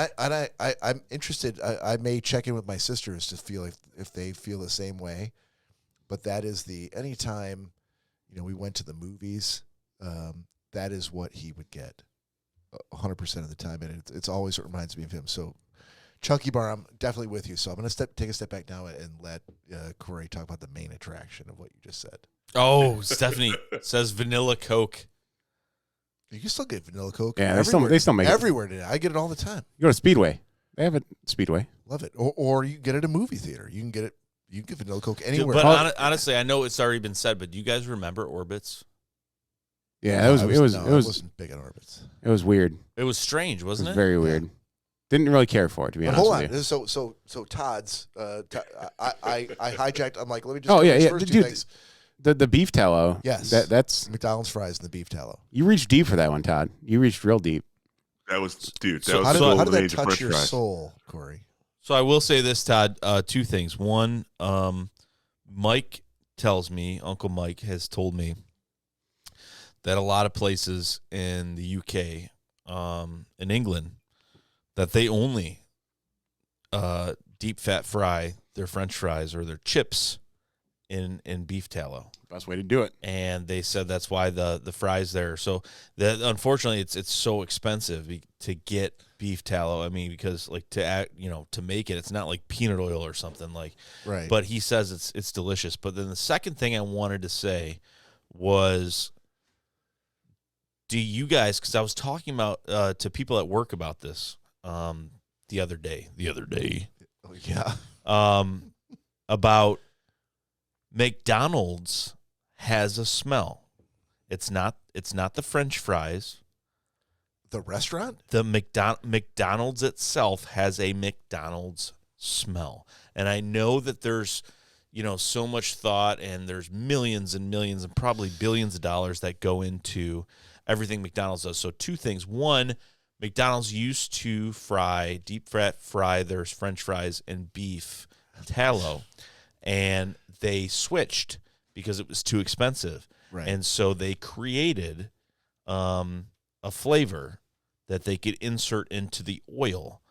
I'm interested. I may check in with my sisters to feel if they feel the same way, but that is anytime, we went to the movies. That is what he would get 100% of the time. And it's always reminds me of him. So Chunky Bar, I'm definitely with you. So I'm going to take a step back now and let Cory talk about the main attraction of what you just said. Oh, Stephanie says vanilla Coke. You can still get vanilla Coke. Yeah, they still make everywhere today. I get it all the time. You go to Speedway. They have it at Speedway. Love it. Or you can get it at a movie theater. You can get vanilla Coke anywhere. But honestly, I know it's already been said, but do you guys remember Orbits? Yeah, it was. I wasn't big on Orbits. It was weird. It was strange, wasn't it? It was very weird. Didn't really care for it, to be honest. Hold on. With you. So Todd's. I hijacked. I'm like, let me just. Oh yeah. First two things. The beef tallow. Yes, that's McDonald's fries and the beef tallow. You reached deep for that one, Todd. You reached real deep. That was, dude. So how did that touch your soul, Cory? So I will say this, Todd. Two things. One, Mike tells me, Uncle Mike has told me that a lot of places in the UK, in England, that they only deep fat fry their French fries or their chips in beef tallow. Best way to do it. And they said that's why the fries there. So that unfortunately it's so expensive to get beef tallow. I mean, because like to make it, it's not like peanut oil or something like. Right. But he says it's delicious. But then the second thing I wanted to say was, do you guys? Because I was talking about to people at work about this the other day. Oh, yeah. About McDonald's has a smell. It's not the French fries. The restaurant? The McDonald's itself has a McDonald's smell. And I know that there's, so much thought and there's millions and millions and probably billions of dollars that go into everything McDonald's does. So two things. One, McDonald's used to deep fry their French fries in beef tallow, and they switched because it was too expensive. Right. And so they created a flavor that they could insert into the oil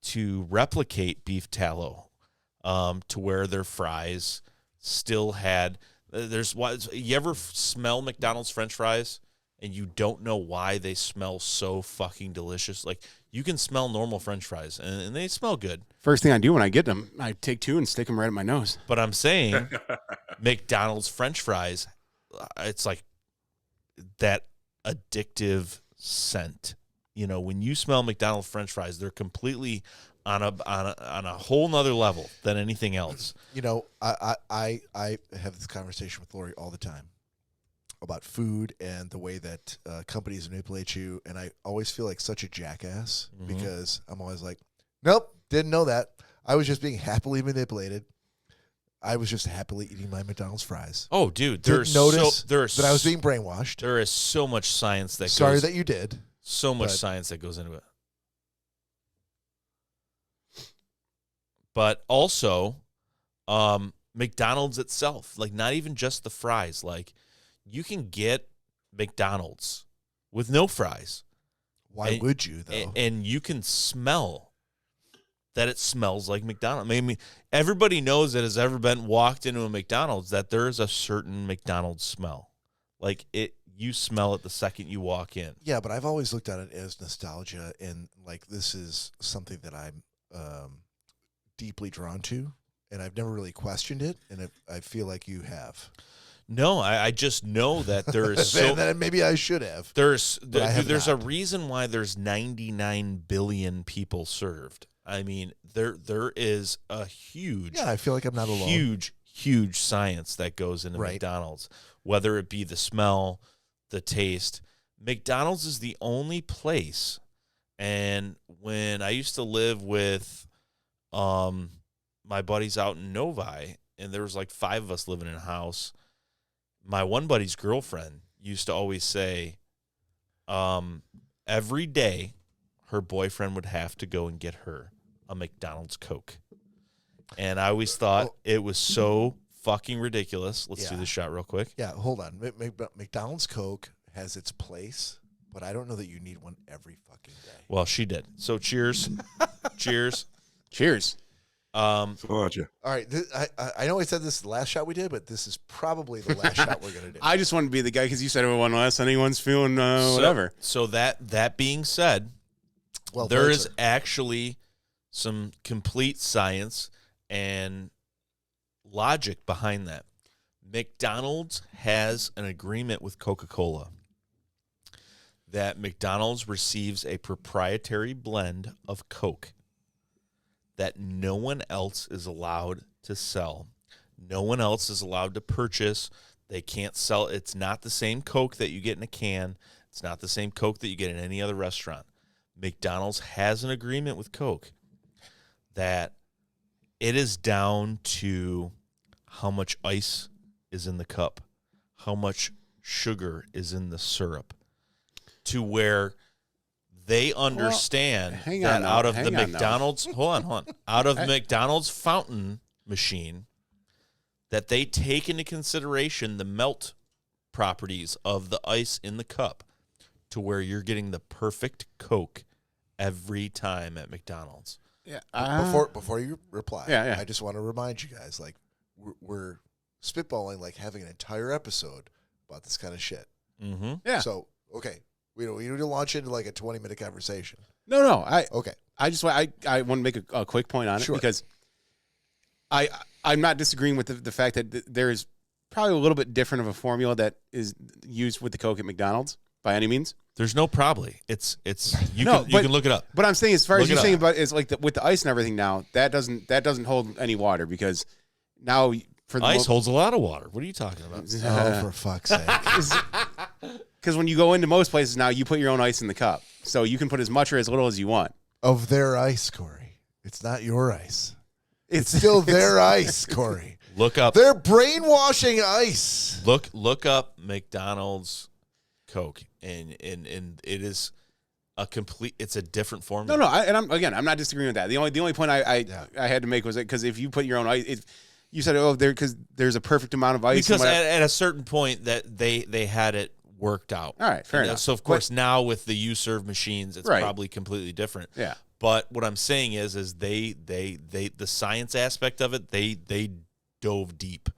to replicate beef tallow, to where their fries still had. You ever smell McDonald's French fries and you don't know why they smell so fucking delicious? Like, you can smell normal French fries and they smell good. First thing I do when I get them, I take two and stick them right at my nose. But I'm saying McDonald's French fries, it's like that addictive scent. When you smell McDonald's French fries, they're completely on a whole nother level than anything else. I have this conversation with Lori all the time about food and the way that companies manipulate you, and I always feel like such a jackass because I'm always like, nope, didn't know that. I was just being happily manipulated. I was just happily eating my McDonald's fries. Oh, dude, didn't notice that I was being brainwashed. There is so much science that Sorry that you did. So much science that goes into it. but also McDonald's itself, like not even just the fries. Like you can get McDonald's with no fries. Why would you, though? And you can smell that it smells like McDonald's. I mean, everybody knows that has ever walked into a McDonald's that there is a certain McDonald's smell. Like you smell it the second you walk in. Yeah, but I've always looked at it as nostalgia, and like this is something that I'm deeply drawn to, and I've never really questioned it, and I feel like you have. No, I just know that there is that maybe I should have. There's not. a reason why there's 99 billion people served. I mean, there is a huge I feel like I'm not alone. Huge science that goes into Right. McDonald's, whether it be the smell, the taste. McDonald's is the only place. And when I used to live with my buddies out in Novi, and there was like 5 of us living in a house, my one buddy's girlfriend used to always say every day her boyfriend would have to go and get her a McDonald's Coke. And I always thought it was so fucking ridiculous. Let's do this shot real quick. Yeah, hold on. McDonald's Coke has its place, but I don't know that you need one every fucking day. Well, she did. So cheers. Cheers. Cheers. All right, I know I said this is the last shot we did, but this is probably the last shot we're going to do. I just wanted to be the guy because you said everyone unless anyone's feeling whatever. So that being said, Well, there is actually some complete science and logic behind that. McDonald's has an agreement with Coca-Cola that McDonald's receives a proprietary blend of Coke that no one else is allowed to sell. No one else is allowed to purchase. They can't sell. It's not the same Coke that you get in a can. It's not the same Coke that you get in any other restaurant. McDonald's has an agreement with Coke that it is down to how much ice is in the cup, how much sugar is in the syrup, to where they understand that out of the McDonald's, hold on, out of McDonald's fountain machine, that they take into consideration the melt properties of the ice in the cup to where you're getting the perfect Coke every time at McDonald's. Yeah. Before you reply, I just want to remind you guys, like, we're spitballing, like having an entire episode about this kind of shit. Mm-hmm. Yeah. So, okay. We don't need to launch into like a 20-minute conversation. No. Okay. I just want to make a quick point on it because I'm not disagreeing with the fact that there's probably a little bit different of a formula that is used with the Coke at McDonald's by any means. There's no probably. You can look it up. But I'm saying, as far as you're saying about is like with the ice and everything now, that doesn't hold any water because now for the ice holds a lot of water. What are you talking about? Oh, for fuck's sake! Because when you go into most places now, you put your own ice in the cup, so you can put as much or as little as you want of their ice, Corey. It's not your ice. It's still their ice, Corey. Look up. They're brainwashing ice. Look up McDonald's Coke, and it is a complete. It's a different formula. No, I'm not disagreeing with that. The only point I had to make was that because if you put your own ice, you said because there's a perfect amount of ice. Because at a certain point that they had it worked out. All right, fair enough. So of course now with the U-serve machines, it's probably completely different. Yeah. But what I'm saying is they the science aspect of it, they dove deep.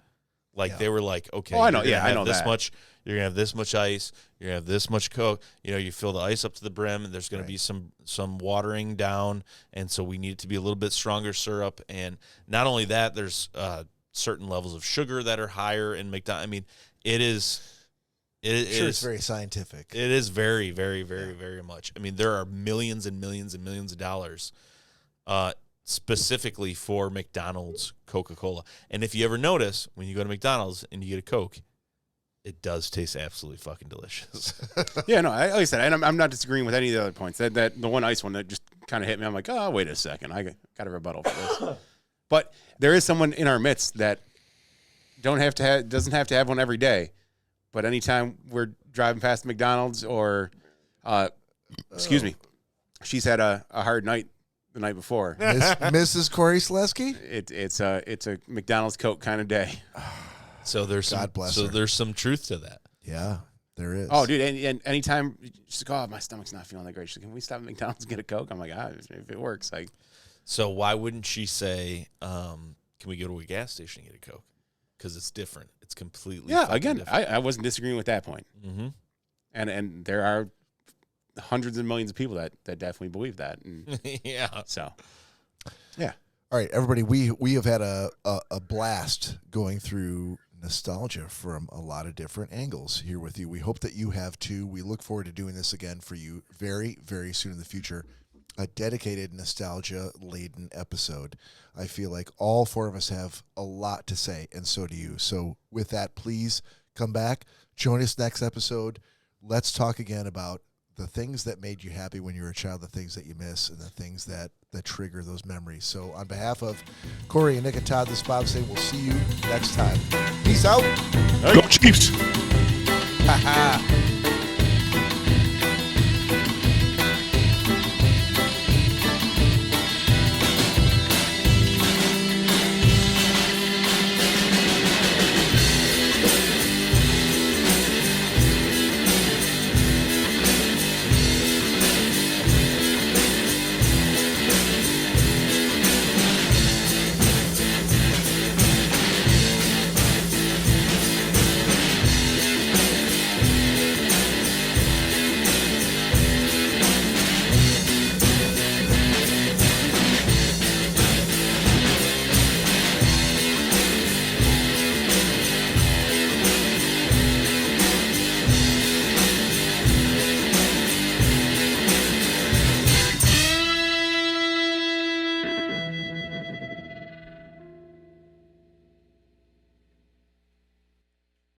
Like they were like, okay, I know this that. much. You're gonna have this much ice. You're gonna have this much Coke. You fill the ice up to the brim, and there's gonna be some watering down, and so we need it to be a little bit stronger syrup. And not only that, there's certain levels of sugar that are higher in McDonald's. I mean, it's very scientific. It is very, very, very, very much. I mean, there are millions and millions and millions of dollars specifically for McDonald's Coca-Cola. And if you ever notice, when you go to McDonald's and you get a Coke, it does taste absolutely fucking delicious. Yeah, no, like I said, and I'm not disagreeing with any of the other points. That the one ice one that just kind of hit me, I'm like, oh, wait a second, I got a rebuttal for this. But there is someone in our midst that doesn't have to have one every day, but anytime we're driving past McDonald's or, excuse me, she's had a hard night the night before. Mrs. Cory Selesky? It's a McDonald's Coke kind of day. So there's God bless her. there's some truth to that. Yeah, there is. Oh, dude, and anytime she's like, oh, my stomach's not feeling that great. She's like, can we stop at McDonald's and get a Coke? I'm like, if it works, like. So why wouldn't she say, can we go to a gas station and get a Coke? Because it's different. It's completely Again, different. I wasn't disagreeing with that point. Mm-hmm. And there are hundreds of millions of people that definitely believe that. And Yeah. so, yeah. All right, everybody, we have had a blast going through nostalgia from a lot of different angles here with you. We hope that you have too. We look forward to doing this again for you very, very soon in the future. A dedicated nostalgia-laden episode. I feel like all four of us have a lot to say, and so do you. So with that, please come back. Join us next episode. Let's talk again about the things that made you happy when you were a child, the things that you miss, and the things that trigger those memories. So on behalf of Cory and Nick and Todd, this is Bob saying we'll see you next time. Peace out. Go Chiefs. Ha ha.